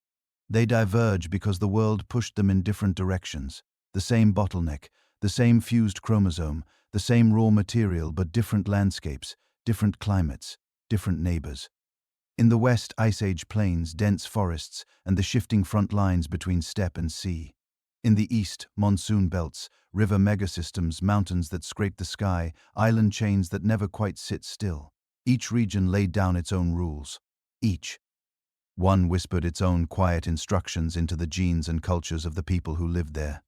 [SPEAKER 1] They diverge because the world pushed them in different directions. The same bottleneck, the same fused chromosome, the same raw material, but different landscapes, different climates, different neighbors. In the West, Ice Age plains, dense forests, and the shifting front lines between steppe and sea. In the East, monsoon belts, river megasystems, mountains that scrape the sky, island chains that never quite sit still. Each region laid down its own rules. Each one whispered its own quiet instructions into the genes and cultures of the people who lived there.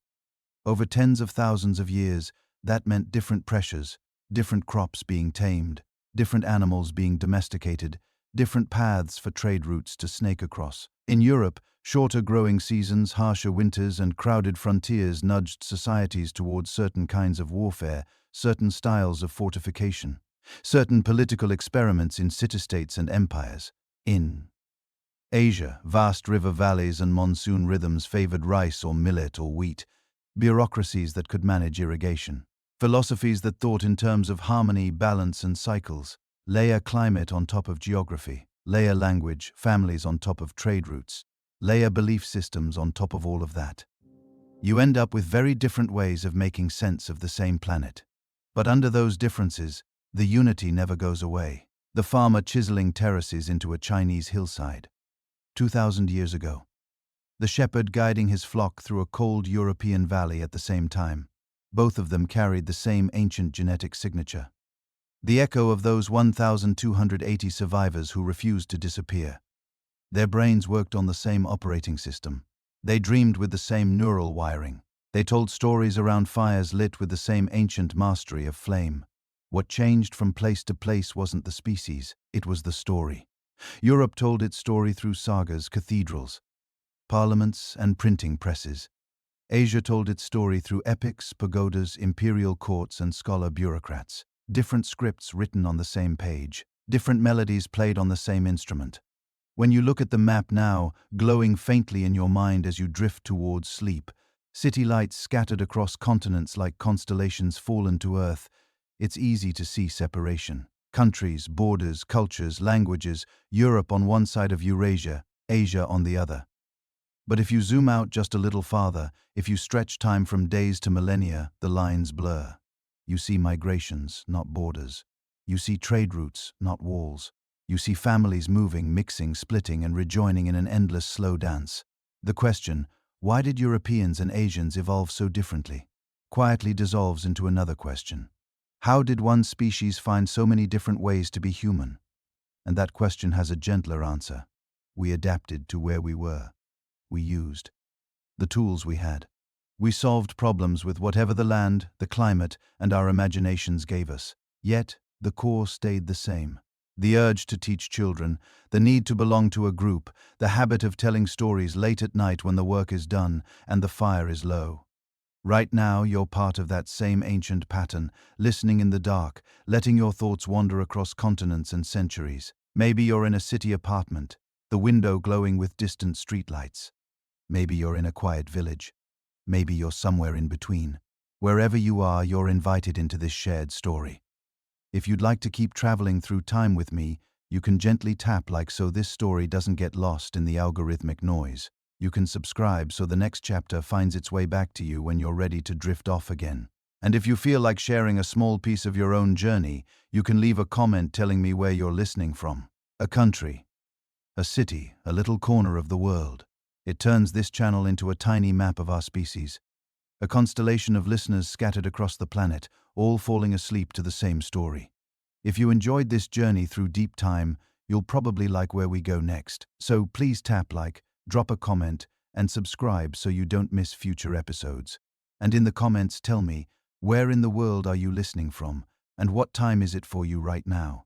[SPEAKER 1] Over tens of thousands of years, that meant different pressures, different crops being tamed, different animals being domesticated, different paths for trade routes to snake across. In Europe, shorter growing seasons, harsher winters, and crowded frontiers nudged societies towards certain kinds of warfare, certain styles of fortification, certain political experiments in city-states and empires. In Asia, vast river valleys and monsoon rhythms favored rice or millet or wheat, bureaucracies that could manage irrigation, philosophies that thought in terms of harmony, balance and cycles, layer climate on top of geography, layer language, families on top of trade routes, layer belief systems on top of all of that. You end up with very different ways of making sense of the same planet. But under those differences, the unity never goes away. The farmer chiseling terraces into a Chinese hillside 2,000 years ago. The shepherd guiding his flock through a cold European valley at the same time. Both of them carried the same ancient genetic signature. The echo of those 1,280 survivors who refused to disappear. Their brains worked on the same operating system. They dreamed with the same neural wiring. They told stories around fires lit with the same ancient mastery of flame. What changed from place to place wasn't the species, it was the story. Europe told its story through sagas, cathedrals, parliaments, and printing presses. Asia told its story through epics, pagodas, imperial courts, and scholar bureaucrats. Different scripts written on the same page, different melodies played on the same instrument. When you look at the map now, glowing faintly in your mind as you drift towards sleep, city lights scattered across continents like constellations fallen to earth, it's easy to see separation. Countries, borders, cultures, languages, Europe on one side of Eurasia, Asia on the other. But if you zoom out just a little farther, if you stretch time from days to millennia, the lines blur. You see migrations, not borders. You see trade routes, not walls. You see families moving, mixing, splitting, and rejoining in an endless slow dance. The question, why did Europeans and Asians evolve so differently, quietly dissolves into another question. How did one species find so many different ways to be human? And that question has a gentler answer. We adapted to where we were. We used the tools we had. We solved problems with whatever the land, the climate, and our imaginations gave us. Yet, the core stayed the same. The urge to teach children, the need to belong to a group, the habit of telling stories late at night when the work is done and the fire is low. Right now, you're part of that same ancient pattern, listening in the dark, letting your thoughts wander across continents and centuries. Maybe you're in a city apartment, the window glowing with distant streetlights. Maybe you're in a quiet village. Maybe you're somewhere in between. Wherever you are, you're invited into this shared story. If you'd like to keep traveling through time with me, you can gently tap like so this story doesn't get lost in the algorithmic noise. You can subscribe so the next chapter finds its way back to you when you're ready to drift off again. And if you feel like sharing a small piece of your own journey, you can leave a comment telling me where you're listening from. A country, a city, a little corner of the world. It turns this channel into a tiny map of our species. A constellation of listeners scattered across the planet, all falling asleep to the same story. If you enjoyed this journey through deep time, you'll probably like where we go next. So please tap like, drop a comment, and subscribe so you don't miss future episodes. And in the comments tell me, where in the world are you listening from, and what time is it for you right now?